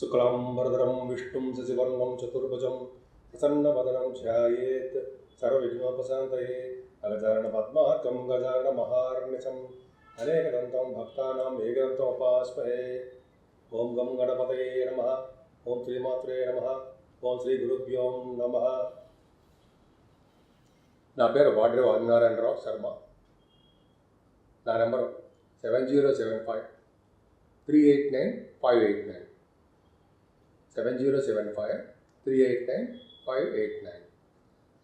शुक्लांबरधरं विष्णुं शशिवर्णं चतुर्भुजं प्रसन्नवदनं ध्यायेत् सर्वविघ्नोपशान्तये अगजाननपद्मार्कं गजाननमहार्निशम् अनेकदन्तं भक्तानाम् एकदन्तमुपास्महे। ओं गं गणपतये नमः। ओं श्रीमात्रे नमः। ओं श्री गुरुभ्यो नमः। నా పేరు వాడ్రే ఆదినారాయణరావు శర్మ. నా నెంబరు 7075389589 7075389589.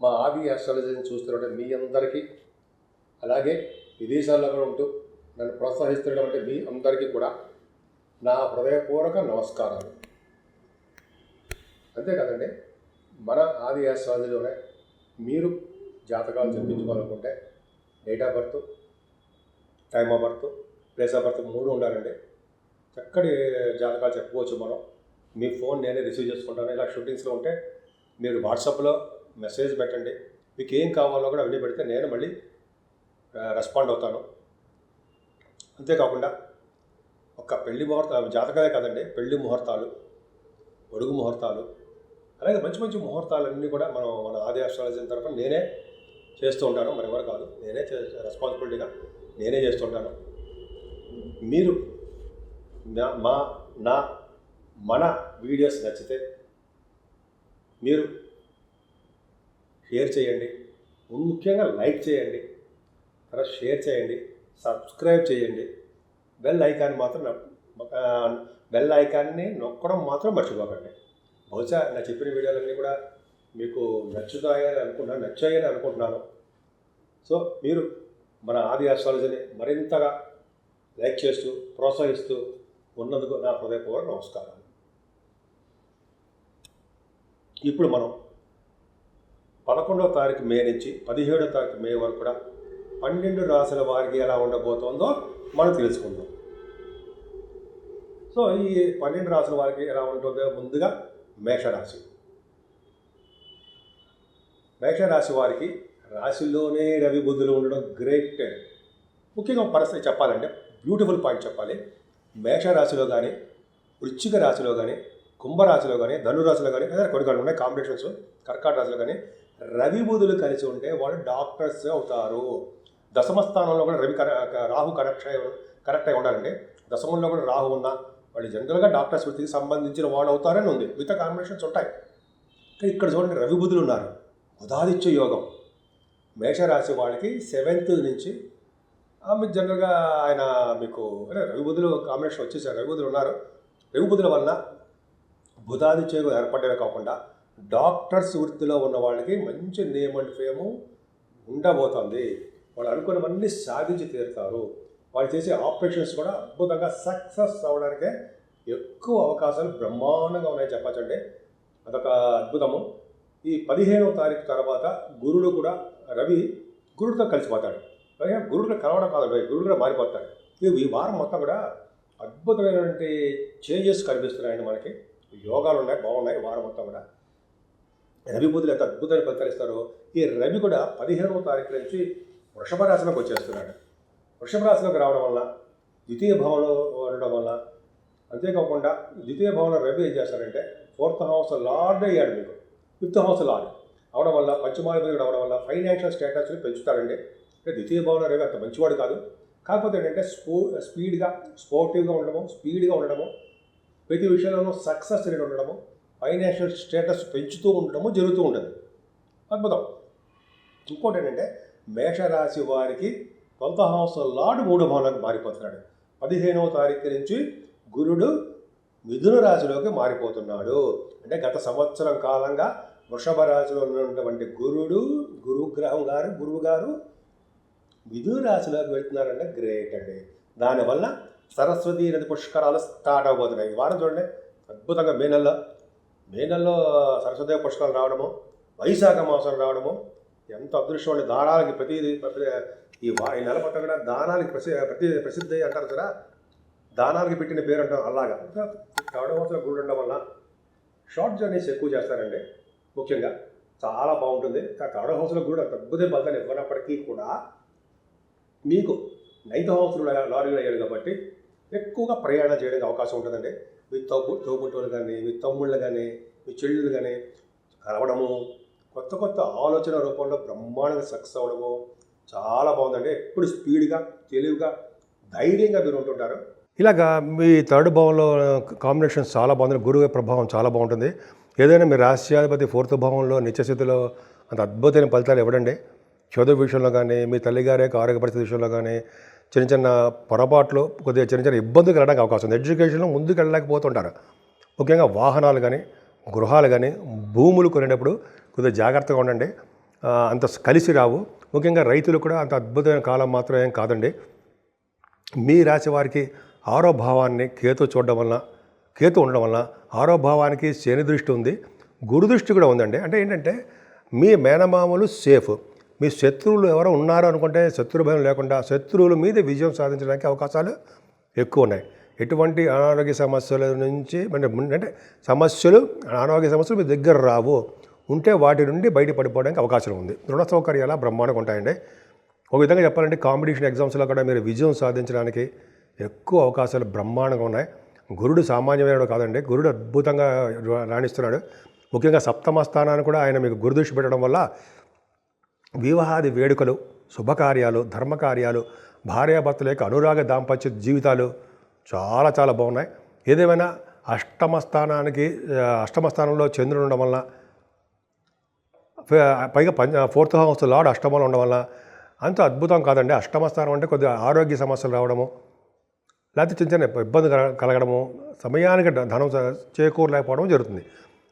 మా ఆది ఆస్ట్రాలజీని చూస్తున్నట్టు మీ అందరికీ, అలాగే విదేశాల్లో కూడా ఉంటూ నన్ను ప్రోత్సహిస్తున్నటువంటి మీ అందరికీ కూడా నా హృదయపూర్వక నమస్కారాలు. అంతే కదండి, మన ఆది ఆస్ట్రాలజీలోనే మీరు జాతకాలు చెప్పించుకోవాలనుకుంటే date of birth, time of birth, place of birth 3 ఉండాలండి. చక్కటి జాతకాలు చెప్పుకోవచ్చు మనం. మీ ఫోన్ నేనే రిసీవ్ చేసుకుంటాను. ఇలా షూటింగ్స్లో ఉంటే మీరు వాట్సాప్లో మెసేజ్ పెట్టండి. మీకు ఏం కావాలో కూడా అవన్నీ పెడితే నేను మళ్ళీ రెస్పాండ్ అవుతాను. అంతేకాకుండా ఒక పెళ్లి ముహూర్తాలు జాతకాలే కదండి, పెళ్లి ముహూర్తాలు, ఒడుగు ముహూర్తాలు, అలాగే మంచి మంచి ముహూర్తాలన్నీ కూడా మన ఆది ఆస్ట్రాలజీ తరఫున నేనే చేస్తూ ఉంటాను. మరి ఎవరు కాదు, నేనే రెస్పాన్సిబిలిటీగా నేనే చేస్తుంటాను. మీరు మన వీడియోస్ నచ్చితే మీరు షేర్ చేయండి, ముఖ్యంగా లైక్ చేయండి, తర్వాత షేర్ చేయండి, సబ్స్క్రైబ్ చేయండి. బెల్ ఐకాన్ని నొక్కడం మాత్రం మర్చిపోకండి. బహుశా నా చెప్పిన వీడియోలన్నీ కూడా మీకు నచ్చాయని అనుకుంటున్నాను. సో మీరు మన ఆది ఆస్ట్రాలజీని మరింతగా లైక్ చేస్తూ ప్రోత్సహిస్తూ ఉన్నందుకు నా హృదయపూర్వక నమస్కారాలు. ఇప్పుడు మనం 11వ తారీఖు మే నుంచి 17వ తారీఖు మే వరకు కూడా 12 రాశుల వారికి ఎలా ఉండబోతోందో మనం తెలుసుకుందాం. సో ఈ 12 రాశుల వారికి ఎలా ఉంటుందో ముందుగా మేషరాశి. మేషరాశి వారికి రాశిలోనే రవి బుధులు ఉండడం గ్రేట్. ముఖ్యంగా పరిస్థితి చెప్పాలంటే బ్యూటిఫుల్ పాయింట్ చెప్పాలి. మేషరాశిలో కానీ, వృశ్చిక రాశిలో కానీ, కుంభరాశిలో కానీ, ధనురాశిలో కానీ, కొన్ని ఉన్నాయి కాంబినేషన్స్. కర్కాటక రాశిలో కానీ రవి బుధులు కలిసి ఉంటే వాళ్ళు డాక్టర్స్ అవుతారు. దశమ స్థానంలో కూడా రాహు కరెక్ట్ అయి ఉండాలండి. దశమంలో కూడా రాహు ఉన్నా వాళ్ళు జనరల్గా డాక్టర్స్ వృత్తికి సంబంధించిన వాళ్ళు అవుతారని ఉంది. మిగతా కాంబినేషన్స్ ఉంటాయి. కానీ ఇక్కడ చూడండి, రవి బుధులు ఉన్నారు. బుధాదిత్య యోగం. మేషరాశి వాళ్ళకి 7th నుంచి మీకు జనరల్గా ఆయన మీకు రవి బుధులు కాంబినేషన్ వచ్చేసారు. రవి బుధులు ఉన్నారు. రవి బుధుల వలన బుధాదిత్య యోగం ఏర్పడమే కాకుండా డాక్టర్స్ వృత్తిలో ఉన్న వాళ్ళకి మంచి నేమ్ అండ్ ఫేము ఉండబోతుంది. వాళ్ళు అనుకున్నవన్నీ సాధించి తీరుతారు. వాళ్ళు చేసే ఆపరేషన్స్ కూడా అద్భుతంగా సక్సెస్ అవ్వడానికే ఎక్కువ అవకాశాలు బ్రహ్మాండంగా ఉన్నాయి చెప్పచ్చండి. అదొక అద్భుతము. ఈ 15వ తారీఖు తర్వాత గురుడు కూడా రవి గురుడితో కలిసిపోతాడు. గురుడు కలవడం కాదు, గురుడు కూడా మారిపోతాడు. ఈ వారం మొత్తం కూడా అద్భుతమైనటువంటి చేంజెస్ కనిపిస్తున్నాయండి. మనకి యోగాలు ఉన్నాయి, బాగున్నాయి. వారం మొత్తం కూడా రవి బుధులు ఎంత అద్భుతమైన ఫలితాలు ఇస్తారో. ఈ రవి కూడా 15వ తారీఖు నుంచి వృషభ రాశిలోకి వచ్చేస్తున్నాడు. వృషభ రాశిలోకి రావడం వల్ల, ద్వితీయ భావంలో ఉండడం వల్ల, అంతేకాకుండా ద్వితీయ భావంలో రవి ఏం చేస్తారంటే 4th హౌస్ లార్డ్ అయ్యాడు. మీకు 5th హౌస్ లార్డ్ అవడం వల్ల, పంచమాధిపతి అవడం వల్ల ఫైనాన్షియల్ స్టేటస్ని పెంచుతారండి. అంటే ద్వితీయ భావంలో రవి అంత మంచివాడు కాదు. కాకపోతే ఏంటంటే స్పోర్టివ్గా ఉండడము, స్పీడ్గా ఉండడము, ప్రతి విషయంలోనూ సక్సెస్ రేట్ ఉండడము, ఫైనాన్షియల్ స్టేటస్ పెంచుతూ ఉండడము జరుగుతూ ఉంటుంది. అద్భుతం. ఇంకోటి ఏంటంటే మేషరాశి వారికి 12th హౌస్ లార్డ్ 3వ భావంలోకి మారిపోతున్నాడు. 15వ తారీఖు నుంచి గురుడు మిథున రాశిలోకి మారిపోతున్నాడు. అంటే గత సంవత్సరం కాలంగా వృషభ రాశిలో ఉన్నటువంటి గురువు గారు మిథున రాశిలోకి వెళ్తున్నారంటే గ్రేట్ అండి. దానివల్ల సరస్వతీ నది పుష్కరాలు స్టార్ట్ అవబోతున్నాయి. ఈ వారం చూడండి, అద్భుతంగా మే నెలలో సరస్వతి పుష్కరాలు రావడము, వైశాఖ మాసం రావడము ఎంత అదృష్టం అండి. దానాలకి ఈ నెల మొత్తం కూడా దానాలకి ప్రసిద్ధి అంటారు కదా, దానాలకి పెట్టిన పేరు అంటాం. అలాగా తాడవలసిన గుడి ఉండడం వల్ల షార్ట్ జర్నీస్ ఎక్కువ చేస్తారండి. ముఖ్యంగా చాలా బాగుంటుంది. థర్డ్ హౌస్లో కూడా అద్భుతమైన ఫలితాలు ఇవ్వనప్పటికీ కూడా మీకు 9th హౌస్లో లారీలో అయ్యాడు కాబట్టి ఎక్కువగా ప్రయాణం చేయడానికి అవకాశం ఉంటుందండి. మీ తోబుట్టువులు కానీ, మీ తమ్ముళ్ళు కానీ, మీ చెల్లెళ్ళు కానీ కలవడము, కొత్త కొత్త ఆలోచన రూపంలో బ్రహ్మాండంగా సక్సెస్ అవ్వడము చాలా బాగుందండి. ఎప్పుడు స్పీడ్గా, తెలివిగా, ధైర్యంగా మీరు ఉంటుంటారు. ఇలాగా మీ థర్డ్ భావంలో కాంబినేషన్స్ చాలా బాగుంది. గురువు ప్రభావం చాలా బాగుంటుంది. ఏదైనా మీ రాష్ట్రాధిపతి ఫోర్త్ భావంలో నిత్యస్థితిలో అంత అద్భుతమైన ఫలితాలు ఇవ్వడండి. చదువు విషయంలో కానీ, మీ తల్లిగారి యొక్క ఆరోగ్య పరిస్థితి విషయంలో కానీ, చిన్న చిన్న పొరపాట్లు, కొద్దిగా చిన్న చిన్న ఇబ్బందులు కలగడానికి అవకాశం ఉంది. ఎడ్యుకేషన్లో ముందుకు వెళ్ళలేకపోతుంటారు. ముఖ్యంగా వాహనాలు కానీ, గృహాలు కానీ, భూములు కొనేటప్పుడు కొద్దిగా జాగ్రత్తగా ఉండండి. అంత కలిసి రావు. ముఖ్యంగా రైతులు కూడా అంత అద్భుతమైన కాలం మాత్రం ఏం కాదండి. మీ రాశి వారికి 6వ భావాన్ని కేతు చూడడం వలన, కేతు ఉండడం వలన 6వ భావానికి శని దృష్టి ఉంది, గురు దృష్టి కూడా ఉందండి. అంటే ఏంటంటే మీ మేనమామలు సేఫ్. మీ శత్రువులు ఎవరో ఉన్నారు అనుకుంటే శత్రు భయం లేకుండా శత్రువుల మీద విజయం సాధించడానికి అవకాశాలు ఎక్కువ ఉన్నాయి. ఎటువంటి అనారోగ్య సమస్యల నుంచి అంటే సమస్యలు, అనారోగ్య సమస్యలు మీ దగ్గర రావు. ఉంటే వాటి నుండి బయటపడిపోవడానికి అవకాశం ఉంది. రుణ సౌకర్యాలు బ్రహ్మాండంగా ఉంటాయండి. ఒక విధంగా చెప్పాలంటే కాంపిటీషన్ ఎగ్జామ్స్లో కూడా మీరు విజయం సాధించడానికి ఎక్కువ అవకాశాలు బ్రహ్మాండంగా ఉన్నాయి. గురుడు సామాన్యమైన కాదండి. గురుడు అద్భుతంగా రాణిస్తున్నాడు. ముఖ్యంగా సప్తమ స్థానాన్ని కూడా ఆయన మీకు గురుదృష్టి పెట్టడం వల్ల వివాహాది వేడుకలు, శుభకార్యాలు, ధర్మకార్యాలు, భార్యాభర్తల యొక్క అనురాగ దాంపత్య జీవితాలు చాలా చాలా బాగున్నాయి. ఏదేమైనా అష్టమ స్థానంలో చంద్రుడు ఉండడం వల్ల, పైగా ఫోర్త్ హౌస్ లార్డ్ అష్టమంలో ఉండడం వల్ల అంత అద్భుతం కాదండి. అష్టమ స్థానం అంటే కొద్దిగా ఆరోగ్య సమస్యలు రావడము, లేకపోతే చిన్న చిన్న ఇబ్బంది కలగడము, సమయానికి ధనం చేకూరలేకపోవడం జరుగుతుంది.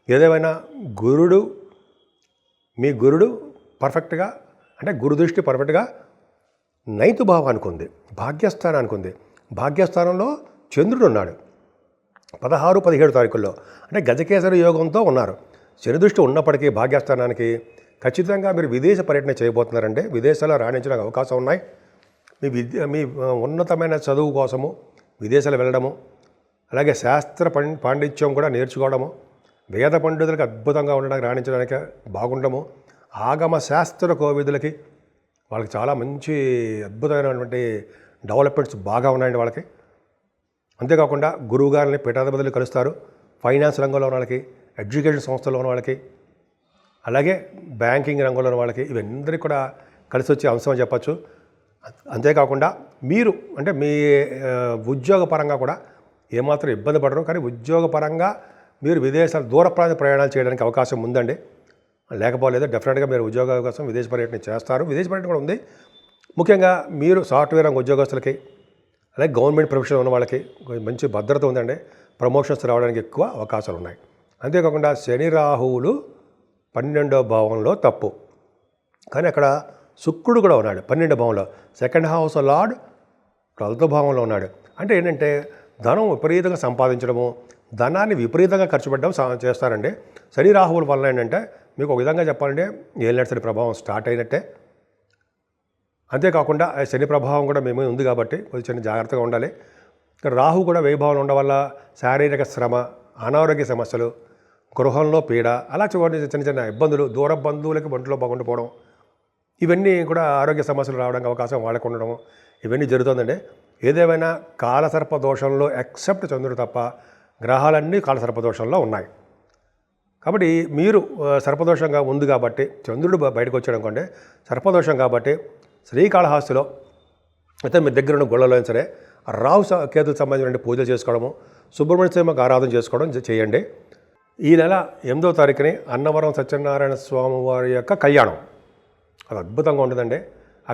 ఏదేమైనా మీ గురుడు పర్ఫెక్ట్గా, అంటే గురుదృష్టి పర్ఫెక్ట్గా 9th భావానికి ఉంది, భాగ్యస్థానానికి ఉంది. భాగ్యస్థానంలో చంద్రుడు ఉన్నాడు 16, 17 తారీఖుల్లో. అంటే గజకేసరి యోగంతో ఉన్నారు. శని దృష్టి ఉన్నప్పటికీ భాగ్యస్థానానికి ఖచ్చితంగా మీరు విదేశ పర్యటన చేయబోతున్నారంటే విదేశాల్లో రాణించడానికి అవకాశం ఉన్నాయి. మీ ఉన్నతమైన చదువు కోసము విదేశాలు వెళ్ళడము, అలాగే శాస్త్ర పాండిత్యం కూడా నేర్చుకోవడము, వేద పండితులకు అద్భుతంగా ఉండడానికి రాణించడానికి బాగుండము, ఆగమ శాస్త్ర కోవిదులకి వాళ్ళకి చాలా మంచి అద్భుతమైనటువంటి డెవలప్మెంట్స్ బాగా ఉన్నాయండి వాళ్ళకి. అంతేకాకుండా గురువు గారిని పీఠాధిపతులు కలుస్తారు. ఫైనాన్స్ రంగంలో ఉన్న వాళ్ళకి, ఎడ్యుకేషన్ సంస్థలో ఉన్న వాళ్ళకి, అలాగే బ్యాంకింగ్ రంగంలో ఉన్న వాళ్ళకి ఇవన్నీ కూడా కలిసి వచ్చే అంశం అని చెప్పచ్చు. అంతేకాకుండా మీరు అంటే మీ ఉద్యోగపరంగా కూడా ఏమాత్రం ఇబ్బంది పడరు. కానీ ఉద్యోగపరంగా మీరు విదేశాలు దూర ప్రాంత ప్రయాణాలు చేయడానికి అవకాశం ఉందండి. లేకపోలేదు డెఫినెట్గా మీరు ఉద్యోగ కోసం విదేశ పర్యటన చేస్తారు. విదేశ పర్యటన కూడా ఉంది. ముఖ్యంగా మీరు సాఫ్ట్వేర్ రంగ ఉద్యోగస్తులకి, అలాగే గవర్నమెంట్ ప్రొఫెషన్ ఉన్న వాళ్ళకి మంచి భద్రత ఉందండి. ప్రమోషన్స్ రావడానికి ఎక్కువ అవకాశాలు ఉన్నాయి. అంతేకాకుండా శని రాహువులు 12వ భావంలో తప్పు, కానీ అక్కడ శుక్రుడు కూడా ఉన్నాడు 12వ భావంలో. సెకండ్ హౌస్ లార్డ్ 12వ భావంలో ఉన్నాడు. అంటే ఏంటంటే ధనం విపరీతంగా సంపాదించడము, ధనాన్ని విపరీతంగా ఖర్చు పెట్టడం చేస్తారండి. శని రాహువుల వల్ల ఏంటంటే మీకు ఒక విధంగా చెప్పాలంటే ఏలినాటి శని ప్రభావం స్టార్ట్ అయినట్టే. అంతేకాకుండా శని ప్రభావం కూడా మేము ఉంది కాబట్టి కొంచెం జాగ్రత్తగా ఉండాలి. రాహు కూడా వ్యయభావం ఉండడం వల్ల శారీరక శ్రమ, అనారోగ్య సమస్యలు, గృహంలో పీడ, అలా చూడండి చిన్న చిన్న ఇబ్బందులు, దూర బంధువులకి ఒంట్లో బాగుండిపోవడం, ఇవన్నీ కూడా ఆరోగ్య సమస్యలు రావడానికి అవకాశం వాళ్ళకు ఉండడం ఇవన్నీ జరుగుతుందండి. ఏదేమైనా కాలసర్ప దోషంలో ఎక్సెప్ట్ చంద్రుడు తప్ప గ్రహాలన్నీ కాలసర్ప దోషంలో ఉన్నాయి. కాబట్టి మీరు సర్పదోషంగా ఉంది కాబట్టి చంద్రుడు బయటకు వచ్చాడు అనుకోండి, సర్పదోషం కాబట్టి శ్రీకాళహస్తిలో అయితే మీ దగ్గర ఉన్న గుళ్ళలో సరే రాహు కేతులకు సంబంధించిన పూజలు చేసుకోవడము, సుబ్రహ్మణ్య స్వామికి ఆరాధన చేసుకోవడం చేయండి. ఈ నెల 8వ తారీఖుని అన్నవరం సత్యనారాయణ స్వామి వారి యొక్క కళ్యాణం అది అద్భుతంగా ఉంటుందండి. ఆ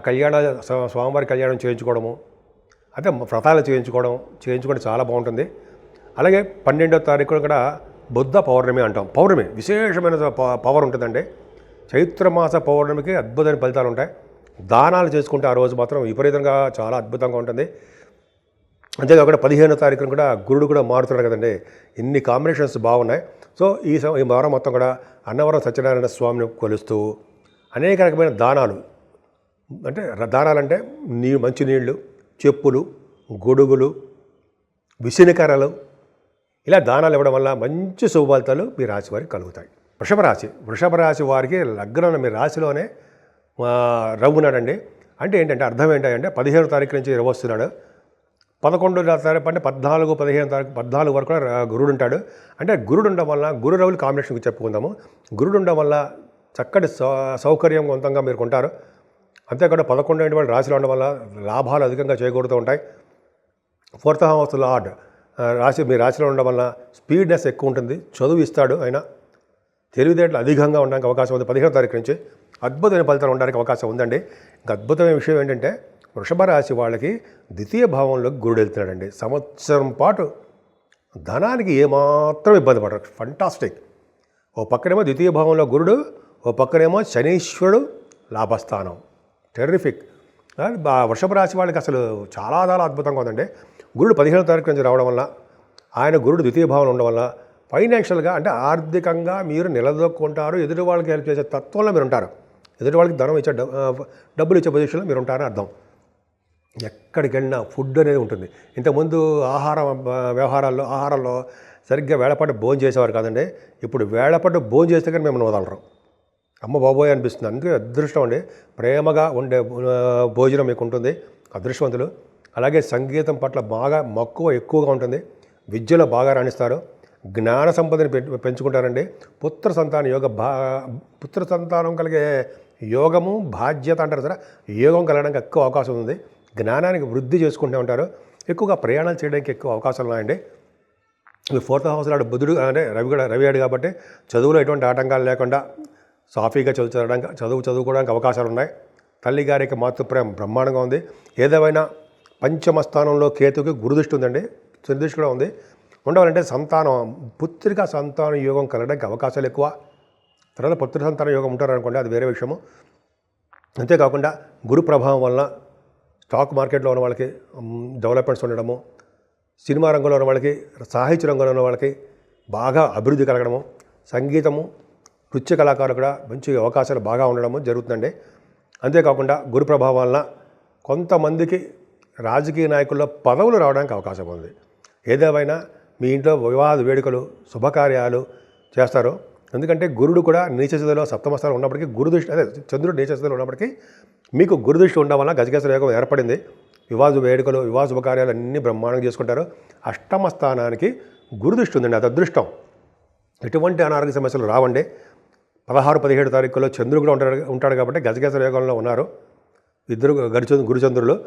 స్వామివారి కళ్యాణం చేయించుకోవడము, అయితే వ్రతాలు చేయించుకోవడం చాలా బాగుంటుంది. అలాగే 12వ తారీఖున కూడా బుద్ధ పౌర్ణమి అంటాం. పౌర్ణమి విశేషమైన పవర్ ఉంటుందండి. చైత్రమాస పౌర్ణమికి అద్భుతమైన ఫలితాలు ఉంటాయి. దానాలు చేసుకుంటే ఆ రోజు మాత్రం విపరీతంగా చాలా అద్భుతంగా ఉంటుంది. అంతేకాకుండా 15వ తారీఖున కూడా గురుడు కూడా మారుతున్నాడు కదండి. ఇన్ని కాంబినేషన్స్ బాగున్నాయి. సో ఈ వారం మొత్తం కూడా అన్నవరం సత్యనారాయణ స్వామిని కొలుస్తూ అనేక రకమైన దానాలు, అంటే దానాలంటే మంచినీళ్ళు, చెప్పులు, గొడుగులు, విసినికర్రలు, ఇలా దానాలు ఇవ్వడం వల్ల మంచి శుభఫలితాలు మీ రాశి వారికి కలుగుతాయి. వృషభ రాశి వారికి లగ్నం మీ రాశిలోనే రవ్వున్నాడండి. అంటే ఏంటంటే అర్థం ఏంటంటే 15వ తారీఖు నుంచి వస్తున్నాడు. 11 తారీఖు అంటే 14, 15 తారీఖు 14 వరకు కూడా గురుడు ఉంటాడు. అంటే గురుడు ఉండడం వల్ల గురు రవులు కాంబినేషన్ చెప్పుకుందాము. గురుడు ఉండడం వల్ల చక్కటి సౌకర్యవంతంగా మీరు కొంటారు. అంతేకాకుండా 11 రాశిలో ఉండడం వల్ల లాభాలు అధికంగా చేకూరుతూ ఉంటాయి. 4th హౌస్ లార్డ్ మీ రాశిలో ఉండడం వల్ల స్పీడ్నెస్ ఎక్కువ ఉంటుంది. చదువు ఇస్తాడు. అయినా తెలివితేటలు అధికంగా ఉండడానికి అవకాశం ఉంది. 15వ తారీఖు నుంచి అద్భుతమైన ఫలితాలు ఉండడానికి అవకాశం ఉందండి. ఇంకా అద్భుతమైన విషయం ఏంటంటే వృషభ రాశి వాళ్ళకి ద్వితీయ భావంలో గురుడు వెళ్తున్నాడండి. సంవత్సరం పాటు ధనానికి ఏమాత్రం ఇబ్బంది పడరు. ఫంటాస్టిక్. ఓ పక్కనేమో ద్వితీయ భావంలో గురుడు, ఓ పక్కనేమో శనీశ్వరుడు లాభస్థానం. టెర్రిఫిక్. వృషభ రాశి వాళ్ళకి అసలు చాలా చాలా అద్భుతంగా ఉందండి. గురుడు 15వ తారీఖు నుంచి రావడం వల్ల, ఆయన గురుడు ద్వితీయ భావంలో ఉండడం వల్ల ఫైనాన్షియల్గా అంటే ఆర్థికంగా మీరు నిలదొక్కుంటారు. ఎదుటి వాళ్ళకి హెల్ప్ చేసే తత్వంలో మీరు ఉంటారు. ఎదుటి వాళ్ళకి ధనం ఇచ్చే డబ్బులు ఇచ్చే పొజిషన్లో మీరు ఉంటారని అర్థం. ఎక్కడికి వెళ్ళినా ఫుడ్ అనేది ఉంటుంది. ఇంతకుముందు ఆహారంలో సరిగ్గా వేళపాటు భోజనం చేసేవారు కాదండి. ఇప్పుడు వేళపాటు భోజనం చేస్తే కానీ మేము వదలరు. అమ్మ బాబోయ్ అనిపిస్తుంది. అందుకే అదృష్టం అండి. ప్రేమగా ఉండే భోజనం మీకు ఉంటుంది. అదృష్టవంతులు. అలాగే సంగీతం పట్ల బాగా మక్కువ ఎక్కువగా ఉంటుంది. విద్యలో బాగా రాణిస్తారు. జ్ఞాన సంపదని పెంచుకుంటారండి. పుత్ర సంతానం కలిగే యోగము బాధ్యత అంటారు సరే, యోగం కలగడానికి ఎక్కువ అవకాశం ఉంది. జ్ఞానానికి వృద్ధి చేసుకుంటూ ఉంటారు. ఎక్కువగా ప్రయాణాలు చేయడానికి ఎక్కువ అవకాశాలు ఉన్నాయండి. 4th హౌస్ లాడు బుధుడు అంటే రవి ఆడు కాబట్టి చదువులో ఎటువంటి ఆటంకాలు లేకుండా సాఫీగా చదువుకోవడానికి అవకాశాలు ఉన్నాయి. తల్లి గారికి మాతృప్రేమ బ్రహ్మాండంగా ఉంది. ఏదేమైనా పంచమ స్థానంలో కేతుకి గురుదృష్టి ఉందండి. శనిదృష్టి కూడా ఉంది. ఉండవాలంటే పుత్రిక సంతాన యోగం కలగడానికి అవకాశాలు ఎక్కువ. తర్వాత పుత్ర సంతాన యోగం ఉంటారనుకోండి, అది వేరే విషయము. అంతేకాకుండా గురు ప్రభావం వలన స్టాక్ మార్కెట్లో ఉన్న వాళ్ళకి డెవలప్మెంట్స్ ఉండడము, సినిమా రంగంలో ఉన్న వాళ్ళకి, సాహిత్య రంగంలో ఉన్న వాళ్ళకి బాగా అభివృద్ధి కలగడము, సంగీతము, నృత్య కళాకారులు కూడా మంచి అవకాశాలు బాగా ఉండడము జరుగుతుందండి. అంతేకాకుండా గురు ప్రభావం వలన కొంతమందికి రాజకీయ నాయకుల్లో పదవులు రావడానికి అవకాశం ఉంది. ఏదేమైనా మీ ఇంట్లో వివాహ వేడుకలు, శుభకార్యాలు చేస్తారు. ఎందుకంటే గురుడు కూడా నీచస్థితిలో 7వ స్థానం ఉన్నప్పటికీ చంద్రుడు నీచస్థితిలో ఉన్నప్పటికీ మీకు గురుదృష్టి ఉండడం వల్ల గజకేసర యోగం ఏర్పడింది. వివాహ వేడుకలు, వివాహ శుభకార్యాలు అన్నీ బ్రహ్మాండంగా చేసుకుంటారు. 8వ స్థానానికి గురుదృష్టి ఉందండి. అది అదృష్టం. ఎటువంటి అనారోగ్య సమస్యలు రావండి. 16, 17 తారీఖుల్లో చంద్రుడు కూడా ఉంటాడు కాబట్టి గజకేసర యోగంలో ఉన్నారు. ఇద్దరు గురుచంద్రులు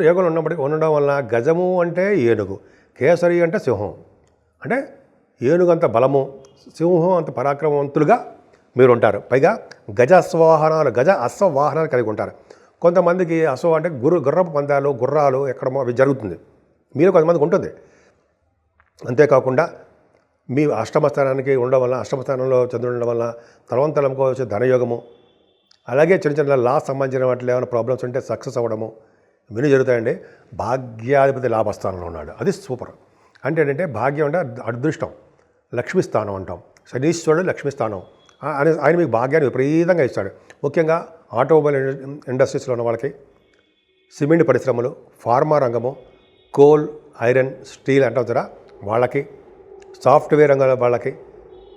యోగంలో ఉండడం వలన గజము అంటే ఏనుగు, కేసరి అంటే సింహం. అంటే ఏనుగు అంత బలము, సింహం అంత పరాక్రమవంతులుగా మీరు ఉంటారు. పైగా గజ అశ్వవాహనాలు కలిగి ఉంటారు. కొంతమందికి అంటే గుర్రపు పందాలు, గుర్రాలు ఎక్కడమో అవి జరుగుతుంది. మీరు కొంతమందికి ఉంటుంది. అంతేకాకుండా మీ 8వ స్థానానికి ఉండడం వల్ల, 8వ స్థానంలో చంద్రుడు ఉండడం వల్ల తలవంతలంకో వచ్చే ధనయోగము, అలాగే చిన్న లాస్ సంబంధించిన వాటిలో ఏమైనా ప్రాబ్లమ్స్ ఉంటే సక్సెస్ అవ్వడము ఇవన్నీ జరుగుతాయండి. భాగ్యాధిపతి లాభస్థానంలో ఉన్నాడు. అది సూపర్. అంటే ఏంటంటే భాగ్యం అంటే అదృష్టం, లక్ష్మీ స్థానం అంటాం. శనీశ్వరుడు లక్ష్మీ స్థానం. ఆయన మీకు భాగ్యాన్ని విపరీతంగా ఇస్తాడు. ముఖ్యంగా ఆటోమొబైల్ ఇండస్ట్రీస్లో ఉన్న వాళ్ళకి, సిమెంట్ పరిశ్రమలు, ఫార్మా రంగము, కోల్, ఐరన్, స్టీల్ అంటాం కదా వాళ్ళకి, సాఫ్ట్వేర్ రంగాల వాళ్ళకి,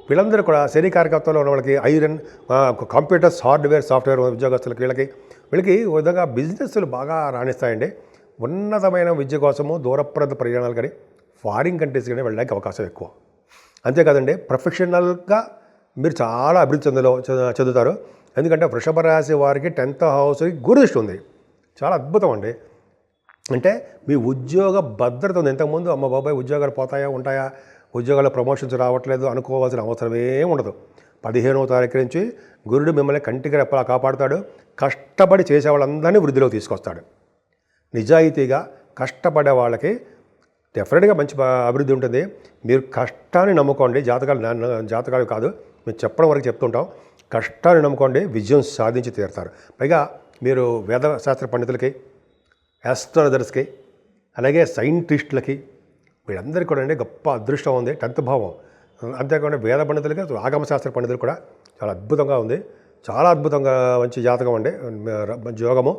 వీళ్ళందరూ కూడా శని కార్యకర్తలో ఉన్న వాళ్ళకి, ఐరన్, కంప్యూటర్స్, హార్డ్వేర్, సాఫ్ట్వేర్ ఉద్యోగస్తులకి, వీళ్ళకి విధంగా బిజినెస్లు బాగా రాణిస్తాయండి. ఉన్నతమైన విద్య కోసము దూరప్రాంత ప్రయాణాలు కానీ, ఫారిన్ కంట్రీస్ కానీ వెళ్ళడానికి అవకాశం ఎక్కువ. అంతేకాదండి, ప్రొఫెషనల్గా మీరు చాలా అభివృద్ధి చెందుతారు. ఎందుకంటే వృషభ రాశి వారికి 10th హౌస్కి గురుదృష్టి ఉంది. చాలా అద్భుతం అండి. అంటే మీ ఉద్యోగ భద్రత ఉంది. ఇంతకుముందు అమ్మ బాబాయ్ ఉద్యోగాలు పోతాయా, ఉంటాయా, ఉద్యోగాల్లో ప్రమోషన్స్ రావట్లేదు అనుకోవాల్సిన అవసరమే ఉండదు. 15వ తారీఖు నుంచి గురుడు మిమ్మల్ని కంటికి రెప్పలా కాపాడుతాడు. కష్టపడి చేసే వాళ్ళందరినీ వృద్ధిలోకి తీసుకొస్తాడు. నిజాయితీగా కష్టపడే వాళ్ళకి డెఫినెట్గా మంచి అభివృద్ధి ఉంటుంది. మీరు కష్టాన్ని నమ్ముకోండి. జాతకాలు కాదు, మేము చెప్పడం వరకు చెప్తుంటాం. కష్టాన్ని నమ్ముకోండి, విజయం సాధించి తీరుతారు. పైగా మీరు వేదశాస్త్ర పండితులకి, ఆస్ట్రాలజర్స్కి, అలాగే సైంటిస్టులకి, వీళ్ళందరికీ కూడా అండి గొప్ప అదృష్టం ఉంది. 10th భావం. అంతేకాకుండా వేద పండితులకి, ఆగమశాస్త్ర పండితులు కూడా చాలా అద్భుతంగా ఉంది. చాలా అద్భుతంగా మంచి జాతకం అండి, మంచి యోగము.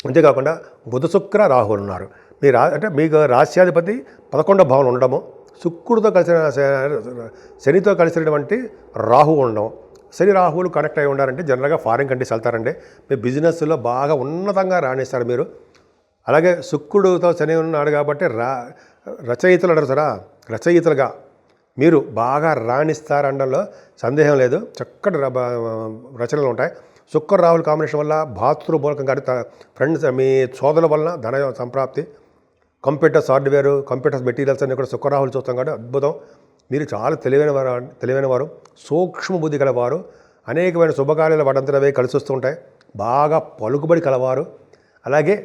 అంతేకాకుండా బుధ, శుక్ర, రాహువులు ఉన్నారు. అంటే మీకు రాశ్యాధిపతి 11వ భావంలో ఉండడము, శుక్రుడితో కలిసిన శనితో కలిసినటువంటి రాహువు ఉండడం. శని రాహువులు కనెక్ట్ అయి ఉండారంటే జనరల్గా ఫారిన్ కంట్రీస్ వెళ్తారండి. మీ బిజినెస్లో బాగా ఉన్నతంగా రాణిస్తారు మీరు. అలాగే శుక్రుడితో శని ఉన్నాడు కాబట్టి రచయితలు అంటారు సరా, రచయితలుగా మీరు బాగా రాణిస్తారనడంలో సందేహం లేదు. చక్కటి రచనలు ఉంటాయి. శుక్ర రాహుల్ కాంబినేషన్ వల్ల భాతృమూలకంగా ఫ్రెండ్స్ మీ సోదరుల వలన ధన సంప్రాప్తి, కంప్యూటర్స్ హార్డ్వేరు, కంప్యూటర్స్ మెటీరియల్స్ అన్నీ కూడా శుక్ర రాహుల్ చూస్తాం కాబట్టి అద్భుతం. మీరు చాలా తెలివైన వారు, సూక్ష్మ బుద్ధి గలవారు, అనేకమైన శుభకార్యాలు వాటంతరవే కలిసి వస్తుంటాయి, బాగా పలుకుబడి కలవారు. అలాగే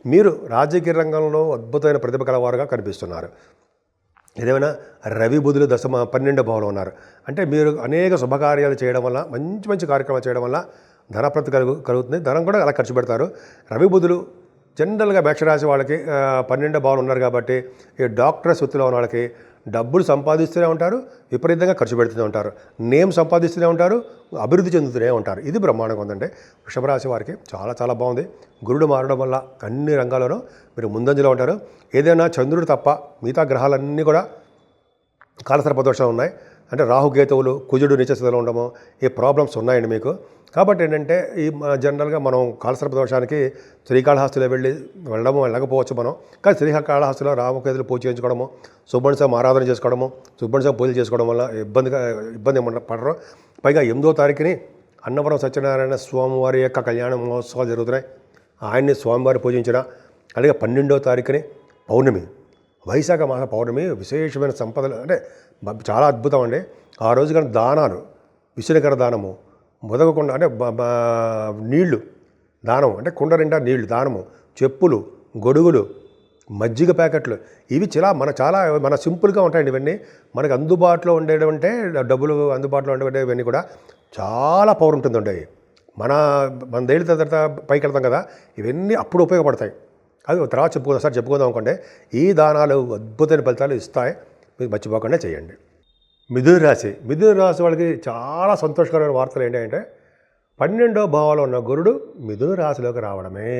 మీరు రాజకీయ రంగంలో అద్భుతమైన ప్రతిభ కలవారుగా కనిపిస్తున్నారు. ఏదేమైనా రవి బుధులు 12వ భావంలో ఉన్నారు అంటే మీరు అనేక శుభకార్యాలు చేయడం వల్ల, మంచి మంచి కార్యక్రమాలు చేయడం వల్ల ధనప్రాప్తి కలుగుతుంది. ధనం కూడా అలా ఖర్చు పెడతారు. రవి బుధులు జనరల్గా మేషరాశి వాళ్ళకి 12వ భావంలో ఉన్నారు కాబట్టి ఈ డాక్టర్స్ వృత్తిలో ఉన్న వాళ్ళకి డబ్బులు సంపాదిస్తూనే ఉంటారు, విపరీతంగా ఖర్చు పెడుతూనే ఉంటారు, నేమ్ సంపాదిస్తూనే ఉంటారు, అభివృద్ధి చెందుతూనే ఉంటారు. ఇది బ్రహ్మాండంగా ఉందంటే వృషభ రాశి వారికి చాలా చాలా బాగుంది. గురుడు మారడం వల్ల అన్ని రంగాల్లోనూ మీరు ముందంజలో ఉంటారు. ఏదైనా చంద్రుడు తప్ప మిగతా గ్రహాలన్నీ కూడా కాలసర్ప దోషాలు ఉన్నాయి. అంటే రాహుకేతువులు, కుజుడు నీచస్థితిలో ఉండము, ఈ ప్రాబ్లమ్స్ ఉన్నాయండి మీకు. కాబట్టి ఏంటంటే ఈ జనరల్గా మనం కాలసర్ప దోషానికి శ్రీకాళహస్తిలో వెళ్ళడము వెళ్ళకపోవచ్చు మనం. కానీ శ్రీకాళహస్తిలో రామకేతులు పూజ చేయించుకోవడము, సుబ్రహ్మణ్య స్వామి ఆరాధన చేసుకోవడము, సుబ్రహ్మణ్య స్వామి పూజలు చేసుకోవడం వల్ల ఇబ్బంది పడరు. పైగా 8వ తారీఖుని అన్నవరం సత్యనారాయణ స్వామివారి యొక్క కళ్యాణ మహోత్సవాలు జరుగుతున్నాయి. ఆయన్ని స్వామివారి పూజించిన. అలాగే 12వ తారీఖుని పౌర్ణమి, వైశాఖ మాస పౌర్ణమి, విశేషమైన సంపదలు అంటే చాలా అద్భుతం అండి. ఆ రోజు కానీ దానాలు, విసునకర దానము, మొదగకుండా అంటే నీళ్లు దానం, అంటే కుండ నిండా నీళ్లు దానము, చెప్పులు, గొడుగులు, మజ్జిగ ప్యాకెట్లు, ఇవి చాలా సింపుల్గా ఉంటాయండి. ఇవన్నీ మనకు అందుబాటులో ఉండేటువంటి డబ్బులు అందుబాటులో ఉండేవి, ఇవన్నీ కూడా చాలా పవర్ ఉంటుందండి. మన దేని తర్వాత పైకి వెళ్తాం కదా, ఇవన్నీ అప్పుడు ఉపయోగపడతాయి. అది తర్వాత చెప్పుకుందాం అనుకోండి. ఈ దానాలు అద్భుతమైన ఫలితాలు ఇస్తాయి, మీరు మర్చిపోకుండా చేయండి. మిథున రాశి వాళ్ళకి చాలా సంతోషకరమైన వార్తలు ఏంటంటే 12వ భావంలో ఉన్న గురుడు మిథున రాశిలోకి రావడమే.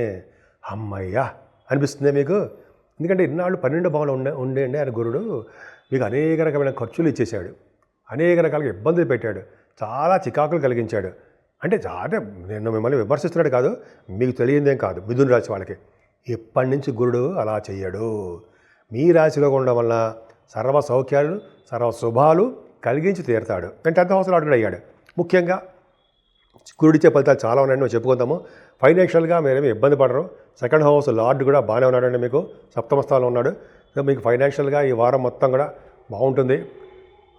అమ్మయ్యా అనిపిస్తుంది మీకు. ఎందుకంటే ఇన్నాళ్ళు 12వ భావంలో ఉండేయండి ఆయన గురుడు మీకు అనేక రకమైన ఖర్చులు ఇచ్చేశాడు, అనేక రకాలుగా ఇబ్బందులు పెట్టాడు, చాలా చికాకులు కలిగించాడు. అంటే నేను మిమ్మల్ని విమర్శిస్తున్నాడు కాదు, మీకు తెలియదేం కాదు. మిథున రాశి వాళ్ళకి ఇప్పటి నుంచి గురుడు అలా చెయ్యడు. మీ రాశిలో ఉండడం వల్ల సర్వ సౌఖ్యాలు, సర్వ శుభాలు కలిగించి తీరుతాడు. 10th హౌస్లో అడుగుడు అయ్యాడు. ముఖ్యంగా గురుడిచ్చే ఫలితాలు చాలా ఉన్నాయని మేము చెప్పుకుందాము. ఫైనాన్షియల్గా మీరేమి ఇబ్బంది పడరు. 2nd హౌస్ లార్డ్ కూడా బాగానే ఉన్నాడండి, మీకు 7వ స్థానంలో ఉన్నాడు. మీకు ఫైనాన్షియల్గా ఈ వారం మొత్తం కూడా బాగుంటుంది.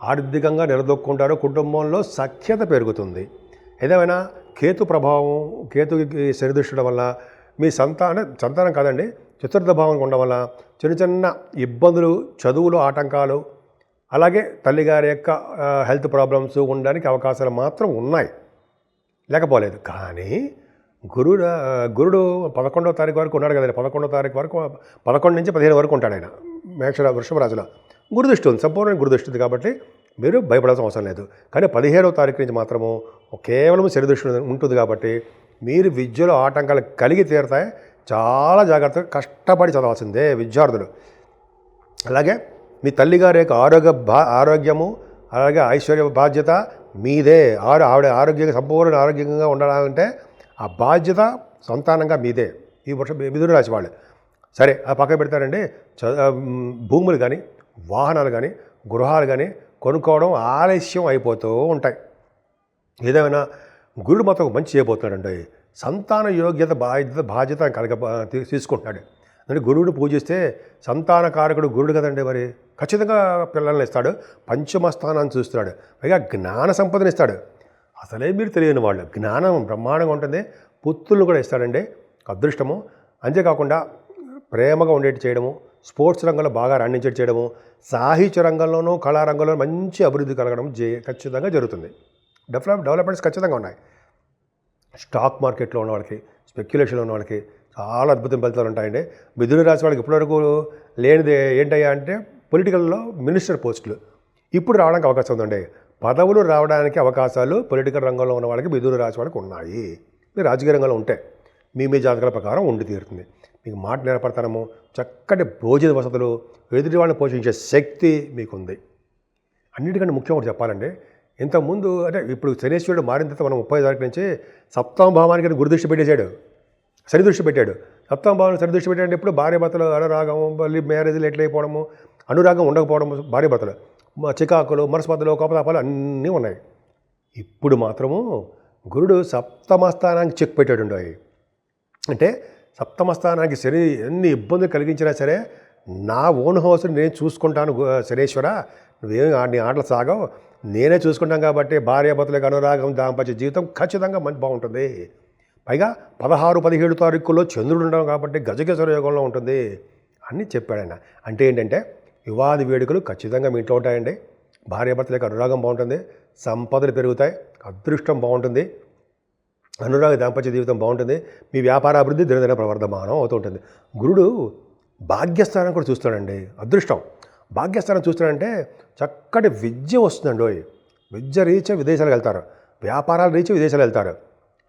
ఆర్థికంగా నిలదొక్కుంటారు. కుటుంబంలో సఖ్యత పెరుగుతుంది. ఏదేమైనా కేతు ప్రభావం, కేతుకి శనిదృష్టి వల్ల మీ సంతానం కాదండి, 4వ భావం ఉండడం వల్ల చిన్న ఇబ్బందులు, చదువులు ఆటంకాలు, అలాగే తల్లిగారి యొక్క హెల్త్ ప్రాబ్లమ్స్ ఉండడానికి అవకాశాలు మాత్రం ఉన్నాయి, లేకపోలేదు. కానీ గురుడు 11వ తారీఖు వరకు ఉన్నాడు కదండి. 11వ తారీఖు వరకు, 11 నుంచి 15 వరకు ఉంటాడు ఆయన వృషభ రాశిలో. గురుదృష్టి ఉంది, సంపూర్ణ గురుదృష్టి ఉంది కాబట్టి మీరు భయపడాల్సిన అవసరం లేదు. కానీ 15వ తారీఖు నుంచి మాత్రము కేవలం శనిదృష్టి ఉంటుంది కాబట్టి మీరు విద్యలో ఆటంకాలు కలిగి తీరుతాయి. చాలా జాగ్రత్తగా కష్టపడి చదవాల్సిందే విద్యార్థులు. అలాగే మీ తల్లిగారి యొక్క ఆరోగ్యము, అలాగే ఐశ్వర్య బాధ్యత మీదే. ఆవిడ సంపూర్ణ ఆరోగ్యంగా ఉండాలంటే ఆ బాధ్యత సంతానంగా మీదే. ఈ మిథున రాశి వాళ్ళు సరే ఆ పక్కన పెడతారండి. భూములు కానీ, వాహనాలు కానీ, గృహాలు కానీ కొనుక్కోవడం ఆలస్యం అయిపోతూ ఉంటాయి. ఏదేమైనా గురుడు మాత్రం మంచి చేయబోతున్నాడండి. సంతాన యోగ్యత బాధ్యత తీసుకుంటున్నాడు. అంటే గురువుని పూజిస్తే సంతానకారకుడు గురుడు కదండి, మరి ఖచ్చితంగా పిల్లల్ని ఇస్తాడు. పంచమ స్థానాన్ని చూస్తున్నాడు, పైగా జ్ఞాన సంపదను ఇస్తాడు. అసలే మీరు తెలియని వాళ్ళు, జ్ఞానం బ్రహ్మాండంగా ఉంటుంది. పుత్రులు కూడా ఇస్తాడండి, అదృష్టము. అంతేకాకుండా ప్రేమగా ఉండేటి చేయడము, స్పోర్ట్స్ రంగంలో బాగా రాణించేటి చేయడము, సాహిత్య రంగంలోనూ కళారంగంలో మంచి అభివృద్ధి కలగడం ఖచ్చితంగా జరుగుతుంది. డెవలప్మెంట్స్ ఖచ్చితంగా ఉన్నాయి. స్టాక్ మార్కెట్లో ఉన్న వాళ్ళకి, స్పెక్యులేషన్లో ఉన్న వాళ్ళకి చాలా అద్భుతం ఫలితాలు ఉంటాయండి. మిథున రాశి వాళ్ళకి ఇప్పటివరకు లేనిది ఏంటయ్యా అంటే పొలిటికల్లో మినిస్టర్ పోస్టులు ఇప్పుడు రావడానికి అవకాశం ఉందండి. పదవులు రావడానికి అవకాశాలు పొలిటికల్ రంగంలో ఉన్న వాళ్ళకి మిథున రాశి వాళ్ళకి ఉన్నాయి. మీరు రాజకీయ రంగంలో ఉంటే మీ జాతకాల ప్రకారం ఉండి తీరుతుంది. మీకు మాట నిలబడతాము, చక్కటి భోజన వసతులు, ఎదుటి వాళ్ళని పోషించే శక్తి మీకుంది. అన్నిటికంటే ముఖ్యం ఒకటి చెప్పాలండి, ఇంతకుముందు అంటే ఇప్పుడు శనీశ్వరుడు మారిన తర్వాత మనం 30వ తారీఖు నుంచి 7వ భావానికి గురుదృష్టి పెట్టేశాడు, శని దృష్టి పెట్టాడు. సప్తమ భావం సరిదృష్టి పెట్టండి ఎప్పుడు భార్య భర్తలు అనురాగం, మళ్ళీ మ్యారేజ్లు ఎట్లయిపోవడము, అనురాగం ఉండకపోవడము, భార్య భర్తలు చికాకులు, మనస్పర్ధలు, కోపతాపాలు అన్నీ ఉన్నాయి. ఇప్పుడు మాత్రము గురుడు సప్తమ స్థానానికి చెక్ పెట్టాడు. అంటే సప్తమ స్థానానికి శని ఎన్ని ఇబ్బందులు కలిగించినా సరే నా ఓన్ హౌస్ నేను చూసుకుంటాను శనేశ్వర, నువ్వేమి నీ ఆటలు సాగవు, నేనే చూసుకుంటాను కాబట్టి భార్యాభర్తలకు అనురాగం, దాంపత్య జీవితం ఖచ్చితంగా మంచి బాగుంటుంది. పైగా 16-17 తారీఖుల్లో చంద్రుడు ఉండడం కాబట్టి గజకేసర యోగంలో ఉంటుంది అని చెప్పాడు ఆయన. అంటే ఏంటంటే వివాది వేడుకలు ఖచ్చితంగా మీ ఇంట్లో ఉంటాయండి. భార్యాభర్తలకు అనురాగం బాగుంటుంది, సంపదలు పెరుగుతాయి, అదృష్టం బాగుంటుంది, అనురాగ దాంపత్య జీవితం బాగుంటుంది, మీ వ్యాపార అభివృద్ధి దినదిన ప్రవర్ధమానం అవుతూ ఉంటుంది. గురుడు భాగ్యస్థానం కూడా చూస్తాడండి. అదృష్టం భాగ్యస్థానం చూస్తాడంటే చక్కటి విద్య వస్తుందండి. విద్య రీత్యా విదేశాలకు వెళ్తారు, వ్యాపారాలు రీత్యా విదేశాలు వెళ్తారు.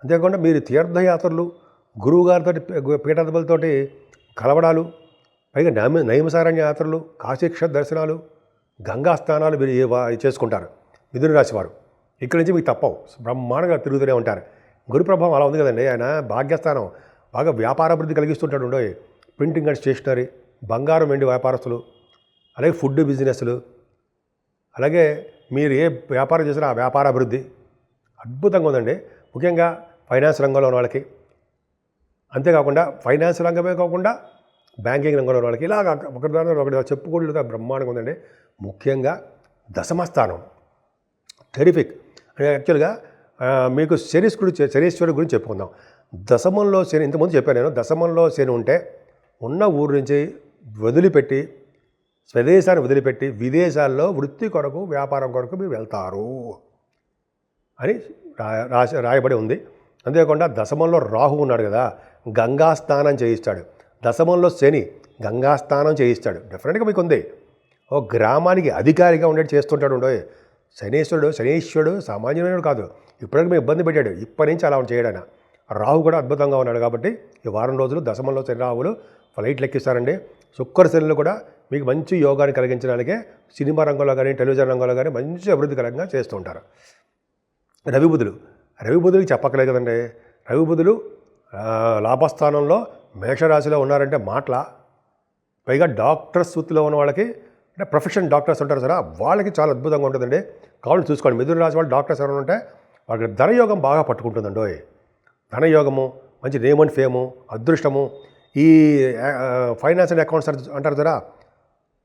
అంతేకాకుండా మీరు తీర్థయాత్రలు, గురువుగారితో పీఠాధిపతులతోటి కలవడాలు, పైగా నైమసారణ్య యాత్రలు, కాశీక్ష దర్శనాలు, గంగా స్నానాలు మీరు చేసుకుంటారు. మిథున రాశి వారు ఇక్కడి నుంచి మీకు తప్పవు, బ్రహ్మాండంగా తిరుగుతూనే ఉంటారు. గురు ప్రభావం అలా ఉంది కదండి. ఆయన భాగ్యస్థానం బాగా వ్యాపారాభివృద్ధి కలిగిస్తుంటాడు. ప్రింటింగ్ అండ్ స్టేషనరీ, బంగారం వెండి వ్యాపారస్తులు, అలాగే ఫుడ్ బిజినెస్లు, అలాగే మీరు ఏ వ్యాపారం చేసినా ఆ వ్యాపారాభివృద్ధి అద్భుతంగా ఉందండి. ముఖ్యంగా ఫైనాన్స్ రంగంలో ఉన్న వాళ్ళకి, అంతేకాకుండా ఫైనాన్స్ రంగమే కాకుండా బ్యాంకింగ్ రంగంలో ఉన్న వాళ్ళకి ఇలాగ ఒకటి చెప్పుకోవడం బ్రహ్మాండంగా ఉందండి. ముఖ్యంగా దశమస్థానం టెరిఫిక్. యాక్చువల్గా మీకు శనీశ్వరుడు గురించి చెప్పుకుందాం. దశమంలో శని, ఇంతకుముందు చెప్పాను నేను, దశమంలో శని ఉంటే ఉన్న ఊరు నుంచి వదిలిపెట్టి, స్వదేశాన్ని వదిలిపెట్టి విదేశాల్లో వృత్తి కొరకు, వ్యాపారం కొరకు మీరు వెళ్తారు అని రాయబడి ఉంది. అంతేకాకుండా దశమంలో రాహు ఉన్నాడు కదా, గంగా స్నానం చేయిస్తాడు. దశమంలో శని గంగా స్నానం చేయిస్తాడు. డెఫినెట్గా మీకు ఉంది. ఓ గ్రామానికి అధికారిగా ఉండేది చేస్తుంటాడు. శనీశ్వరుడు సామాన్యమైన కాదు. ఇప్పటికీ మేము ఇబ్బంది పెట్టాడు, ఇప్పటి నుంచి అలా చేయడాన. రాహు కూడా అద్భుతంగా ఉన్నాడు కాబట్టి ఈ వారం రోజులు దశమంలో శని రాహువులు ఫ్లైట్లు ఎక్కిస్తారండి. శుక్ర శనులు కూడా మీకు మంచి యోగాన్ని కలిగించడానికే సినిమా రంగంలో కానీ టెలివిజన్ రంగంలో కానీ మంచి అభివృద్ధికరంగా చేస్తూ ఉంటారు. రవిబుధులకి చెప్పక్కలేదు కదండి. రవిబుధులు లాభస్థానంలో మేషరాశిలో ఉన్నారంటే మాటల, పైగా డాక్టర్స్ వృత్తిలో ఉన్న వాళ్ళకి, అంటే ప్రొఫెషన్ డాక్టర్స్ ఉంటారు సరే, వాళ్ళకి చాలా అద్భుతంగా ఉంటుందండి. కావాలి చూసుకోండి. మిథున రాశి వాళ్ళు డాక్టర్స్ ఎవరైనా ఉంటే వాళ్ళకి ధనయోగం బాగా పట్టుకుంటుందండి. ధనయోగము, మంచి నేమ్ అండ్ ఫేము, అదృష్టము. ఈ ఫైనాన్స్ అండ్ అకౌంట్స్ అంటారు కదా,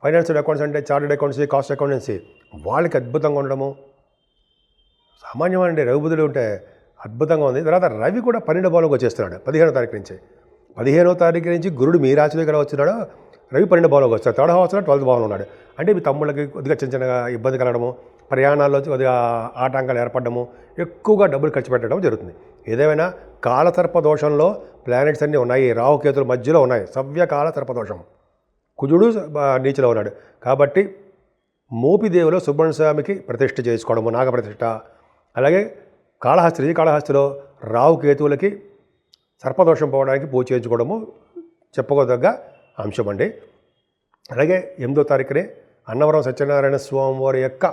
ఫైనాన్స్ అండ్ అకౌంట్స్ అంటే చార్టెడ్ అకౌంట్సీ, కాస్ట్ అకౌంటెన్సీ, వాళ్ళకి అద్భుతంగా ఉండడము సామాన్యమండి. రవి బుధులు ఉంటే అద్భుతంగా ఉంది. తర్వాత రవి కూడా 12వ భావంలోకి వచ్చేస్తున్నాడు 15వ తారీఖు నుంచి. 15వ తారీఖు నుంచి గురుడు మీ రాశిలో ఇక్కడ వచ్చినాడు. రవి 12వ భావంలోకి వస్తాడు. 3rd హౌస్లో 12th భావంలో ఉన్నాడు. అంటే మీ తమ్ముళ్ళకి కొద్దిగా చిన్న చిన్నగా ఇబ్బంది కలగడము, ప్రయాణాల్లో కొద్దిగా ఆటంకాలు ఏర్పడము, ఎక్కువగా డబ్బులు ఖర్చు పెట్టడం జరుగుతుంది. ఏదేమైనా కాలసర్ప దోషంలో ప్లానెట్స్ అన్నీ ఉన్నాయి. రాహుకేతుల మధ్యలో ఉన్నాయి. సవ్యకాల సర్పదోషం. కుజుడు నీచలో ఉన్నాడు కాబట్టి మోపిదేవిలో సుబ్రహ్మణ్య స్వామికి ప్రతిష్ఠ చేసుకోవడము, నాగప్రతిష్ఠ. అలాగే కాళహస్తిలో రాహుకేతువులకి సర్పదోషం పోవడానికి పూజ చేయించుకోవడము చెప్పుకోదగ్గ అంశం అండి. అలాగే 8వ తారీఖునే అన్నవరం సత్యనారాయణ స్వామి వారి యొక్క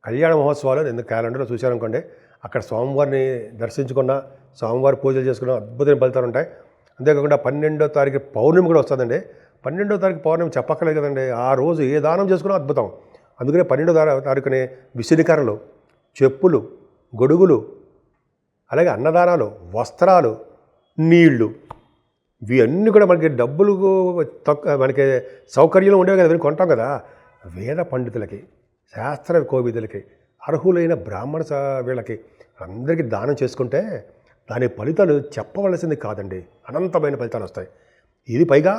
కళ్యాణ మహోత్సవాలు నేను క్యాలెండర్లో చూశారనుకోండి. అక్కడ స్వామివారిని దర్శించుకున్న, స్వామివారి పూజలు చేసుకున్న అద్భుతమైన ఫలితాలు ఉంటాయి. అంతేకాకుండా 12వ తారీఖు పౌర్ణమి కూడా వస్తుందండి. 12వ తారీఖు పౌర్ణమి చెప్పక్కర్లేదు కదండి. ఆ రోజు ఏ దానం చేసుకున్నా అద్భుతం. అందుకనే 12వ తారీఖునే విసిరికర్రలు, చెప్పులు, గొడుగులు, అలాగే అన్నదానాలు, వస్త్రాలు, నీళ్లు, ఇవన్నీ కూడా మనకి డబ్బులు మనకి సౌకర్యం ఉండేవి కదా, ఇవన్నీ కొంటాం కదా. వేద పండితులకి, శాస్త్ర కోవిదులకి, అర్హులైన బ్రాహ్మణ వీళ్ళకి అందరికీ దానం చేసుకుంటే దాని ఫలితాలు చెప్పవలసింది కాదండి. అనంతమైన ఫలితాలు వస్తాయి. ఇది పైగా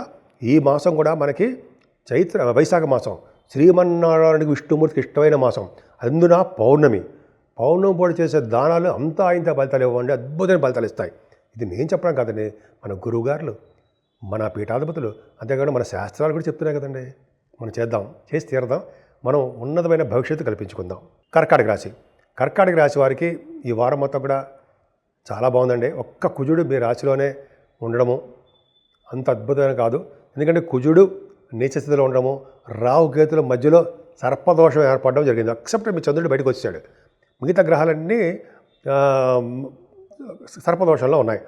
ఈ మాసం కూడా మనకి వైశాఖ మాసం, శ్రీమన్నారాయణకి విష్ణుమూర్తికి ఇష్టమైన మాసం. అందున పౌర్ణమి పూట చేసే దానాలు అంతా ఇంత ఫలితాలు ఇవ్వండి, అద్భుతమైన ఫలితాలు ఇస్తాయి. ఇది నేను చెప్పడం కాదండి, మన గురువుగారులు, మన పీఠాధిపతులు, అంతేకాకుండా మన శాస్త్రాలు కూడా చెప్తున్నాయి కదండి. మనం చేసి తీరదాం. మనం ఉన్నతమైన భవిష్యత్తు కల్పించుకుందాం. కర్కాటక రాశి వారికి ఈ వారం మొత్తం కూడా చాలా బాగుందండి. ఒక్క కుజుడు మీ రాశిలోనే ఉండడము అంత అద్భుతమైన కాదు. ఎందుకంటే కుజుడు నీచస్థితిలో ఉండడము, రాహుకేతుల మధ్యలో సర్పదోషం ఏర్పడడం జరిగింది. ఎక్సెప్ట్ మీ చంద్రుడు బయటకు వచ్చాడు. మిగతా గ్రహాలన్నీ సర్పదోషంలో ఉన్నాయి.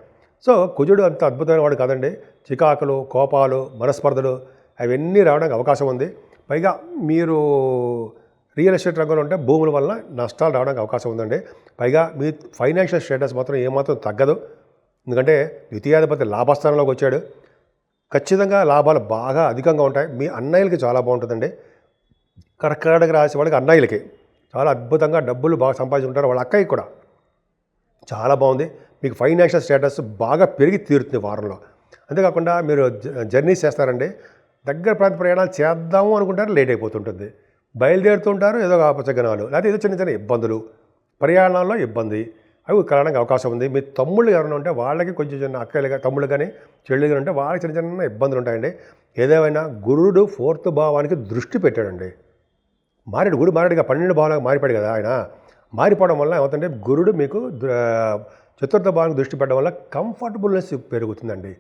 సో కుజుడు అంత అద్భుతమైన వాడు కాదండి. చికాకులు, కోపాలు, మనస్పర్ధలు అవన్నీ రావడానికి అవకాశం ఉంది. పైగా మీరు రియల్ ఎస్టేట్ రంగంలో ఉంటే భూముల వల్ల నష్టాలు రావడానికి అవకాశం ఉందండి. పైగా మీ ఫైనాన్షియల్ స్టేటస్ మాత్రం ఏమాత్రం తగ్గదు. ఎందుకంటే ద్వితీయాధిపతి లాభస్థానంలోకి వచ్చాడు. ఖచ్చితంగా లాభాలు బాగా అధికంగా ఉంటాయి. మీ అన్నయ్యలకి చాలా బాగుంటుందండి. కర్కాటక రాశి వాళ్ళకి అన్నయ్యలకి చాలా అద్భుతంగా డబ్బులు బాగా సంపాదించుకుంటారు. వాళ్ళ అక్కయ్యకి కూడా చాలా బాగుంది. మీకు ఫైనాన్షియల్ స్టేటస్ బాగా పెరిగి తీరుతుంది వారంలో. అంతేకాకుండా మీరు జర్నీస్ చేస్తారండి. దగ్గర ప్రాంత ప్రయాణాలు చేద్దాము అనుకుంటారు, లేట్ అయిపోతుంటుంది. బయలుదేరుతుంటారు, ఏదో అపశకనాలు, లేకపోతే ఏదో చిన్న చిన్న ఇబ్బందులు, ప్రయాణాల్లో ఇబ్బంది అవి కలగడానికి అవకాశం ఉంది. మీ తమ్ముళ్ళు ఎవరైనా ఉంటే వాళ్ళకి కొంచెం చిన్న అక్కలు తమ్ముళ్ళు కానీ చెల్లి కానీ ఉంటే వాళ్ళకి చిన్న చిన్న ఇబ్బందులు ఉంటాయండి. ఏదేమైనా గురుడు 4th భావానికి దృష్టి పెట్టాడండి. గురుడు మారాడుగా 12 భావాలకు మారిపోయాడు కదా ఆయన. మారిపోవడం వల్ల ఏమవుతుందంటే గురుడు మీకు 4th భావానికి దృష్టి పెట్టడం వల్ల కంఫర్టబుల్నెస్ పెరుగుతుందండి.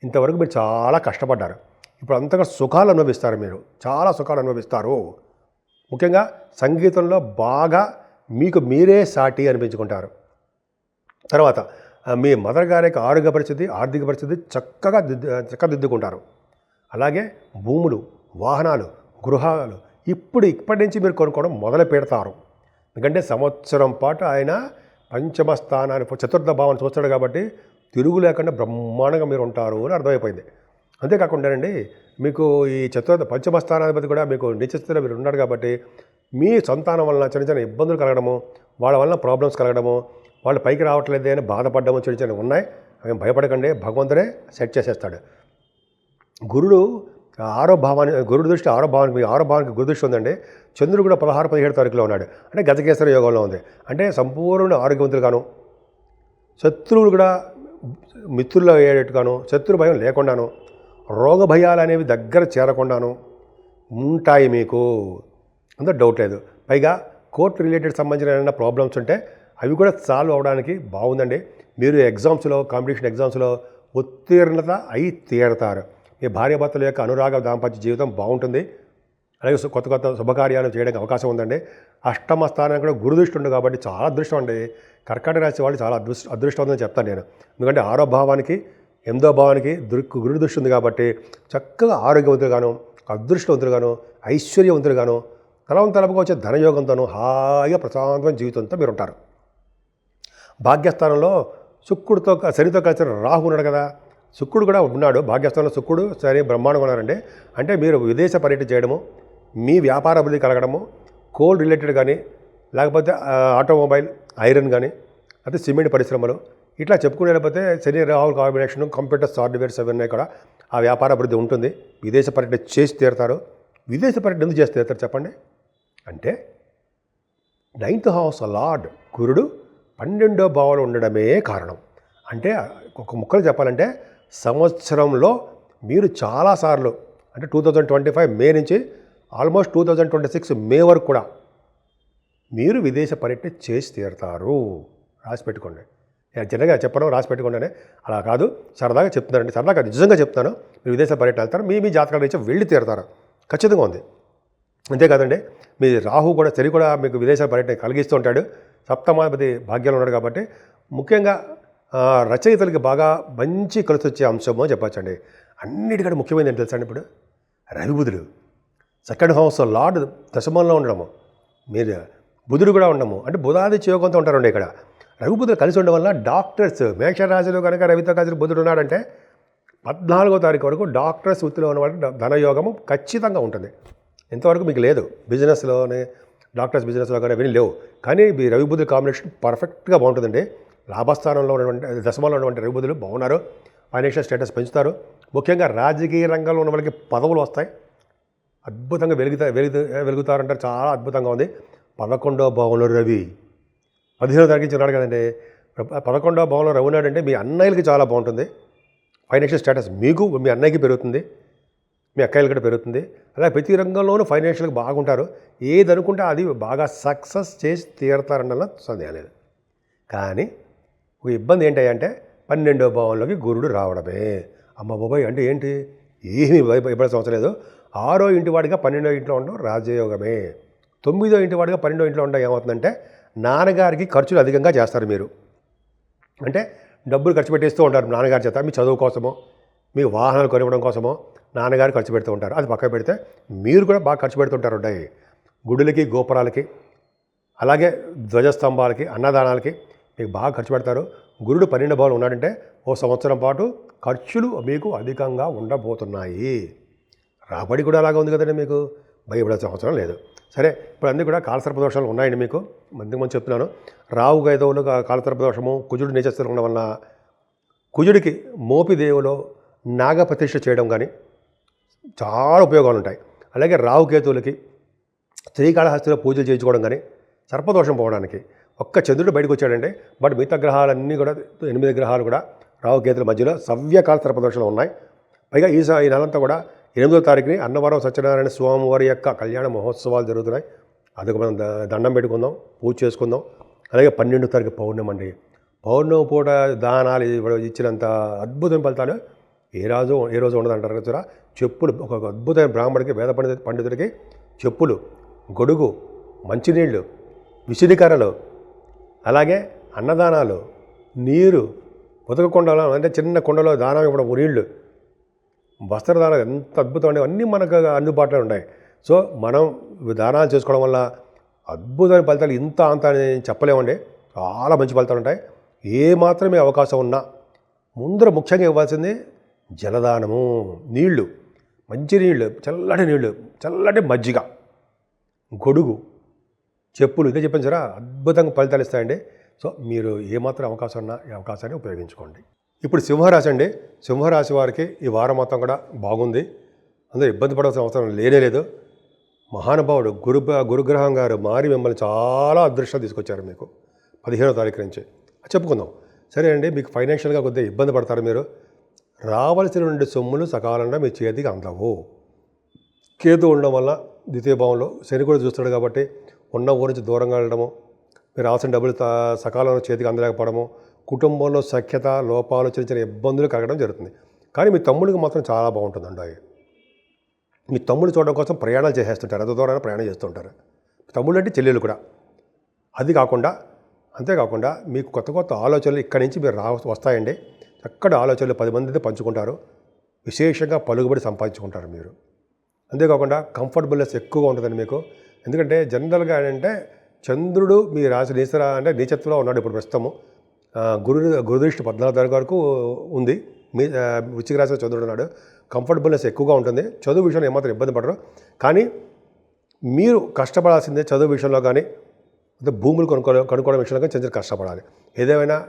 ఇంతవరకు మీరు చాలా కష్టపడ్డారు, ఇప్పుడు అంతగా సుఖాలు అనుభవిస్తారు. మీరు చాలా సుఖాలు అనుభవిస్తారు. ముఖ్యంగా సంగీతంలో బాగా మీకు మీరే సాటి అనిపించుకుంటారు. తర్వాత మీ మదర్ గారికి ఆరోగ్య పరిస్థితి, ఆర్థిక పరిస్థితి చక్కదిద్దుకుంటారు. అలాగే భూములు, వాహనాలు, గృహాలు ఇప్పటి నుంచి మీరు కొనుక్కోవడం మొదలు పెడతారు. ఎందుకంటే సంవత్సరం పాటు ఆయన పంచమ స్థానాన్ని 4th భావాన్ని చూస్తాడు కాబట్టి తిరుగు లేకుండా బ్రహ్మాండంగా మీరు ఉంటారు అని అర్థమైపోయింది. అంతేకాకుండా అండి మీకు ఈ పంచమ స్థానాధిపతి కూడా మీకు నీచస్థితిలో మీరు ఉన్నాడు కాబట్టి మీ సంతానం వలన చిన్న చిన్న ఇబ్బందులు కలగడము, వాళ్ళ వలన ప్రాబ్లమ్స్ కలగడము, వాళ్ళు పైకి రావట్లేదే అని బాధపడడము చిన్న చిన్న ఉన్నాయి. అవి భయపడకండి, భగవంతుడే సెట్ చేసేస్తాడు. గురుడు 6వ భావాన్ని, గురుడు దృష్టి 6వ భావానికి, మీ 6వ భావానికి గురు దృష్టి ఉందండి. చంద్రుడు కూడా 16-17 తారీఖులో ఉన్నాడు. అంటే గజకేసరి యోగంలో ఉంది. అంటే సంపూర్ణ ఆరోగ్యవంతులుగాను, శత్రువులు కూడా మిత్రులు అయ్యేటట్టుగాను, శత్రు భయం లేకుండాను, రోగ భయాలు అనేవి దగ్గర చేరకుండాను ఉంటాయి మీకు. అంత డౌట్ లేదు. పైగా కోర్టు రిలేటెడ్ సంబంధించిన ఏమైనా ప్రాబ్లమ్స్ ఉంటే అవి కూడా సాల్వ్ అవ్వడానికి బాగుందండి. మీరు ఎగ్జామ్స్లో, కాంపిటీషన్ ఎగ్జామ్స్లో ఉత్తీర్ణత అయి తీరతారు. మీ భార్యాభర్తల యొక్క అనురాగ దాంపత్య జీవితం బాగుంటుంది. అలాగే కొత్త శుభకార్యాలు చేయడానికి అవకాశం ఉందండి. 8వ స్థానానికి కూడా గురుదృష్టి ఉంది కాబట్టి చాలా అదృష్టం అండి. కర్కాటక రాశి వాళ్ళు చాలా అదృష్టం ఉందని చెప్తాను నేను. ఎందుకంటే 6వ భావానికి, 8వ భావానికి గురు దృష్టి ఉంది కాబట్టి చక్కగా ఆరోగ్యవంతులుగాను, అదృష్టవంతులుగాను, ఐశ్వర్యవంతులుగాను, తలపుగా వచ్చే ధనయోగంతోనూ హాయిగా ప్రశాంతమైన జీవితంతో మీరు ఉంటారు. భాగ్యస్థానంలో శనితో కలిసి రాహు ఉన్నాడు కదా. శుక్రుడు కూడా ఉన్నాడు భాగ్యస్థానంలో. శుక్రుడు శని బ్రహ్మాండంగా ఉన్నారండి. అంటే మీరు విదేశ పర్యటన చేయడము, మీ వ్యాపార అభివృద్ధి కలగడము, కోల్ రిలేటెడ్ కానీ, లేకపోతే ఆటోమొబైల్, ఐరన్ కానీ, అయితే సిమెంట్ పరిశ్రమలు ఇట్లా చెప్పుకునేకపోతే శని రాహుల్ కాంబినేషన్, కంప్యూటర్స్, సాఫ్ట్వేర్స్ అవన్నీ కూడా ఆ వ్యాపార అభివృద్ధి ఉంటుంది. విదేశ పర్యటన చేసి తీరుతారు. విదేశ పర్యటన ఎందుకు చేసి తీరుతారు చెప్పండి? అంటే 9th హౌస్ లార్డ్ గురుడు 12వ భావంలో ఉండడమే కారణం. అంటే ఒక ముక్కలు చెప్పాలంటే సంవత్సరంలో మీరు చాలాసార్లు, అంటే 2025 మే నుంచి ఆల్మోస్ట్ 2026 మే వరకు కూడా మీరు విదేశ పర్యటన చేసి తీరుతారు. రాసి పెట్టుకోండి. నేను చిన్నగా చెప్పడం రాసి పెట్టుకోండి. అలా కాదు, సరదాగా చెప్తున్నారండి. సరదాగా నిజంగా చెప్తాను. మీరు విదేశ పర్యటన వెళ్తారు, మీ జాతకాల నుంచి వెళ్ళి తీరుతారు. ఖచ్చితంగా ఉంది. అంతేకాదండి, మీ రాహు కూడా, శని కూడా మీకు విదేశ పర్యటన కలిగిస్తూ ఉంటాడు. 7వ భాగ్యంలో ఉన్నాడు కాబట్టి ముఖ్యంగా రచయితలకి బాగా మంచి కలిసి వచ్చే అంశమో చెప్పచ్చండి. అన్నిటికంటే ముఖ్యమైనది ఏంటి తెలుసండి? ఇప్పుడు రవి బుధుడు 2nd హౌస్ లార్డ్ దశమంలో ఉండడము, మీరు బుధుడు కూడా ఉండము, అంటే బుధాదిత్య యోగంతో ఉంటారండి. ఇక్కడ రవి బుధుడు కలిసి ఉండడం వల్ల డాక్టర్స్, మేషరాశిలో కనుక రవితో కలిసి బుధుడు ఉన్నాడంటే 14వ తారీఖు వరకు డాక్టర్స్ వృత్తిలో ఉన్న వాళ్ళకి ధనయోగము ఖచ్చితంగా ఉంటుంది. ఇంతవరకు మీకు లేదు. బిజినెస్లోనే, డాక్టర్స్ బిజినెస్లో కానీ విని లేవు. కానీ ఈ రవి బుధుడు కాంబినేషన్ పర్ఫెక్ట్గా బాగుంటుందండి. లాభస్థానంలో ఉన్నటువంటి, దశమంలో ఉన్నటువంటి రవి బుధులు బాగున్నారు. ఫైనాన్షియల్ స్టేటస్ పెంచుతారు. ముఖ్యంగా రాజకీయ రంగంలో ఉన్న వాళ్ళకి పదవులు వస్తాయి. అద్భుతంగా వెలుగుతారంటారు. చాలా అద్భుతంగా ఉంది. 11వ భావంలో రవి 15వ తారీఖు నుంచి ఉన్నాడు కదండి. 11వ భావంలో రవి ఉన్నాడంటే మీ అన్నయ్యలకి చాలా బాగుంటుంది. ఫైనాన్షియల్ స్టేటస్ మీకు, మీ అన్నయ్యకి పెరుగుతుంది, మీ అక్కయ్యలు కూడా పెరుగుతుంది. అలా ప్రతి రంగంలోనూ ఫైనాన్షియల్గా బాగుంటారు. ఏది అనుకుంటే అది బాగా సక్సెస్ చేసి తీరుతారన్న సందేహం లేదు. కానీ ఒక ఇబ్బంది ఏంటంటే 12వ భావంలోకి గురుడు రావడమే. అమ్మ బాబాయ్ అంటే ఏంటి? ఏమీ భయపడాల్సిన అవసరం లేదు. 6వ ఇంటి వాడిగా 12వ ఇంట్లో ఉండడం రాజయోగమే. 9వ ఇంటి వాడిగా 12వ ఇంట్లో ఉండడం ఏమవుతుందంటే నాన్నగారికి ఖర్చులు అధికంగా చేస్తారు మీరు. అంటే డబ్బులు ఖర్చు పెట్టేస్తూ ఉంటారు నాన్నగారి చేత. మీ చదువు కోసమో, మీ వాహనాలు కొనివ్వడం కోసమో నాన్నగారు ఖర్చు పెడుతూ ఉంటారు. అది పక్కన పెడితే మీరు కూడా బాగా ఖర్చు పెడుతుంటారు ఉంటాయి గుడులకి, గోపురాలకి, అలాగే ధ్వజస్తంభాలకి, అన్నదానాలకి మీకు బాగా ఖర్చు పెడతారు. గురుడు 12 భావంలో ఉన్నాడంటే ఓ సంవత్సరం పాటు ఖర్చులు మీకు అధికంగా ఉండబోతున్నాయి. రాబడి కూడా అలాగే ఉంది కదండి, మీకు భయపడాల్సిన అవసరం లేదు. సరే, ఇప్పుడు అన్నీ కూడా కాలసర్ప దోషాలు ఉన్నాయండి మీకు. మంది చెప్తున్నాను. రావు గైదవులు కాలసర్ప దోషము, కుజుడు నీచస్థితిలో ఉండడం వల్ల కుజుడికి మోపిదేవులో నాగప్రతిష్ఠ చేయడం కానీ చాలా ఉపయోగాలు ఉంటాయి. అలాగే రావు కేతువులకి శ్రీకాళహస్తిలో పూజలు చేయించుకోవడం కానీ సర్పదోషం పోవడానికి. ఒక్క చంద్రుడు బయటకు వచ్చాడంటే బట్ మిగతా గ్రహాలన్నీ కూడా 8 గ్రహాలు కూడా రావు కేతుల మధ్యలో సవ్యకాల సర్పదోషాలు ఉన్నాయి. పైగా ఈ నెలంతా కూడా 8వ తారీఖుని అన్నవరం సత్యనారాయణ స్వామి వారి యొక్క కళ్యాణ మహోత్సవాలు జరుగుతున్నాయి. అదొక మనం దండం పెట్టుకుందాం, పూజ చేసుకుందాం. అలాగే 12వ తారీఖు పౌర్ణమి అండి. పౌర్ణమి పూట దానాలు ఇచ్చినంత అద్భుతమైన ఫలితాలు ఏ రోజు ఉండదంటారు కదా. చెప్పులు, ఒక అద్భుతమైన బ్రాహ్మడికి, వేద పండితుడికి చెప్పులు, గొడుగు, మంచినీళ్ళు, విసిరికర్రలు, అలాగే అన్నదానాలు, నీరు, ఉతక కుండలో అంటే చిన్న కుండలో దానం ఇవ్వడం, నీళ్లు, వస్త్రదానం, ఎంత అద్భుతమైన అన్నీ మనకు అందుబాటులో ఉన్నాయి. సో మనం దానాలు చేసుకోవడం వల్ల అద్భుతమైన ఫలితాలు ఇంత అంత అని చెప్పలేమండి. చాలా మంచి ఫలితాలు ఉంటాయి. ఏ మాత్రమే అవకాశం ఉన్నా ముందర ముఖ్యంగా ఇవ్వాల్సింది జలదానము, నీళ్లు, మంచి నీళ్ళు, చల్లటి నీళ్ళు, చల్లటి మజ్జిగ, గొడుగు, చెప్పులు, ఇదే చెప్పాను సరే, అద్భుతంగా ఫలితాలు ఇస్తాయండి. సో మీరు ఏమాత్రం అవకాశం ఉన్నా ఈ అవకాశాన్ని ఉపయోగించుకోండి. ఇప్పుడు సింహరాశి అండి. సింహరాశి వారికి ఈ వారం మొత్తం కూడా బాగుంది. అందరూ ఇబ్బంది పడాల్సిన అవసరం లేదు. మహానుభావుడు గురుగ్రహం గారు మారి మిమ్మల్ని చాలా అదృష్టం తీసుకొచ్చారు మీకు 15వ తారీఖు నుంచి. చెప్పుకుందాం. సరే అండి, మీకు ఫైనాన్షియల్గా కొద్దిగా ఇబ్బంది పడతారు. మీరు రావాల్సిన సొమ్ములు సకాలంలో మీ చేతికి అందవు. కేతు ఉండడం వల్ల ద్వితీయ భావంలో శని కూడా చూస్తాడు కాబట్టి ఉన్న ఊరి నుంచి దూరంగా వెళ్ళడము, మీరు రావాల్సిన డబ్బులు సకాలంలో చేతికి అందలేకపోవడము, కుటుంబంలో సఖ్యత లోపాలు, చిన్న ఇబ్బందులు కలగడం జరుగుతుంది. కానీ మీ తమ్ముడికి మాత్రం చాలా బాగుంటుందండి. మీ తమ్ముడు చూడడం కోసం ప్రయాణాలు చేసేస్తుంటారు, ఎంత దూరాన్ని ప్రయాణం చేస్తుంటారు. తమ్ముడు అంటే చెల్లెలు కూడా. అంతేకాకుండా మీకు కొత్త కొత్త ఆలోచనలు ఇక్కడి నుంచి మీరు వస్తాయండి. చక్కటి ఆలోచనలు 10 మందితో పంచుకుంటారు. విశేషంగా పలుకుబడి సంపాదించుకుంటారు మీరు. అంతేకాకుండా కంఫర్టబుల్నెస్ ఎక్కువగా ఉంటుందండి మీకు. ఎందుకంటే జనరల్గా ఏంటంటే చంద్రుడు మీ రాశి నీచత్వంలో ఉన్నాడు ఇప్పుడు ప్రస్తుతము. గురుదృష్టి 14వ తారీఖు వరకు ఉంది. మీ వృశ్చిక రాశిలో చంద్రుడు ఉన్నాడు. కంఫర్టబుల్నెస్ ఎక్కువగా ఉంటుంది. చదువు విషయంలో ఏమాత్రం ఇబ్బంది పడరు. కానీ మీరు కష్టపడాల్సిందే చదువు విషయంలో కానీ, భూములు కొనుక్కోవడం విషయంలో కానీ చంద్రుడు కష్టపడాలి. ఏదేమైనా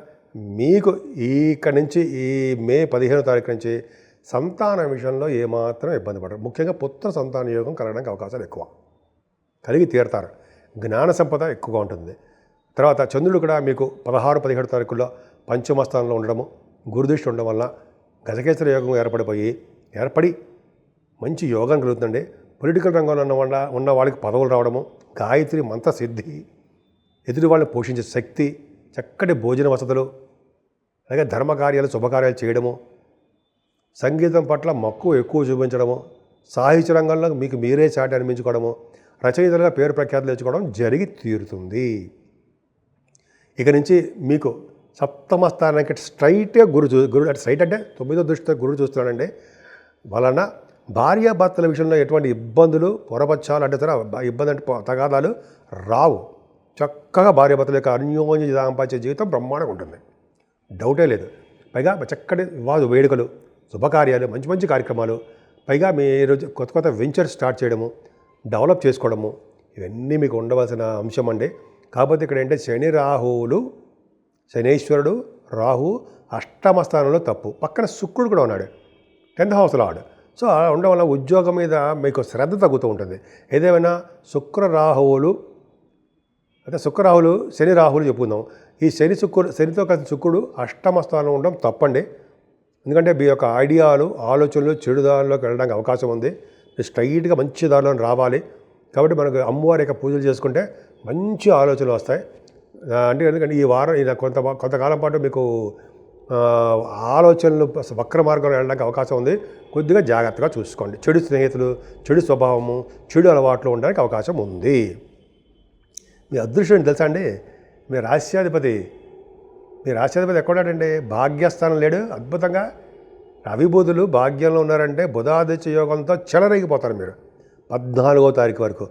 మీకు ఇక్కడి నుంచి ఈ మే 15వ తారీఖు నుంచి సంతానం విషయంలో ఏమాత్రం ఇబ్బంది పడరు. ముఖ్యంగా పుత్ర సంతాన యోగం కలగడానికి అవకాశాలు ఎక్కువ, కలిగి తీరుతారు. జ్ఞాన సంపద ఎక్కువగా ఉంటుంది. తర్వాత చంద్రుడు కూడా మీకు 16, 17 తారీఖుల్లో పంచమ స్థానంలో ఉండడము, గురుదృష్టి ఉండడం వల్ల గజకేసరి యోగం ఏర్పడి మంచి యోగం కలుగుతుందండి. పొలిటికల్ రంగంలో ఉన్న వాళ్ళకి పదవులు రావడము, గాయత్రి మంత్ర సిద్ధి, ఎదుటి వాళ్ళని పోషించే శక్తి, చక్కటి భోజన వసతులు, అలాగే ధర్మకార్యాలు, శుభకార్యాలు చేయడము, సంగీతం పట్ల మక్కువ ఎక్కువ చూపించడము, సాహిత్య రంగంలో మీకు మీరే చాటి అనిపించుకోవడము, రచయితలుగా పేరు ప్రఖ్యాతులు తెచ్చుకోవడం జరిగి తీరుతుంది. ఇక నుంచి మీకు సప్తమ స్థానానికి స్ట్రైట్గా గురుడు అంటే స్ట్రైట్ అంటే 9వ దృష్టితో గురుడు చూస్తున్నాడండి. వలన భార్యాభర్తల విషయంలో ఎటువంటి ఇబ్బందులు, పొరపచ్చాలు అంటే సరే ఇబ్బంది అంటే తగాదాలు రావు. చక్కగా భార్యాభర్తల యొక్క అన్యోన్య దాంపత్య జీవితం బ్రహ్మాండంగా ఉంటుంది, డౌటే లేదు. పైగా చక్కటి వివాహ వేడుకలు, శుభకార్యాలు, మంచి మంచి కార్యక్రమాలు, పైగా మీరు కొత్త వెంచర్ స్టార్ట్ చేయడము, డెవలప్ చేసుకోవడము, ఇవన్నీ మీకు ఉండవలసిన అంశం అండి. కాకపోతే ఇక్కడ ఏంటంటే శనీశ్వరుడు రాహు అష్టమ స్థానంలో తప్పు, పక్కన శుక్రుడు కూడా ఉన్నాడు 10th హౌస్ లార్డ్. సో అలా ఉండడం వల్ల ఉద్యోగం మీద మీకు శ్రద్ధ తగ్గుతూ ఉంటుంది. ఏదేమైనా శుక్రరాహువులు శని రాహువులు చెప్పుకుందాం. ఈ శనితో కలిసి శుక్రుడు అష్టమ స్థానంలో ఉండడం తప్పండి. ఎందుకంటే మీ యొక్క ఐడియాలు, ఆలోచనలు చెడు దారిలోకి వెళ్ళడానికి అవకాశం ఉంది. స్ట్రైట్గా మంచి దారిలో రావాలి. కాబట్టి మనకు అమ్మవారి యొక్క పూజలు చేసుకుంటే మంచి ఆలోచనలు వస్తాయి. ఎందుకంటే ఈ వారం కొంతకాలం పాటు మీకు ఆలోచనలు వక్ర మార్గంలో వెళ్ళడానికి అవకాశం ఉంది. కొద్దిగా జాగ్రత్తగా చూసుకోండి. చెడు స్నేహితులు, చెడు స్వభావము, చెడు అలవాట్లు ఉండడానికి అవకాశం ఉంది. మీ అదృష్టం తెలుసా అండి, మీ రాశ్యాధిపతి మీ రాష్ట్రాధిపతి ఎక్కడున్నాడండి? భాగ్యస్థానం లేడు. అద్భుతంగా రవి బుధులు భాగ్యంలో ఉన్నారంటే బుధాదిత్య యోగంతో చెలరేగిపోతారు మీరు 14వ తారీఖు వరకు.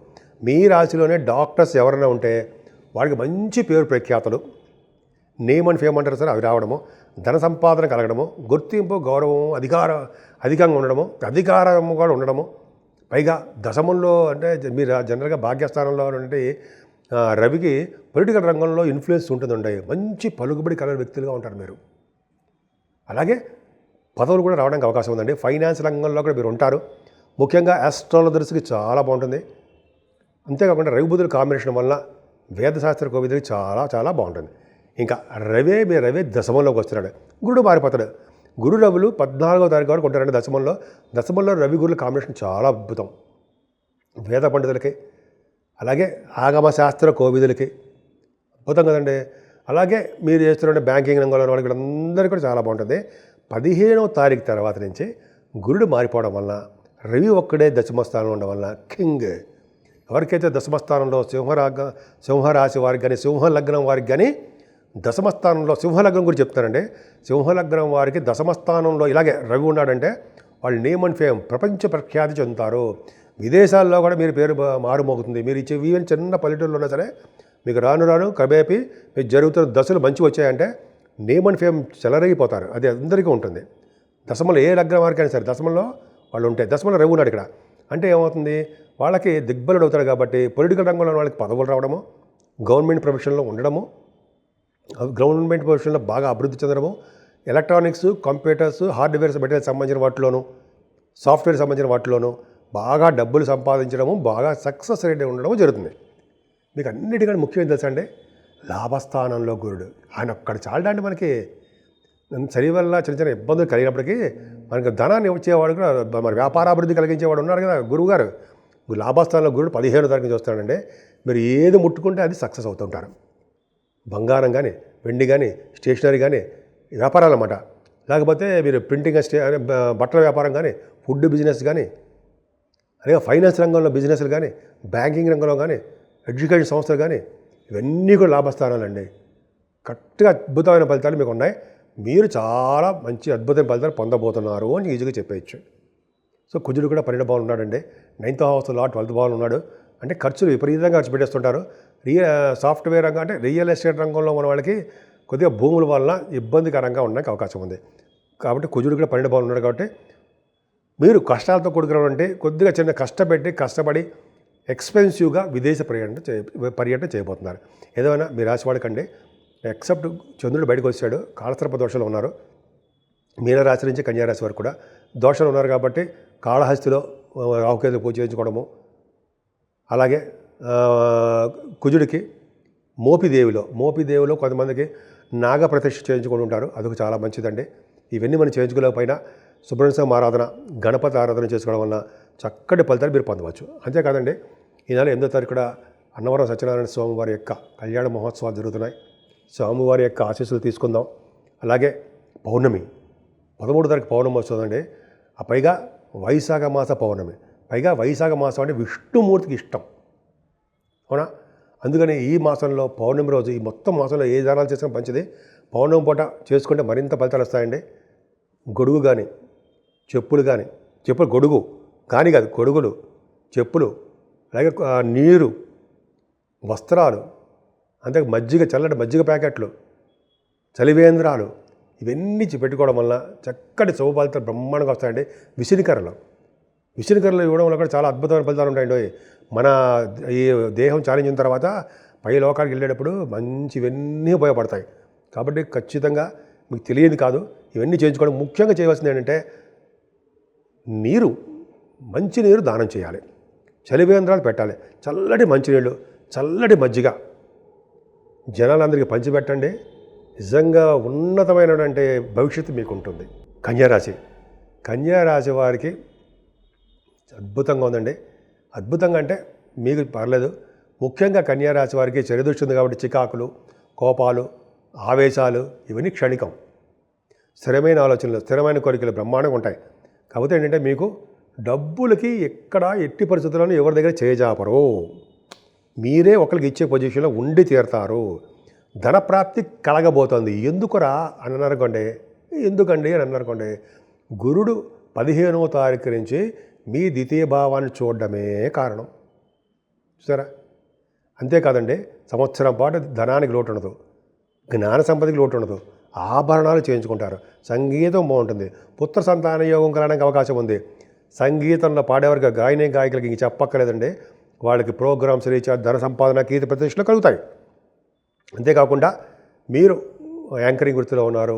మీ రాశిలోనే డాక్టర్స్ ఎవరైనా ఉంటే వాడికి మంచి పేరు ప్రఖ్యాతలు, నేమ్ అండ్ ఫేమ్ అంటారు సార్, అవి రావడము, ధన సంపాదన కలగడము, గుర్తింపు, గౌరవం, అధికంగా ఉండడము, అధికారం కూడా ఉండడము, పైగా దశమంలో అంటే మీరు జనరల్గా భాగ్యస్థానంలో అంటే రవికి పొలిటికల్ రంగంలో ఇన్ఫ్లుయెన్స్ ఉంటుందండి. మంచి పలుకుబడి కలర్ వ్యక్తులుగా ఉంటారు మీరు. అలాగే పదవులు కూడా రావడానికి అవకాశం ఉందండి. ఫైనాన్స్ రంగంలో కూడా మీరు ఉంటారు. ముఖ్యంగా ఆస్ట్రాలజర్స్కి చాలా బాగుంటుంది. అంతేకాకుండా రవి బుధుల కాంబినేషన్ వల్ల వేదశాస్త్ర కోవిదులకి చాలా చాలా బాగుంటుంది. ఇంకా రవి దశమంలోకి వస్తున్నాడు. గురుడు మారిపోతాడు. గురు రవులు 14వ తారీఖు వరకు ఉంటారండి దశమంలో రవి గురుల కాంబినేషన్ చాలా అద్భుతం. వేద పండితులకి, అలాగే ఆగమ శాస్త్ర కోవిదులకి అద్భుతం కదండి. అలాగే మీరు చేస్తున్న బ్యాంకింగ్ రంగంలో వాళ్ళకి అందరికీ కూడా చాలా బాగుంటుంది. 15వ తారీఖు తర్వాత నుంచి గురుడు మారిపోవడం వల్ల రవి ఒక్కడే దశమస్థానంలో ఉండడం వల్ల కింగ్. ఎవరికైతే దశమస్థానంలో సింహరాశి వారికి కానీ సింహలగ్నం వారికి కానీ దశమస్థానంలో సింహలగ్నం గురించి చెప్తారండి. సింహలగ్నం వారికి దశమస్థానంలో ఇలాగే రవి ఉన్నాడంటే వాళ్ళు నేమ్ అండ్ ఫేమ్ ప్రపంచ ప్రఖ్యాతి చెందుతారు. విదేశాల్లో కూడా మీరు పేరు మారుమోగుతుంది. మీరు ఇచ్చే ఈవెన్ చిన్న పల్లెటూరులో ఉన్నా సరే మీకు రాను క్రమేపీ మీకు జరుగుతున్న దశలు మంచి వచ్చాయంటే నేమ్ అండ్ ఫేమ్ చెలరైపోతారు. అది అందరికీ ఉంటుంది. దశమంలో ఏ లగ్నం వారికైనా సరే దశమంలో వాళ్ళు ఉంటే, దశమంలో రవి ఉన్నాడు ఇక్కడ అంటే ఏమవుతుంది, వాళ్ళకి దిగ్బలుడు అవుతాడు. కాబట్టి పొలిటికల్ రంగంలో వాళ్ళకి పదవులు రావడము, గవర్నమెంట్ ప్రొఫెషన్లో ఉండడము, గవర్నమెంట్ ప్రొఫెషన్లో బాగా అభివృద్ధి చెందడము, ఎలక్ట్రానిక్స్, కంప్యూటర్స్, హార్డ్వేర్స్ మెటీరియల్స్ సంబంధించిన వాటిలోనూ, సాఫ్ట్వేర్ సంబంధించిన వాటిలోనూ బాగా డబ్బులు సంపాదించడము, బాగా సక్సెస్ రేట్ ఉండడము జరుగుతుంది. మీకు అన్నిటికంటే ముఖ్యం తెలుసా అండి, లాభస్థానంలో గురుడు. ఆయన ఒక్కడ చాలడండి. మనకి చలి వల్ల చిన్న ఇబ్బందులు కలిగినప్పటికీ మనకు ధనాన్ని వచ్చేవాడు కూడా, మన వ్యాపారాభివృద్ధి కలిగించేవాడు ఉన్నారు కదా గురువుగారు. లాభస్థానంలో గురుడు 15వ తారీఖు నుంచి వస్తాడంటే మీరు ఏది ముట్టుకుంటే అది సక్సెస్ అవుతుంటారు. బంగారం కానీ, వెండి కానీ, స్టేషనరీ కానీ, వ్యాపారాలు అన్నమాట. లేకపోతే మీరు ప్రింటింగ్ బట్టల వ్యాపారం కానీ, ఫుడ్ బిజినెస్ కానీ, అలాగే ఫైనాన్స్ రంగంలో బిజినెస్లు కానీ, బ్యాంకింగ్ రంగంలో కానీ, ఎడ్యుకేషన్ సంస్థలు కానీ, ఇవన్నీ కూడా లాభస్థానాలండి. కరెక్ట్గా అద్భుతమైన ఫలితాలు మీకు ఉన్నాయి. మీరు చాలా మంచి అద్భుతమైన ఫలితాలు పొందబోతున్నారు అని ఈజీగా చెప్పేయచ్చు. సో కుజుడు కూడా 12 భావంలో ఉన్నాడండి. 9th హౌస్ లాట్ 12th భావంలో ఉన్నాడు. అంటే ఖర్చులు విపరీతంగా ఖర్చు పెట్టేస్తుంటారు. సాఫ్ట్వేర్ రంగం అంటే రియల్ ఎస్టేట్ రంగంలో ఉన్న వాళ్ళకి కొద్దిగా భూముల వల్ల ఇబ్బందికరంగా ఉండడానికి అవకాశం ఉంది. కాబట్టి కుజుడు కూడా 12 భావంలో ఉన్నాడు. కాబట్టి మీరు కష్టాలతో కూడుకున్నటువంటి కొద్దిగా చిన్న కష్టపడి ఎక్స్పెన్సివ్గా విదేశ పర్యటన చేయబోతున్నారు. ఏదైనా మీ రాశి వాళ్ళకండి ఎక్సెప్ట్ చంద్రుడు బయటకు వచ్చాడు, కాళసర్ప దోషాలు ఉన్నారు. మీనరాశి నుంచి కన్యారాశి వరకు కూడా దోషాలు ఉన్నారు. కాబట్టి కాళహస్తిలో రాహుకేతు పూజ చేయించుకోవడము, అలాగే కుజుడికి మోపిదేవిలో కొంతమందికి నాగప్రతిష్ఠ చేయించుకొని ఉంటారు. అదొక చాలా మంచిదండి. ఇవన్నీ మనం చేయించుకోలేకపోయినా సుబ్రహ్మణ్య ఆరాధన, గణపతి ఆరాధన చేసుకోవడం వల్ల చక్కటి ఫలితాలు మీరు పొందవచ్చు. అంతేకాదండి, ఈ నెల 8వ తారీఖు కూడా అన్నవరం సత్యనారాయణ స్వామి వారి యొక్క కళ్యాణ మహోత్సవాలు జరుగుతున్నాయి. స్వామివారి యొక్క ఆశీస్సులు తీసుకుందాం. అలాగే పౌర్ణమి 13వ తారీఖు పౌర్ణమి వస్తుందండి. పైగా వైశాఖ మాస పౌర్ణమి, పైగా వైశాఖ మాసం అంటే విష్ణుమూర్తికి ఇష్టం, అవునా? అందుకని ఈ మాసంలో పౌర్ణమి రోజు ఈ మొత్తం మాసంలో ఏ దానాలు చేసినా మంచిది. పౌర్ణమి పూట చేసుకుంటే మరింత ఫలితాలు వస్తాయండి. గొడుగు కానీ, చెప్పులు గొడుగు కానీ కాదు, గొడుగులు, చెప్పులు, అలాగే నీరు, వస్త్రాలు, అంతే చల్లటి మజ్జిగ ప్యాకెట్లు, చలివేంద్రాలు, ఇవన్నీ పెట్టుకోవడం వల్ల చక్కటి శుభ ఫలితాలు బ్రహ్మాండంగా వస్తాయండి. విసిరికర్రలు ఇవ్వడం వల్ల కూడా చాలా అద్భుతమైన ఫలితాలు ఉంటాయండి. మన ఈ దేహం చాలించిన తర్వాత పై లోకానికి వెళ్ళేటప్పుడు మంచి ఇవన్నీ ఉపయోగపడతాయి. కాబట్టి ఖచ్చితంగా మీకు తెలియదు కాదు, ఇవన్నీ చేయించుకోవడం. ముఖ్యంగా చేయవలసింది ఏంటంటే మంచి నీరు దానం చేయాలి, చలివేంద్రాలు పెట్టాలి, చల్లటి మంచినీళ్ళు, చల్లటి మజ్జిగ జనాలందరికీ పంచిపెట్టండి. నిజంగా ఉన్నతమైనటువంటి భవిష్యత్తు మీకు ఉంటుంది. కన్యారాశి వారికి అద్భుతంగా ఉందండి. అద్భుతంగా అంటే మీకు పర్లేదు. ముఖ్యంగా కన్యారాశి వారికి చెడుదృష్టి ఉంది కాబట్టి చికాకులు, కోపాలు, ఆవేశాలు ఇవన్నీ క్షణికం. స్థిరమైన ఆలోచనలు, స్థిరమైన కోరికలు బ్రహ్మాండంగా ఉంటాయి. కాకపోతే ఏంటంటే మీకు డబ్బులకి ఎట్టి పరిస్థితుల్లోనూ ఎవరి దగ్గర చేయజాపరు. మీరే ఒకరికి ఇచ్చే పొజిషన్లో ఉండి తీరుతారు. ధనప్రాప్తి కలగబోతోంది. ఎందుకురా అని అన్నారనుకోండి, ఎందుకండి అని అన్నారనుకోండి, గురుడు 15వ తారీఖు నుంచి మీ ద్వితీయ భావాన్ని చూడడమే కారణం. చూసారా? అంతేకాదండి, సంవత్సరం పాటు ధనానికి లోటు ఉండదు, జ్ఞాన సంపదకి లోటు ఉండదు, ఆభరణాలు చేయించుకుంటారు, సంగీతం బాగుంటుంది, పుత్ర సంతాన యోగం కలగడానికి అవకాశం ఉంది. సంగీతంలో పాడేవారికి గాయకులకి ఇంక చెప్పక్కర్లేదండి, వాళ్ళకి ప్రోగ్రామ్స్ రీఛార్జ్, ధన సంపాదన, కీర్తి ప్రతిష్టలు కలుగుతాయి. అంతేకాకుండా మీరు యాంకరింగ్ వృత్తిలో ఉన్నారు,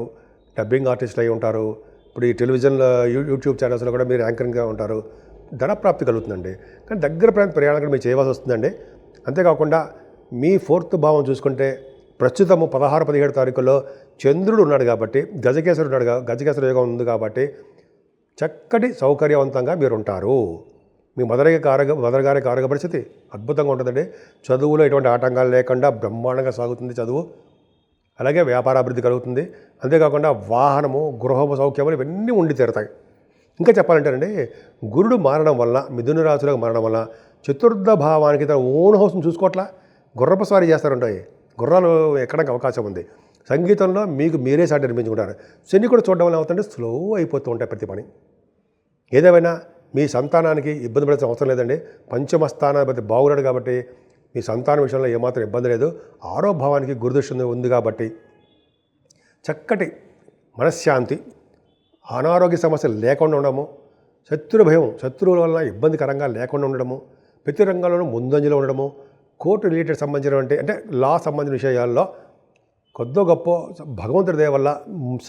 డబ్బింగ్ ఆర్టిస్టులు అయి ఉంటారు, ఇప్పుడు ఈ టెలివిజన్లో యూట్యూబ్ ఛానల్స్లో కూడా మీరు యాంకరింగ్గా ఉంటారు, ధనప్రాప్తి కలుగుతుందండి. కానీ దగ్గర ప్రయాణం కూడా మీరు చేయవలసి వస్తుందండి. అంతేకాకుండా మీ 4th భావం చూసుకుంటే ప్రస్తుతము 16, 17 తారీఖుల్లో చంద్రుడు ఉన్నాడు కాబట్టి, గజకేసరి యోగం ఉంది కాబట్టి చక్కటి సౌకర్యవంతంగా మీరు ఉంటారు. మీ మదర్ గారికి ఆరోగ్య పరిస్థితి అద్భుతంగా ఉంటుందండి. చదువులో ఎటువంటి ఆటంకాలు లేకుండా బ్రహ్మాండంగా సాగుతుంది చదువు. అలాగే వ్యాపార అభివృద్ధి కలుగుతుంది. అంతేకాకుండా వాహనము, గృహము సౌఖ్యములు ఇవన్నీ ఉండి తీరుతాయి. ఇంకా చెప్పాలంటేనండి, గురుడు మారడం వల్ల, మిథున రాశిలోకి మారడం వల్ల 4th భావానికి తన ఓన్ హౌస్ని చూసుకోవట్లా, గుర్రపు స్వారీ చేస్తారంటాయి, గుర్రాలు ఎక్కడానికి అవకాశం ఉంది. సంగీతంలో మీకు మీరే సాటి అనిపించుకుంటారు. శని కూడా చూడడం వల్ల ఏమవుతుందంటే స్లో అయిపోతూ ఉంటాయి ప్రతి పని. ఏదేమైనా మీ సంతానానికి ఇబ్బంది పడాల్సిన అవసరం లేదండి. పంచమ స్థానాధిపతి బాగున్నాడు కాబట్టి మీ సంతానం విషయంలో ఏమాత్రం ఇబ్బంది లేదు. 6వ భావానికి గురుదృష్టి ఉంది కాబట్టి చక్కటి మనశ్శాంతి, అనారోగ్య సమస్యలు లేకుండా ఉండడము, శత్రువుల వల్ల ఇబ్బందికరంగా లేకుండా ఉండడము, ప్రతి రంగంలోనూ ముందంజలో ఉండడము, కోర్టు రిలేటెడ్ సంబంధించినటువంటి అంటే లా సంబంధించిన విషయాల్లో కొద్దో గొప్ప భగవంతుడి దయ వల్ల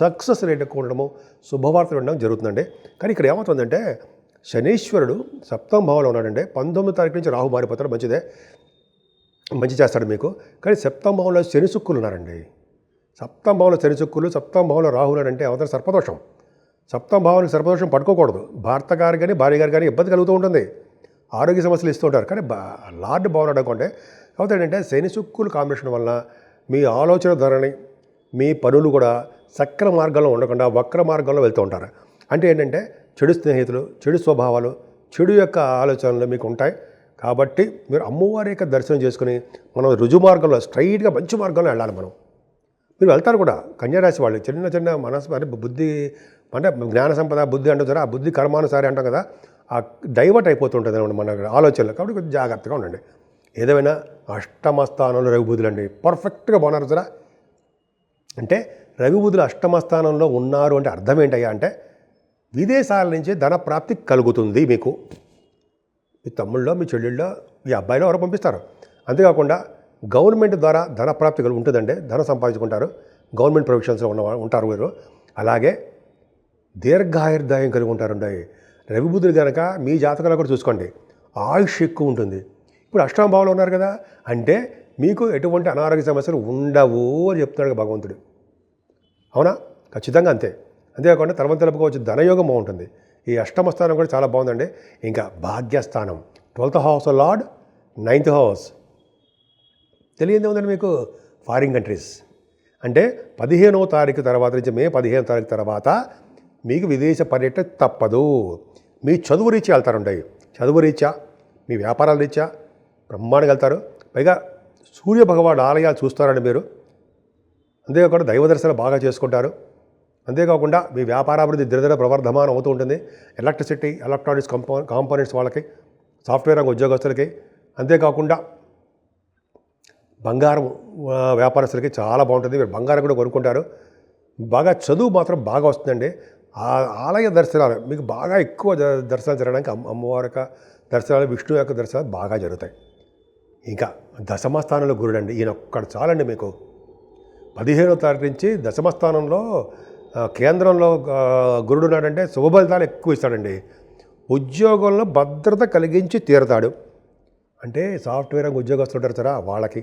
సక్సెస్ రేట్ ఎక్కువ ఉండడము, శుభవార్తలు ఉండడం జరుగుతుందండి. కానీ ఇక్కడ ఏమవుతుందంటే, శనీశ్వరుడు 7వ భావంలో ఉన్నాడండి. 19వ తారీఖు నుంచి రాహు మారిపోతాడు, మంచి చేస్తాడు మీకు. కానీ 7వ భావంలో శని సుక్కులు ఉన్నారండి. 7వ భావంలో శని సుక్కులు, 7వ భావంలో రాహు ఉన్నాడంటే అవతల సర్పదోషం. 7వ భావానికి సర్పదోషం పట్టుకోకూడదు. భర్త గారు కానీ భార్య గారు కానీ ఇబ్బంది కలుగుతూ ఉంటుంది, ఆరోగ్య సమస్యలు ఇస్తూ ఉంటారు. కానీ లార్డ్ బాగున్నాడు అనుకోండి, అవుతాడంటే శని సుక్కులు కాంబినేషన్ వలన మీ ఆలోచన ధోరణి, మీ పనులు కూడా సక్ర మార్గంలో ఉండకుండా వక్ర మార్గంలో వెళ్తూ ఉంటారు. అంటే ఏంటంటే చెడు స్నేహితులు, చెడు స్వభావాలు, చెడు యొక్క ఆలోచనలు మీకు ఉంటాయి. కాబట్టి మీరు అమ్మవారి యొక్క దర్శనం చేసుకుని మనం రుజు మార్గంలో స్ట్రైట్గా మంచి మార్గంలో వెళ్ళాలి. మీరు వెళ్తారు కూడా. కన్యారాశి వాళ్ళు చిన్న మనసు అంటే బుద్ధి అంటే జ్ఞాన సంపద బుద్ధి అంటారు కదా, ఆ బుద్ధి కర్మానుసారి అంటాం కదా, ఆ డైవర్ట్ అయిపోతుంటుంది అనమాట మన ఆలోచనలు. కాబట్టి కొంచెం జాగ్రత్తగా ఉండండి. ఏదేమైనా 8వ స్థానంలో రవి బుధులు అండి పర్ఫెక్ట్గా బాగున్నారు కదా. అంటే రవి బుధులు 8వ స్థానంలో ఉన్నారు అంటే అర్థం ఏంటయ్యా అంటే, విదేశాల నుంచి ధన ప్రాప్తి కలుగుతుంది మీకు. మీ తమ్ముళ్ళో, మీ చెల్లెళ్ళో, మీ అబ్బాయిలో ఎవరో పంపిస్తారు. అంతేకాకుండా గవర్నమెంట్ ద్వారా ధన ప్రాప్తి ఉంటుందండి, ధనం సంపాదించుకుంటారు, గవర్నమెంట్ ప్రొవిషన్స్లో ఉంటారు మీరు. అలాగే దీర్ఘాయుర్దాయం కలిగి ఉంటారండి. రవి బుధులు కనుక మీ జాతకంలో కూడా చూసుకోండి, ఆయుష్ ఎక్కువ ఉంటుంది. ఇప్పుడు 8వ భావంలో ఉన్నారు కదా, అంటే మీకు ఎటువంటి అనారోగ్య సమస్యలు ఉండవు అని చెప్తున్నాడు భగవంతుడు. అవునా? ఖచ్చితంగా అంతే. అంతేకాకుండా తర్వాత తెలుపుకోవచ్చు, ధనయోగం బాగుంటుంది. ఈ 8వ స్థానం కూడా చాలా బాగుందండి. ఇంకా భాగ్యస్థానం 12th house lord, 9th house తెలియదే ఉందండి మీకు, ఫారిన్ కంట్రీస్. అంటే 15వ తారీఖు తర్వాత నుంచి మే 15వ తారీఖు తర్వాత మీకు విదేశ పర్యటన తప్పదు. మీ చదువు రీత్యా వెళ్తారుంటాయి, చదువు రీత్యా, మీ వ్యాపారాల రీత్యా బ్రహ్మాండంగా వెళ్తారు. పైగా సూర్య భగవానుడు ఆలయాలు చూస్తారండి మీరు. అంతేకాకుండా దైవ దర్శనం బాగా చేసుకుంటారు. అంతేకాకుండా మీ వ్యాపారాభివృద్ధి దినదిన ప్రవర్ధమానం అవుతూ ఉంటుంది. ఎలక్ట్రిసిటీ, ఎలక్ట్రానిక్స్ కాంపోనెంట్స్ వాళ్ళకి, సాఫ్ట్వేర్ రంగ ఉద్యోగస్తులకి, అంతేకాకుండా బంగారం వ్యాపారస్తులకి చాలా బాగుంటుంది. మీరు బంగారం కూడా కొనుక్కుంటారు. బాగా చదువు మాత్రం బాగా వస్తుందండి. ఆ ఆలయ దర్శనాలు మీకు బాగా ఎక్కువ దర్శనాలు జరగడానికి అమ్మవారి యొక్క దర్శనాలు, విష్ణు యొక్క దర్శనాలు బాగా జరుగుతాయి. ఇంకా 10వ స్థానంలో గురుడు అండి, ఈయన ఒక్కడు చాలండి మీకు. 15వ తారీఖు నుంచి 10వ స్థానంలో కేంద్రంలో గురుడు ఉన్నాడంటే శుభ ఫలితాలు ఎక్కువ ఇస్తాడండి. ఉద్యోగంలో భద్రత కలిగించి తీరుతాడు. అంటే సాఫ్ట్వేర్ రంగ ఉద్యోగస్తులు ఉంటారు సార్, వాళ్ళకి,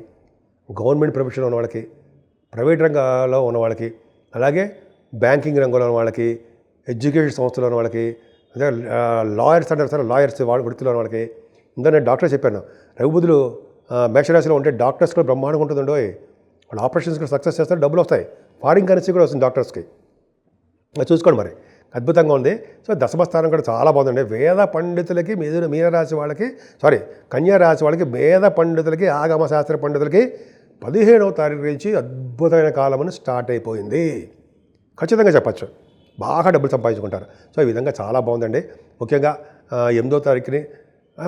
గవర్నమెంట్ ప్రొఫెషన్లో ఉన్న వాళ్ళకి, ప్రైవేట్ రంగంలో ఉన్న వాళ్ళకి, అలాగే బ్యాంకింగ్ రంగంలో ఉన్న వాళ్ళకి, ఎడ్యుకేషన్ సంస్థలో ఉన్న వాళ్ళకి, అదే లాయర్స్ అంటారు సార్, లాయర్స్ వాళ్ళ వృత్తిలో ఉన్న వాళ్ళకి. ఇంకా నేను డాక్టర్ చెప్పాను, రవి బుధులు మేషరాశిలో ఉంటే డాక్టర్స్ కూడా బ్రహ్మాండంగా ఉంటుందండో. వాళ్ళు ఆపరేషన్స్ కూడా సక్సెస్ చేస్తారు, డబ్బులు వస్తాయి, ఫారిన్ కరెన్సీ కూడా వస్తుంది డాక్టర్స్కి. అది చూసుకోండి మరి, అద్భుతంగా ఉంది. సో 10వ స్థానం కూడా చాలా బాగుందండి. వేద పండితులకి, మీనరాశి వాళ్ళకి, కన్యా రాశి వాళ్ళకి, వేద పండితులకి, ఆగమ శాస్త్ర పండితులకి 15వ తారీఖు నుంచి అద్భుతమైన కాలమని స్టార్ట్ అయిపోయింది, ఖచ్చితంగా చెప్పచ్చు. బాగా డబ్బులు సంపాదించుకుంటారు. సో ఈ విధంగా చాలా బాగుందండి. ముఖ్యంగా 8వ తారీఖుని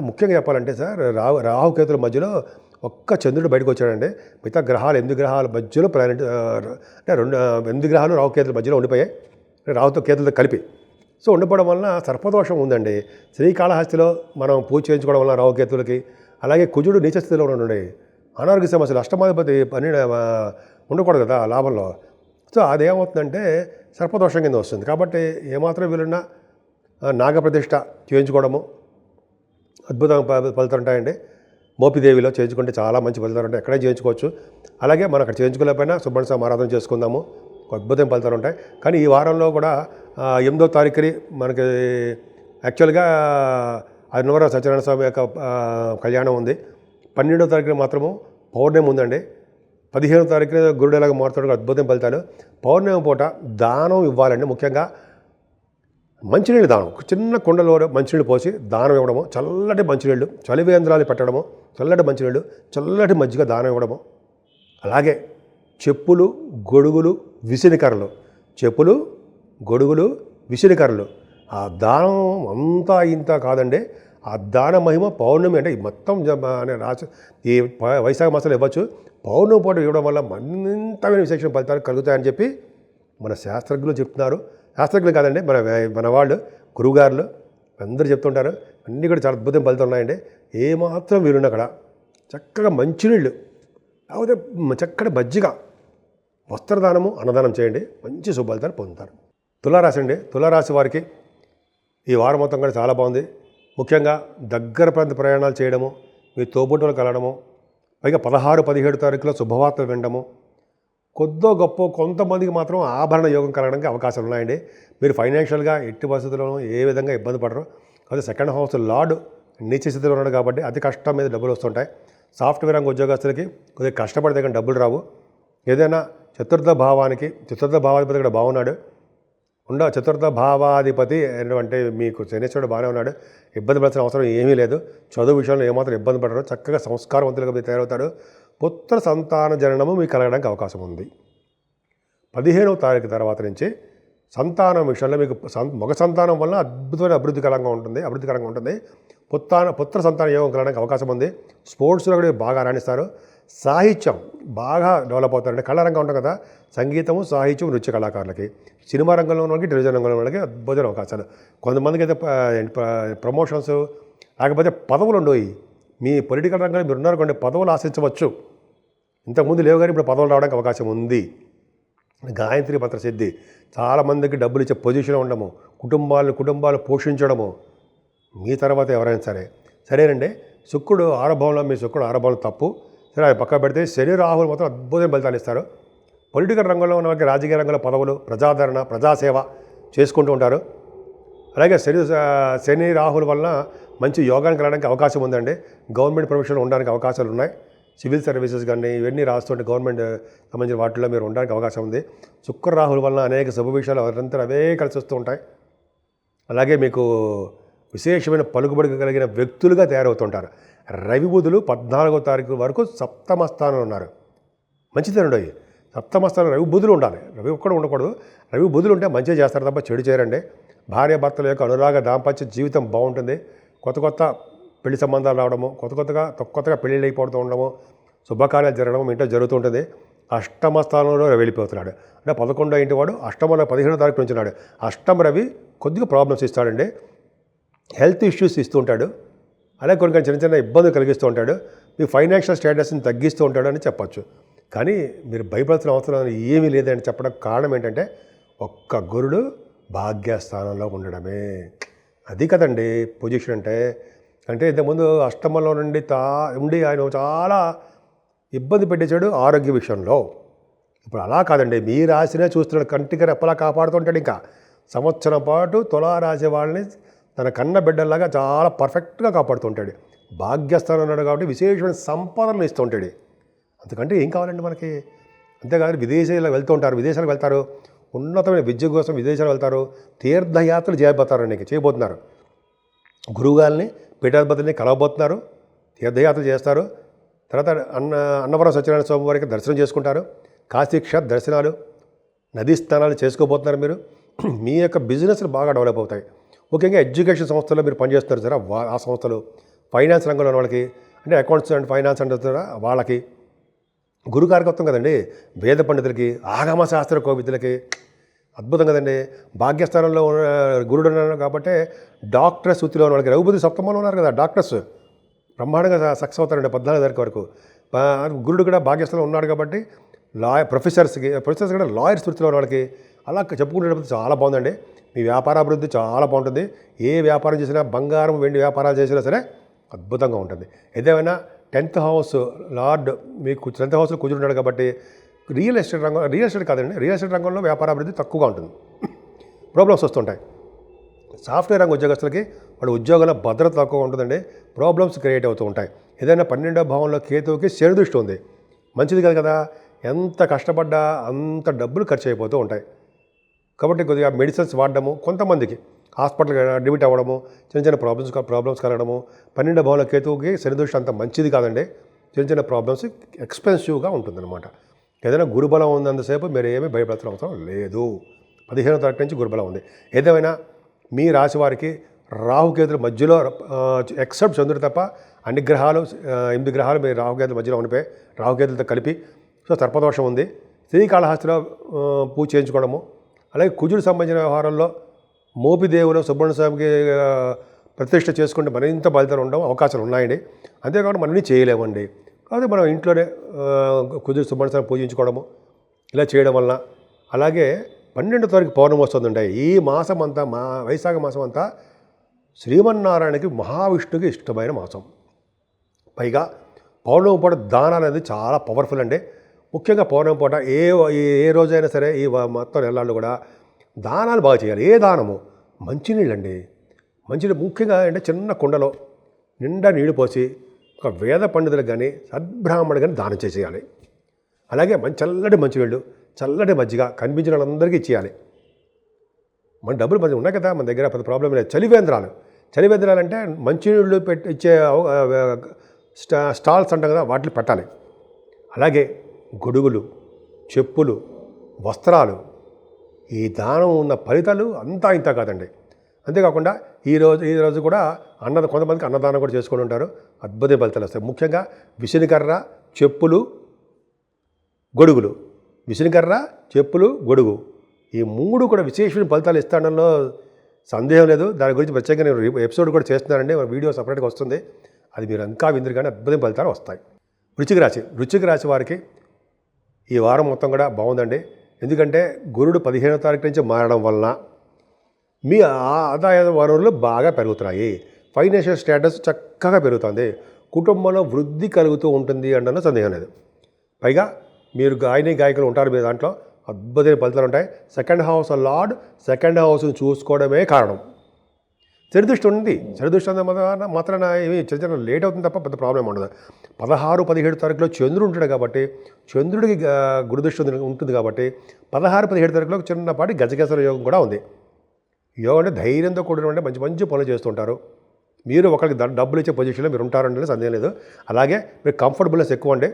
ముఖ్యంగా చెప్పాలంటే సార్, రాహుకేతుల మధ్యలో ఒక్క చంద్రుడు బయటకు వచ్చాడండి. మిగతా గ్రహాలు 8 గ్రహాల మధ్యలో ప్లానెట్ అంటే 8 గ్రహాలు రాహుకేతుల మధ్యలో ఉండిపోయాయి, రాహుతో కేతులతో కలిపి. సో ఉండిపోవడం వలన సర్పదోషం ఉందండి. శ్రీకాళహస్తిలో మనం పూజ చేయించుకోవడం వలన రాహుకేతులకి, అలాగే కుజుడు నీచ స్థితిలో ఉండండి, అనారోగ్య సమస్యలు, అష్టమాధిపతి పని ఉండకూడదు కదా లాభంలో. సో అదేమవుతుందంటే సర్పదోషం కింద వస్తుంది. కాబట్టి ఏమాత్రం వీలున్నా నాగప్రతిష్ఠ చేయించుకోవడము అద్భుతంగా ఫలితాలు ఉంటాయండి. మోపిదేవిలో చేయించుకుంటే చాలా మంచి ఫలితాలు ఉంటాయి, ఎక్కడైనా చేయించుకోవచ్చు. అలాగే మనం అక్కడ చేయించుకోలేకపోయినా సుబ్రహ్మణ్య స్వామి ఆరాధన చేసుకుందాము, అద్భుతమైన ఫలితాలు ఉంటాయి. కానీ ఈ వారంలో కూడా 8వ తారీఖుని మనకి యాక్చువల్గా అన్నవరం సత్యనారాయణ స్వామి యొక్క కళ్యాణం ఉంది. 12వ తారీఖున మాత్రము పౌర్ణమి ఉందండి. 15వ తారీఖున గురుడు ఎలాగ మారుతాడు, అద్భుతం ఫలితాలు. పౌర్ణమి పూట దానం ఇవ్వాలండి. ముఖ్యంగా మంచినీళ్ళు దానం, చిన్న కుండలో మంచినీళ్ళు పోసి దానం ఇవ్వడము, చల్లటి మంచినీళ్ళు, చలివేంద్రాలు పెట్టడము, చల్లటి మంచినీళ్ళు, చల్లటి మజ్జిగ దానం ఇవ్వడము. అలాగే చెప్పులు, గొడుగులు, విసిరికర్రలు, చెప్పులు, గొడుగులు, విసిరికర్రలు. ఆ దానం అంతా ఇంత కాదండి. ఆ దాన మహిమ పౌర్ణమి అంటే మొత్తం అనే రాసి ఈ వైశాఖ మాసంలో ఇవ్వచ్చు. పౌర్ణమి పూట ఇవ్వడం వల్ల మరింతమైన విశేషణ ఫలితాలు కలుగుతాయని చెప్పి మన శాస్త్రజ్ఞులు చెప్తున్నారు. శాస్త్రజ్ఞులు కాదండి, మన వాళ్ళు గురువుగారులు అందరూ చెప్తుంటారు. అన్నీ కూడా చాలా అద్భుతం ఫలితాలు ఉన్నాయండి. ఏమాత్రం వీలున్న అక్కడ చక్కగా మంచినీళ్ళు, లేకపోతే చక్కటి మజ్జిగ, వస్త్రదానము, అన్నదానం చేయండి, మంచి శుభఫలితాలు పొందుతారు. తులారాశి అండి, తులారాశి వారికి ఈ వారం మొత్తం కూడా చాలా బాగుంది. ముఖ్యంగా దగ్గర ప్రాంత ప్రయాణాలు చేయడము, మీ తోబుట్టులు కలడము, పైగా 16, 17 తారీఖులో శుభవార్తలు వినడము, కొద్దో గొప్ప కొంతమందికి మాత్రం ఆభరణ యోగం కలగడానికి అవకాశాలు ఉన్నాయండి. మీరు ఫైనాన్షియల్గా ఎట్టి పరిస్థితుల్లోనూ ఏ విధంగా ఇబ్బంది పడరు. అదే సెకండ్ హౌస్ లార్డ్ నీచ స్థితిలో ఉన్నాడు కాబట్టి అతి కష్టం మీద డబ్బులు వస్తుంటాయి. సాఫ్ట్వేర్ రంగ ఉద్యోగస్తులకి కొద్దిగా కష్టపడితే కానీ డబ్బులు రావు. ఏదైనా చతుర్థ భావాధిపతి కూడా బాగున్నాడు. చతుర్థ భావాధిపతి అంటే మీకు శనీశ్వరుడు బాగానే ఉన్నాడు. ఇబ్బంది పడాల్సిన అవసరం ఏమీ లేదు. చదువు విషయంలో ఏమాత్రం ఇబ్బంది పడరు. చక్కగా సంస్కారవంతులుగా మీరు తయారవుతారు. పుత్ర సంతాన జననము మీకు కలగడానికి అవకాశం ఉంది. 15వ తారీఖు తర్వాత నుంచి సంతానం విషయంలో మీకు మగ సంతానం వల్ల అద్భుతమైన అభివృద్ధికరంగా ఉంటుంది. పుత్ర సంతాన యోగం కలగడానికి అవకాశం ఉంది. స్పోర్ట్స్లో కూడా బాగా రాణిస్తారు. సాహిత్యం బాగా డెవలప్ అవుతారంటే కళారంగం ఉంటాం కదా, సంగీతము, సాహిత్యం, నృత్య కళాకారులకి, సినిమా రంగంలో ఉన్న వాళ్ళకి, టెలివిజన్ రంగంలో వాళ్ళకి అద్భుతమైన అవకాశాలు. కొంతమందికి అయితే ప్రమోషన్స్, లేకపోతే పదవులు ఉండవు. మీ పొలిటికల్ రంగంలో మీరు ఉన్నారు కొన్ని పదవులు ఆశించవచ్చు. ఇంతకుముందు లేవు కానీ ఇప్పుడు పదవులు రావడానికి అవకాశం ఉంది. గాయత్రి మంత్ర సిద్ధి, చాలామందికి డబ్బులు ఇచ్చే పొజిషన్లో ఉండము, కుటుంబాలు పోషించడము, మీ తర్వాత ఎవరైనా సరేనండి. శుక్రుడు ఆరంభంలో, మీ శుక్రుడు ఆరంభంలో తప్పు సరే, అది పక్క పెడితే శని రాహులు మాత్రం అద్భుతమైన ఫలితాలు ఇస్తారు. పొలిటికల్ రంగంలో ఉన్న వాళ్ళకి రాజకీయ రంగంలో పదవులు, ప్రజాదరణ, ప్రజాసేవ చేసుకుంటూ ఉంటారు. అలాగే శని రాహుల వలన మంచి యోగానికి వెళ్ళడానికి అవకాశం ఉందండి. గవర్నమెంట్ ప్రొఫెషన్లో ఉండడానికి అవకాశాలు ఉన్నాయి. సివిల్ సర్వీసెస్ కానీ ఇవన్నీ రాస్తుంటే గవర్నమెంట్ సంబంధించిన వాటిల్లో మీరు ఉండడానికి అవకాశం ఉంది. శుక్ర రాహుల వలన అనేక శుభ విషయాలు నిరంతరం అవే కలిసి వస్తూ ఉంటాయి. అలాగే మీకు విశేషమైన పలుకుబడి కలిగిన వ్యక్తులుగా తయారవుతుంటారు. రవి బుధులు 14వ తారీఖు వరకు సప్తమ స్థానంలో ఉన్నారు. మంచిదేనండి. సప్తమ స్థానం రవి బుధులు ఉండాలి, రవి ఒక్కడు ఉండకూడదు. రవి బుధులు ఉంటే మంచిగా చేస్తారు తప్ప చెడు చేయరండి. భార్య భర్తల యొక్క అనురాగ దాంపత్య జీవితం బాగుంటుంది. కొత్త పెళ్లి సంబంధాలు రావడము, కొత్తగా పెళ్ళిళ్ళు అయిపోతూ ఉండడము, శుభకార్యాలు జరగడం ఇంట్లో జరుగుతూ ఉంటుంది. అష్టమ స్థానంలో రవి వెళ్ళిపోతున్నాడు. అంటే 11వ ఇంటి వాడు అష్టమంలో 15వ తారీఖు నుంచి ఉన్నాడు. అష్టమ రవి కొద్దిగా ప్రాబ్లమ్స్ ఇస్తాడండి, హెల్త్ ఇష్యూస్ ఇస్తూ ఉంటాడు. అలాగే కొన్ని చిన్న ఇబ్బందులు కలిగిస్తూ ఉంటాడు. మీ ఫైనాన్షియల్ స్టేటస్ని తగ్గిస్తూ ఉంటాడు అని చెప్పచ్చు. కానీ మీరు భయపడాల్సిన అవసరం ఏమీ లేదని చెప్పడం కారణం ఏంటంటే ఒక్క గురుడు భాగ్యస్థానంలో ఉండడమే. అది కదండి పొజిషన్ అంటే ఇంతకుముందు అష్టమంలో ఉండి ఆయన చాలా ఇబ్బంది పెట్టేశాడు ఆరోగ్య విషయంలో. ఇప్పుడు అలా కాదండి, మీ రాశినే చూస్తున్నాడు, కంటికి రెప్పలా కాపాడుతుంటాడు. ఇంకా సంవత్సరం పాటు తులారాశి వాళ్ళని తన కన్న బిడ్డల్లాగా చాలా పర్ఫెక్ట్గా కాపాడుతుంటాడు. భాగ్యస్థానం ఉన్నాడు కాబట్టి విశేషమైన సంపదలను ఇస్తూ ఉంటాడు. అందుకంటే ఏం కావాలండి మనకి? అంతేకాదు విదేశాలకు వెళ్తారు, ఉన్నతమైన విద్య కోసం విదేశాలు వెళ్తారు, తీర్థయాత్రలు చేయబోతున్నారు. గురువుగారిని, పీఠాధిపతిని కలవబోతున్నారు, తీర్థయాత్ర చేస్తారు. తర్వాత అన్నవరం సత్యనారాయణ స్వామి వారికి దర్శనం చేసుకుంటారు. కాశీక్ష దర్శనాలు, నదీ స్నానాలు చేసుకోబోతున్నారు మీరు. మీ యొక్క బిజినెస్లు బాగా డెవలప్ అవుతాయి. ముఖ్యంగా ఎడ్యుకేషన్ సంస్థల్లో మీరు పనిచేస్తున్నారు సరే, ఆ సంస్థలు, ఫైనాన్స్ రంగంలో ఉన్న వాళ్ళకి, అంటే అకౌంట్స్ అండ్ ఫైనాన్స్ అంటారా వాళ్ళకి గురుకారకత్వం కదండి. వేద పండితులకి, ఆగమ శాస్త్ర కోవిదులకి అద్భుతం కదండి. భాగ్యస్థానంలో గురుడు ఉన్నారు కాబట్టి డాక్టర్స్ వృత్తిలో ఉన్న వాళ్ళకి, రఘుపతి సప్తమంలో ఉన్నారు కదా డాక్టర్స్, బ్రహ్మాండంగా సక్సెస్ అవుతారండి 14 తారీఖు వరకు. గురుడు కూడా భాగ్యస్థానంలో ఉన్నాడు కాబట్టి ప్రొఫెసర్స్ కూడా లాయర్స్ వృత్తిలో ఉన్న వాళ్ళకి అలా చెప్పుకునేటప్పుడు చాలా బాగుందండి. మీ వ్యాపారాభివృద్ధి చాలా బాగుంటుంది. ఏ వ్యాపారం చేసినా, బంగారం వెండి వ్యాపారాలు చేసినా సరే అద్భుతంగా ఉంటుంది. ఏదేమైనా 10th హౌస్ లార్డ్ మీకు 10th హౌస్లో కూర్చుంటాడు కాబట్టి రియల్ ఎస్టేట్ కాదండి, రియల్ ఎస్టేట్ రంగంలో వ్యాపారాభివృద్ధి తక్కువగా ఉంటుంది, ప్రాబ్లమ్స్ వస్తుంటాయి. సాఫ్ట్వేర్ రంగ ఉద్యోగస్తులకి వాళ్ళ ఉద్యోగాల భద్రత తక్కువగా ఉంటుందండి, ప్రాబ్లమ్స్ క్రియేట్ అవుతూ ఉంటాయి. ఏదైనా 12వ భావంలో కేతువుకి శని దృష్టి ఉంది, మంచిది కాదు కదా. ఎంత కష్టపడ్డా అంత డబ్బులు ఖర్చు అయిపోతూ ఉంటాయి. కాబట్టి కొద్దిగా మెడిసిన్స్ వాడడము, కొంతమందికి హాస్పిటల్ అడ్మిట్ అవ్వడము, చిన్న ప్రాబ్లమ్స్ కలగడము. 12వ భావంలో కేతువుకి శని దృష్టి అంత మంచిది కాదండి, చిన్న ప్రాబ్లమ్స్ ఎక్స్పెన్సివ్గా ఉంటుందన్నమాట. ఏదైనా గురుబలం ఉన్నంతసేపు మీరు ఏమీ భయపడాల్సిన అవసరం లేదు. 15వ తారీఖు నుంచి గురుబలం ఉంది. ఏదేమైనా మీ రాశి వారికి రాహుకేతుల మధ్యలో ఎక్సెప్ట్ చంద్రుడు తప్ప అన్ని గ్రహాలు 8 గ్రహాలు మీ రాహుకేతుల మధ్యలో ఉండిపోయి రాహుకేతులతో కలిపి, సో సర్పదోషం ఉంది. శ్రీకాళహస్తిలో పూజ చేయించుకోవడము, అలాగే కుజుడు సంబంధించిన వ్యవహారంలో మోపిదేవులు సుబ్రహ్మణ్య స్వామికి ప్రతిష్ఠ చేసుకుంటే మరింత ఫలితాలు ఉండడం అవకాశాలు ఉన్నాయండి. అంతేకాకుండా మనల్ని చేయలేమండి. కాబట్టి మనం ఇంట్లోనే కుజుడు సుబ్రహ్మణ్య స్వామి పూజించుకోవడము ఇలా చేయడం వలన, అలాగే 12వ తారీఖు పౌర్ణమి వస్తుందండి. ఈ మాసం అంతా, వైశాఖ మాసం అంతా శ్రీమన్నారాయణకి మహావిష్ణువుకి ఇష్టమైన మాసం. పైగా పౌర్ణమి పూట దానాలు అనేది చాలా పవర్ఫుల్ అండి. ముఖ్యంగా పౌర్ణమి పూట ఏ రోజైనా సరే ఈ మొత్తం నెలల్లో కూడా దానాలు బాగా చేయాలి. ఏ దానము? మంచినీళ్ళండి. మంచినీళ్ళు ముఖ్యంగా అంటే చిన్న కుండలో నిండా నీళ్లు పోసి ఒక వేద పండితులకు కానీ సద్బ్రాహ్మణుడు కానీ దానం చేసేయాలి. అలాగే చల్లటి మంచినీళ్ళు, చల్లటి మజ్జిగ కనిపించిన వాళ్ళందరికీ ఇచ్చేయాలి. మన డబ్బులు మంచి ఉన్నాయి కదా మన దగ్గర, పెద్ద ప్రాబ్లం లేదు. చలివేంద్రాలు అంటే మంచినీళ్ళు ఇచ్చే స్టాల్స్ అంటాం కదా, వాటిని పెట్టాలి. అలాగే గొడుగులు, చెప్పులు, వస్త్రాలు, ఈ దానం ఉన్న ఫలితాలు అంతా ఇంత కాదండి. అంతేకాకుండా ఈరోజు కూడా కొంతమందికి అన్నదానం కూడా చేసుకొని ఉంటారు, అద్భుత ఫలితాలు వస్తాయి. ముఖ్యంగా విసినికర్ర, చెప్పులు, గొడుగులు, విసినికర్ర, చెప్పులు, గొడుగు, ఈ 3 కూడా విశేషమైన ఫలితాలు ఇస్తాడంలో సందేహం లేదు. దాని గురించి ప్రత్యేకంగా నేను ఎపిసోడ్ కూడా చేస్తున్నానండి, వీడియో సపరేట్గా వస్తుంది, అది మీరు ఇంకా విందురు కానీ అద్భుతం ఫలితాలు వస్తాయి. వృశ్చిక రాశి వారికి ఈ వారం మొత్తం కూడా బాగుందండి. ఎందుకంటే గురుడు 15వ తారీఖు నుంచి మారడం వలన మీ ఆదాయ వనరులు బాగా పెరుగుతున్నాయి, ఫైనాన్షియల్ స్టేటస్ చక్కగా పెరుగుతుంది, కుటుంబంలో వృద్ధి కలుగుతూ ఉంటుంది అనడంలో సందేహం లేదు. పైగా మీరు గాయకులు ఉంటారు, మీ దాంట్లో అద్భుతమైన ఫలితాలు ఉంటాయి. 2nd హౌస్ లార్డ్ 2nd హౌస్ని చూసుకోవడమే కారణం. శనిదృష్టి ఉంది, శనిదృష్టి మాత్రాన ఏమి చిన్న లేట్ అవుతుంది తప్ప పెద్ద ప్రాబ్లం ఉండదు. 16, 17 తారీఖులో చంద్రుడు ఉంటాడు కాబట్టి, చంద్రుడికి గురుదృష్టి ఉంటుంది కాబట్టి 16, 17 తారీఖులో చిన్నపాటి గజకేసర యోగం కూడా ఉంది. యోగం అంటే ధైర్యంతో కూడిన మంచి మంచి పనులు చేస్తుంటారు. మీరు ఒకరికి డబ్బులు ఇచ్చే పొజిషన్లో మీరు ఉంటారంటే సందేహం లేదు. అలాగే మీరు కంఫర్టబుల్నెస్ ఎక్కువ అండి.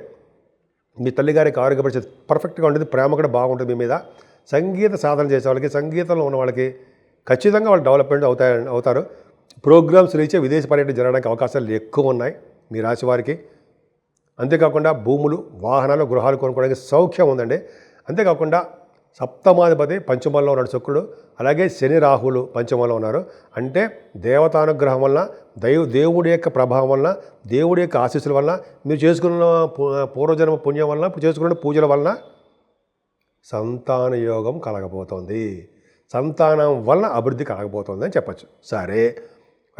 మీ తల్లిగారికి ఆరోగ్య పరిస్థితి పర్ఫెక్ట్గా ఉంటుంది, ప్రేమ కూడా బాగుంటుంది మీ మీద. సంగీత సాధన చేసే వాళ్ళకి, సంగీతంలో ఉన్న వాళ్ళకి ఖచ్చితంగా వాళ్ళు డెవలప్మెంట్ అవుతారు. ప్రోగ్రామ్స్ రీచే విదేశీ పర్యటన జరగడానికి అవకాశాలు ఎక్కువ ఉన్నాయి మీ రాశి వారికి. అంతేకాకుండా భూములు, వాహనాలు, గృహాలు కొనుక్కోవడానికి సౌఖ్యం ఉందండి. అంతేకాకుండా సప్తమాధిపతి పంచమంలో ఉన్నాడు శుక్రుడు, అలాగే శని రాహువులు పంచమంలో ఉన్నారు. అంటే దేవతానుగ్రహం వలన, దేవుడి యొక్క ప్రభావం వలన, దేవుడి యొక్క ఆశీస్సుల వలన, మీరు చేసుకున్న పూర్వజన్మ పుణ్యం వలన, ఇప్పుడు చేసుకున్న పూజల వలన సంతాన యోగం కలగబోతోంది, సంతానం వలన అభివృద్ధి కలగబోతోంది అని చెప్పచ్చు. సరే,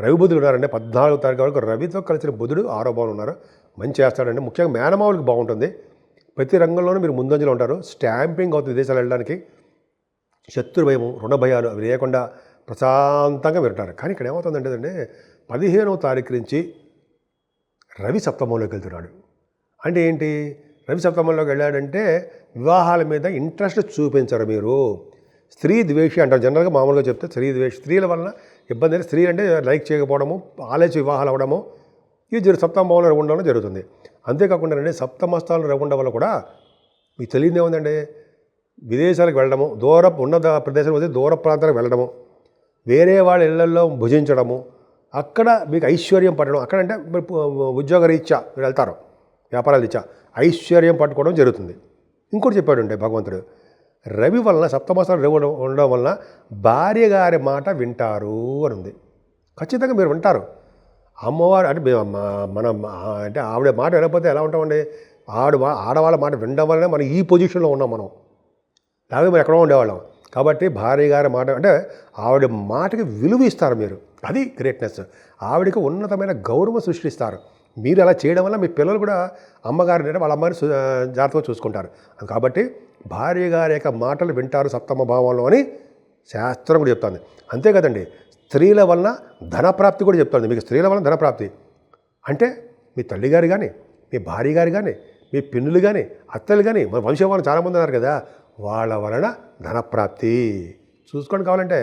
రవి బుధులు ఉన్నారండి. 14వ తారీఖు వరకు రవితో కలిసిన బుధుడు 6వ భావంలో ఉన్నారు, మంచి చేస్తాడండి. ముఖ్యంగా మేనమావులకి బాగుంటుంది. ప్రతి రంగంలోనూ మీరు ముందంజలో ఉంటారు. స్టాంపింగ్ అవుతుంది విదేశాలు వెళ్ళడానికి. శత్రు భయము, రుణ భయాలు అవి లేకుండా ప్రశాంతంగా వింటారు. కానీ ఇక్కడ ఏమవుతుందంటే 15వ తారీఖు నుంచి రవి సప్తమంలోకి వెళ్తున్నాడు. అంటే ఏంటి? రవి సప్తమంలోకి వెళ్ళాడంటే వివాహాల మీద ఇంట్రెస్ట్ చూపించరు మీరు. స్త్రీ ద్వేషి అంటారు జనరల్గా, మామూలుగా చెప్తే స్త్రీ ద్వేషి. స్త్రీల వలన ఇబ్బంది అంటే స్త్రీ అంటే లైక్ చేయకపోవడము, ఆలోచి వివాహాలు అవ్వడము, ఇది సప్తమంలో ఉండడం జరుగుతుంది. అంతేకాకుండా అండి సప్తమస్థానం రవి ఉండడం వల్ల కూడా మీకు తెలియదు ఏముందండి, విదేశాలకు వెళ్ళడము, ఉన్నత ప్రదేశాలకు వస్తే దూర ప్రాంతాలకు వెళ్ళడము, వేరే వాళ్ళ ఇళ్లలో భుజించడము, అక్కడ మీకు ఐశ్వర్యం పట్టడం, అక్కడంటే ఉద్యోగ రీత్యా మీరు వెళ్తారు, వ్యాపారాల రీత్యా ఐశ్వర్యం పట్టుకోవడం జరుగుతుంది. ఇంకోటి చెప్పాడండి భగవంతుడు, రవి వలన సప్తమస్థానం రవి ఉండడం వలన భార్య గారి మాట వింటారు అని ఉంది. ఖచ్చితంగా మీరు వింటారు. అమ్మవారు అంటే అంటే ఆవిడ మాట వినకపోతే ఎలా ఉంటామండి? ఆడవాళ్ళ మాట వినడం వల్లనే మనం ఈ పొజిషన్లో ఉన్నాం. మనం లేకపోతే మనం ఎక్కడో ఉండేవాళ్ళం. కాబట్టి భార్య గారి మాట అంటే ఆవిడ మాటకి విలువ ఇస్తారు మీరు. అది గ్రేట్నెస్. ఆవిడకి ఉన్నతమైన గౌరవం సృష్టిస్తారు. మీరు అలా చేయడం వల్ల మీ పిల్లలు కూడా అమ్మగారిని అంటే వాళ్ళ అమ్మాయిని జాగ్రత్తగా చూసుకుంటారు. కాబట్టి భార్య గారి యొక్క మాటలు వింటారు సప్తమ భావంలో అని శాస్త్రం కూడా చెప్తుంది. అంతే కదండి, స్త్రీల వలన ధనప్రాప్తి కూడా చెప్తుంది. మీకు స్త్రీల వలన ధనప్రాప్తి అంటే మీ తల్లి గారు కానీ, మీ భార్య గారు కానీ, మీ పిన్నులు కానీ, అత్తలు కానీ, మన వంశవాళ్ళు చాలామంది ఉన్నారు కదా, వాళ్ళ వలన ధనప్రాప్తి చూసుకోండి కావాలంటే.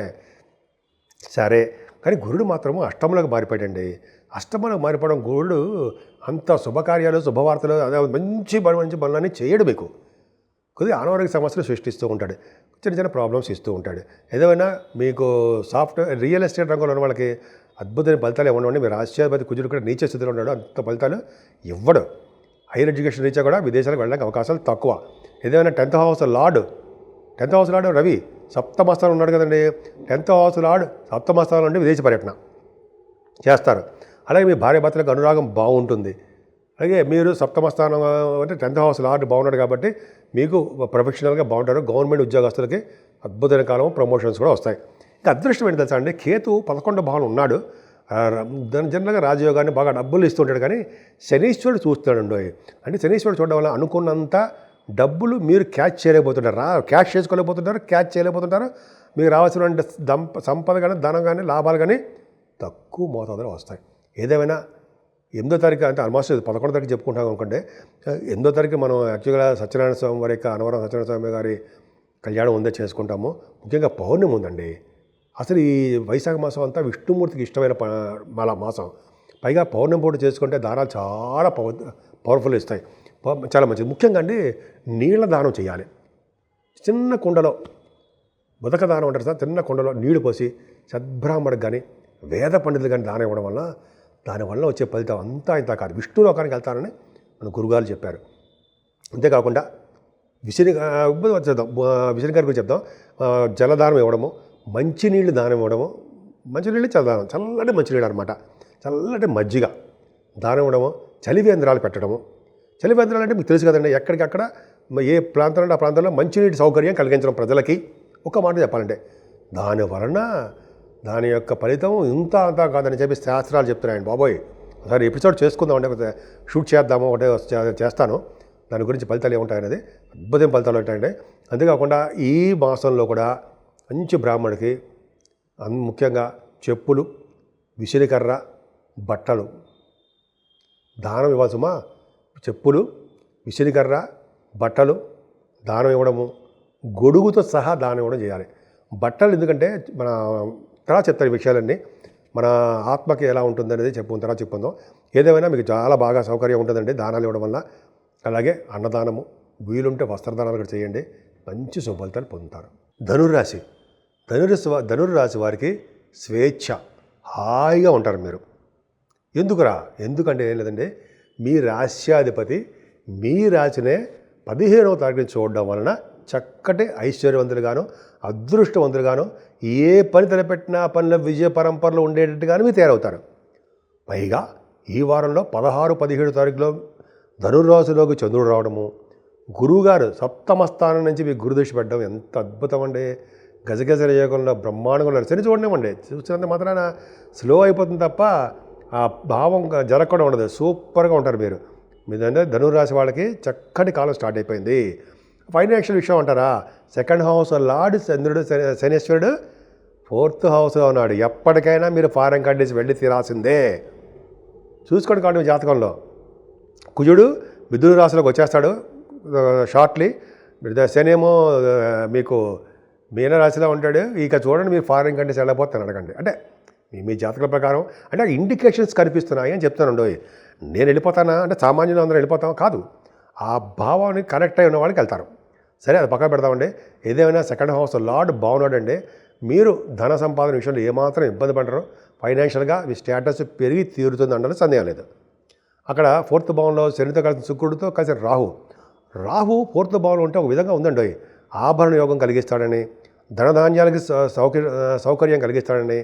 సరే, కానీ గురుడు మాత్రము అష్టములకు మారిపోయాడండి. అష్టములకు మారిపోవడం గురుడు అంత శుభకార్యాలు, శుభవార్తలు, అదే మంచి పనులన్నీ చేయడు. మీకు కొద్దిగా అనారోగ్య సమస్యలు సృష్టిస్తూ ఉంటాడు, చిన్న చిన్న ప్రాబ్లమ్స్ ఇస్తూ ఉంటాడు. ఏదైనా మీకు రియల్ ఎస్టేట్ రంగంలో ఉన్న వాళ్ళకి అద్భుతమైన ఫలితాలు ఇవ్వండి. మీరు రాష్ట్రాధిపతి కుజుడు కూడా నీచ స్థితిలో ఉన్నాడు, అంత ఫలితాలు ఇవ్వడు. హైయర్ ఎడ్యుకేషన్ రీత్యా కూడా విదేశాలకు వెళ్ళడానికి అవకాశాలు తక్కువ. ఏదైనా 10th హౌస్ లార్డ్ రవి సప్తమస్థానం ఉన్నాడు కదండి. 10th హౌస్ లార్డ్ సప్తమస్థానం నుండి విదేశీ పర్యటన చేస్తారు. అలాగే మీ భార్య భర్తలకు అనురాగం బాగుంటుంది. అలాగే మీరు సప్తమస్థానం అంటే 10th హౌస్ లార్డ్ బాగున్నాడు కాబట్టి మీకు ప్రొఫెషనల్గా బాగుంటారు. గవర్నమెంట్ ఉద్యోగస్తులకి అద్భుతమైన కాలం, ప్రమోషన్స్ కూడా వస్తాయి. ఇంకా అదృష్టం ఏంటి తెలుసా అండి, కేతు 11 భావం ఉన్నాడు. జనరల్గా రాజయోగాన్ని బాగా డబ్బులు ఇస్తుంటాడు, కానీ శనీశ్వరుడు చూస్తున్నాడు. అంటే శనీశ్వరుడు చూడడం వల్ల అనుకున్నంత డబ్బులు మీరు క్యాచ్ చేయలేకపోతుంటారు, క్యాష్ చేసుకోలేకపోతుంటారు, క్యాచ్ చేయలేకపోతుంటారు. మీకు రావాల్సిన సంపద కానీ, ధనం కానీ, లాభాలు కానీ తక్కువ మోతాదులో వస్తాయి. ఏదేమైనా 8వ తారీఖు అంటే ఆల్మోస్ట్ 11వ తారీఖు చెప్పుకుంటాం అనుకుంటే, 8వ తారీఖు మనం యాక్చువల్గా సత్యనారాయణ స్వామి వారి యొక్క అనవరం సత్యనారాయణ స్వామి గారి కళ్యాణం ఉందే చేసుకుంటాము. ముఖ్యంగా పౌర్ణమి ఉందండి. అసలు ఈ వైశాఖ మాసం అంతా విష్ణుమూర్తికి ఇష్టమైన మాసం. పైగా పౌర్ణమి పూట చేసుకుంటే దానాలు చాలా పవర్ఫుల్ ఇస్తాయి, చాలా మంచిది. ముఖ్యంగా అండి నీళ్ళ దానం చేయాలి. చిన్న కుండలో బుధక దానం అంటారు సార్, చిన్న కుండలో నీళ్లు పోసి సద్బ్రాహ్మణుడికి కానీ, వేద పండితులు కానీ దానం ఇవ్వడం వల్ల దానివల్ల వచ్చే ఫలితం అంతా ఇంత కాదు, విష్ణు లోకానికి వెళ్తారని మన గురుగారు చెప్పారు. అంతేకాకుండా విసిరి గారి గురించి చెప్దాం. జలదానం ఇవ్వడము, మంచినీళ్ళు దానం ఇవ్వడము, మంచినీళ్ళు చల్లదానం, చల్లటి మంచినీళ్ళు అనమాట, చల్లటి మజ్జిగ దానం ఇవ్వడము, చలివేంద్రాలు పెట్టడము. చలివేంద్రాలు అంటే మీకు తెలుసు కదండి, ఎక్కడికక్కడ ఏ ప్రాంతం అంటే ఆ ప్రాంతంలో మంచినీటి సౌకర్యం కలిగించడం ప్రజలకి. ఒక మాట చెప్పాలంటే దాని వలన దాని యొక్క ఫలితం ఇంత అంతా కాదని చెప్పి శాస్త్రాలు చెప్తున్నాయండి. బాబోయ్, ఒకసారి ఎపిసోడ్ చేసుకుందాం అంటే షూట్ చేద్దాము, ఒకటే చేస్తాను దాని గురించి ఫలితాలు ఏముంటాయనేది. అద్భుతం ఫలితాలు ఉంటాయండి. అంతేకాకుండా ఈ మాసంలో కూడా మంచి బ్రాహ్మణుడికి ముఖ్యంగా చెప్పులు, విసిరికర్ర, బట్టలు దానం ఇవ్వాల్సమా. చెప్పులు, విసిరికర్ర, బట్టలు దానం ఇవ్వడము, గొడుగుతో సహా దానం ఇవ్వడం చేయాలి. బట్టలు ఎందుకంటే మన తర్వాత చెప్తారు ఈ విషయాలన్నీ, మన ఆత్మకి ఎలా ఉంటుంది అనేది తర్వాత చెప్పుకుందాం. ఏదేమైనా మీకు చాలా బాగా సౌకర్యం ఉంటుందండి దానాలు ఇవ్వడం వల్ల. అలాగే అన్నదానము, వీలుంటే వస్త్రదానాలు కూడా చేయండి, మంచి శుభఫలితాలు పొందుతారు. ధనుర్రాశి వారికి స్వేచ్ఛ, హాయిగా ఉంటారు మీరు. ఎందుకంటే ఏం లేదండి, మీ రాశ్యాధిపతి మీ రాశినే 15వ తారీఖుని చూడడం వలన చక్కటి ఐశ్వర్యవంతులుగాను, అదృష్టవంతులుగాను, ఏ పని తలపెట్టినా పనిలో విజయ పరంపరలో ఉండేటట్టుగాను మీరు తయారవుతారు. పైగా ఈ వారంలో 16, 17 తారీఖులో ధనుర్రాశిలోకి చంద్రుడు రావడము, గురువుగారు సప్తమ స్థానం నుంచి మీకు గురుదృష్టి పెట్టడం ఎంత అద్భుతం అండి. గజగజ యోగంలో బ్రహ్మాండంగా శని చూడలేమండి, చూసినంత మాత్రాన స్లో అయిపోతుంది తప్ప ఆ భావం జరగకుండా ఉండదు. సూపర్గా ఉంటారు మీరు. మీదంటే ధనుర్రాశి వాళ్ళకి చక్కటి కాలం స్టార్ట్ అయిపోయింది. ఫైనాన్షియల్ విషయం అంటారా, 2nd హౌస్ లార్డ్ చంద్రుడు శనీశ్వరుడు 4th హౌస్లో ఉన్నాడు. ఎప్పటికైనా మీరు ఫారెన్ కంట్రీస్ వెళ్ళి తీరాల్సిందే. చూసుకోండి కాబట్టి మీ జాతకంలో కుజుడు మిథున రాశిలోకి వచ్చేస్తాడు షార్ట్లీ. శని ఏమో మీకు మీనరాశిలో ఉంటాడు. ఇక చూడండి మీరు ఫారెన్ కంట్రీస్ వెళ్ళకపోతే అడగండి. అంటే మీ జాతకాల ప్రకారం అంటే ఇండికేషన్స్ కనిపిస్తున్నాయి అని చెప్తానండి. నేను వెళ్ళిపోతానా అంటే సామాన్యులు అందరూ వెళ్ళిపోతాం కాదు, ఆ భావాన్ని కనెక్ట్ అయి ఉన్న వాళ్ళకి వెళ్తారు. సరే, అది పక్కన పెడతామండి. ఏదేమైనా సెకండ్ హౌస్ లార్డ్ బాగున్నాడండి. మీరు ధన సంపాదన విషయంలో ఏమాత్రం ఇబ్బంది పడరు. ఫైనాన్షియల్గా మీ స్టేటస్ పెరిగి తీరుతుంది అంటే సందేహం లేదు. అక్కడ ఫోర్త్ భావంలో శనితో కలిసి శుక్రుడితో కలిసి రాహు ఫోర్త్ భావంలో ఉంటే ఒక విధంగా ఉందండి. ఆభరణ యోగం కలిగిస్తాడని, ధనధాన్యాలకి సౌకర్యం కలిగిస్తాడని,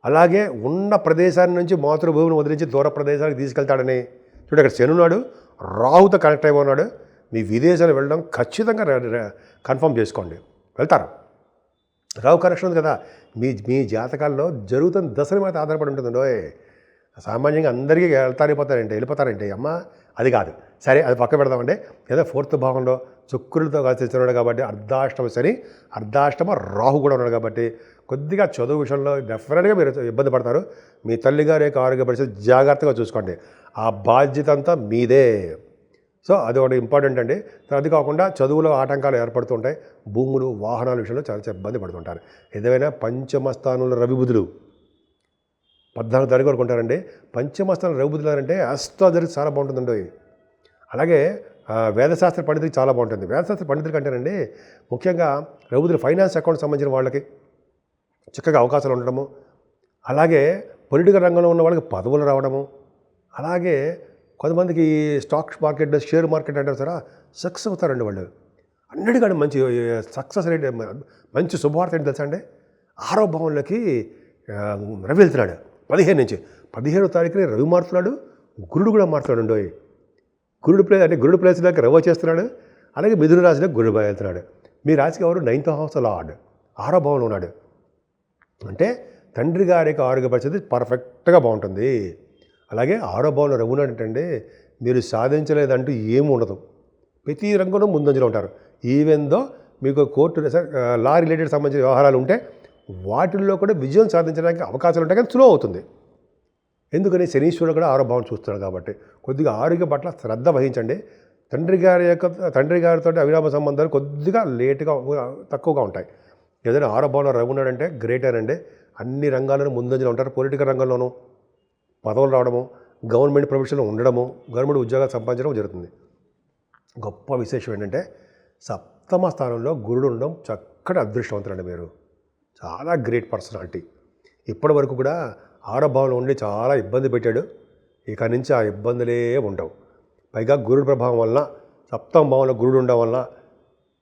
అలాగే ఉన్న ప్రదేశాన్ని నుంచి మాతృభూమిని వదిలించి దూర ప్రదేశానికి తీసుకెళ్తాడని. చూడండి, అక్కడ శని ఉన్నాడు, రాహుతో కనెక్ట్ అయి ఉన్నాడు. మీ విదేశాలు వెళ్ళడం ఖచ్చితంగా కన్ఫర్మ్ చేసుకోండి, వెళ్తారు. రాహు కనెక్షన్ ఉంది కదా, మీ జాతకాల్లో జరుగుతున్న దశల మీద ఆధారపడి ఉంటుందండి. సామాన్యంగా అందరికీ వెళ్ళిపోతారంటే అమ్మ అది కాదు. సరే, అది పక్క పెడదామండి. ఏదో ఫోర్త్ భాగంలో శుక్రుడితో కలిసి ఉన్నాడు కాబట్టి అర్ధాష్టమ శని, అర్ధాష్టమ రాహు కూడా ఉన్నాడు కాబట్టి కొద్దిగా చదువు విషయంలో డెఫినెట్గా మీరు ఇబ్బంది పడతారు. మీ తల్లిగారి యొక్క ఆరోగ్య పరిస్థితి జాగ్రత్తగా చూసుకోండి. ఆ బాధ్యత అంతా మీదే. సో అది ఒకటి ఇంపార్టెంట్ అండి. అది కాకుండా చదువులో ఆటంకాలు ఏర్పడుతుంటాయి. భూములు, వాహనాల విషయంలో చాలా ఇబ్బంది పడుతుంటారు. ఏదైనా పంచమ స్థానంలో రవి బుధులు 14 తారీఖు వరకు ఉంటారండి. పంచమ స్థానంలో రవి బుధులు అంటే అష్టాదరికి చాలా బాగుంటుందండి. అలాగే వేదశాస్త్ర పండితులకి చాలా బాగుంటుంది. వేదశాస్త్ర పండితులకి అంటేనండి ముఖ్యంగా రవి బుధులు ఫైనాన్స్ అకౌంట్ సంబంధించిన వాళ్ళకి చక్కగా అవకాశాలు ఉండడము, అలాగే పొలిటికల్ రంగంలో ఉన్న వాళ్ళకి పదవులు రావడము, అలాగే కొంతమందికి స్టాక్ మార్కెట్, షేర్ మార్కెట్ అంటారు సార్, సక్సెస్ అవుతారండి వాళ్ళు. అన్నిటికంటే మంచి సక్సెస్ రేట్, మంచి శుభవార్త ఏంటి తెలుసా అండి? 6వ భావంలోకి రవి వెళ్తున్నాడు 15 నుంచి. 15వ తారీఖుని రవి మారుతున్నాడు, గురుడు కూడా మారుతున్నాడు. గురుడు ప్లేస్లోకి రవి వచ్చేస్తున్నాడు. అలాగే మిథున రాశిలోకి గురుడు వెళ్తున్నాడు. మీ రాశికి ఎవరు? 9th హౌస్ లార్డ్ 6వ భావంలో ఉన్నాడు. అంటే తండ్రి గారి యొక్క ఆరోగ్య పరిస్థితి పర్ఫెక్ట్గా బాగుంటుంది. అలాగే 6వ భావంలో రవి ఉన్నాడంటే మీరు సాధించలేదంటూ ఏమి ఉండదు. ప్రతి రంగంలో ముందంజలో ఉంటారు. ఈవెన్ దో మీకు కోర్టు లా రిలేటెడ్ సంబంధించిన వ్యవహారాలు ఉంటే వాటిల్లో కూడా విజయం సాధించడానికి అవకాశాలు ఉంటాయి, కానీ స్లో అవుతుంది. ఎందుకని? శనీశ్వరుడు కూడా 6వ భావం చూస్తున్నాడు కాబట్టి కొద్దిగా ఆరోగ్యం పట్ల శ్రద్ధ వహించండి. తండ్రి గారితో అవిరామ సంబంధాలు కొద్దిగా తక్కువగా ఉంటాయి. ఏదైనా 6వ భావంలో రవి ఉన్నాడంటే గ్రేటేనండి. అన్ని రంగాలను ముందంజలో ఉంటారు. పొలిటికల్ రంగంలోనూ పదవులు రావడము, గవర్నమెంట్ ప్రొఫెషన్లో ఉండడము, గవర్నమెంట్ ఉద్యోగాలు సంపాదించడం జరుగుతుంది. గొప్ప విశేషం ఏంటంటే సప్తమ స్థానంలో గురుడు ఉండడం చక్కటి అదృష్టవంతులండి. మీరు చాలా గ్రేట్ పర్సనాలిటీ. ఇప్పటి వరకు కూడా 6వ భావంలో ఉండి చాలా ఇబ్బంది పెట్టాడు. ఇక నుంచి ఆ ఇబ్బందులే ఉండవు. పైగా గురుడు ప్రభావం వలన, సప్తమ భావంలో గురుడు ఉండడం వలన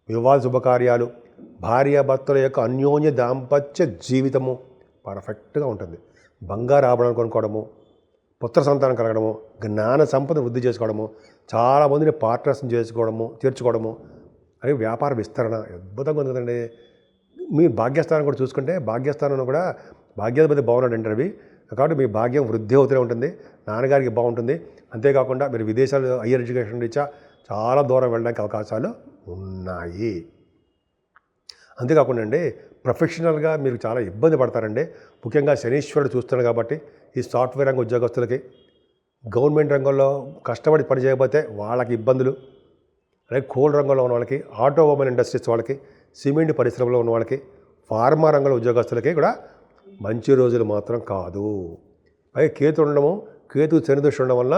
వివాహ శుభకార్యాలు, భార్యాభర్తల యొక్క అన్యోన్య దాంపత్య జీవితము పర్ఫెక్ట్గా ఉంటుంది. బంగారు ఆభరణాలు కొనుక్కోవడము, పుత్ర సంతానం కలగడము, జ్ఞాన సంపద వృద్ధి చేసుకోవడము, చాలామందిని పార్ట్నర్స్ని చేర్చుకోవడము, అలాగే వ్యాపార విస్తరణ అద్భుతంగా ఉంది కదండి. మీ భాగ్యస్థానం కూడా చూసుకుంటే భాగ్యస్థానంలో కూడా భాగ్యాధిపతి బాగున్నాడంటే రవి, కాబట్టి మీ భాగ్యం వృద్ధి అవుతూనే ఉంటుంది. నాన్నగారికి బాగుంటుంది. అంతేకాకుండా మీరు విదేశాలు హయ్యర్ ఎడ్యుకేషన్ రీత్యా చాలా దూరం వెళ్ళడానికి అవకాశాలు ఉన్నాయి. అంతేకాకుండా అండి ప్రొఫెషనల్గా మీరు చాలా ఇబ్బంది పడతారండి. ముఖ్యంగా శనీశ్వరుడు చూస్తున్నాడు కాబట్టి ఈ సాఫ్ట్వేర్ రంగ ఉద్యోగస్తులకి, గవర్నమెంట్ రంగంలో కష్టపడి పని చేయకపోతే వాళ్ళకి ఇబ్బందులు, అలాగే కోల్ రంగంలో ఉన్న వాళ్ళకి, ఆటోమొబైల్ ఇండస్ట్రీస్ వాళ్ళకి, సిమెంట్ పరిశ్రమలో ఉన్న వాళ్ళకి, ఫార్మా రంగంలో ఉద్యోగస్తులకి కూడా మంచి రోజులు మాత్రం కాదు. అలాగే కేతు శని దృష్టి ఉండడం వల్ల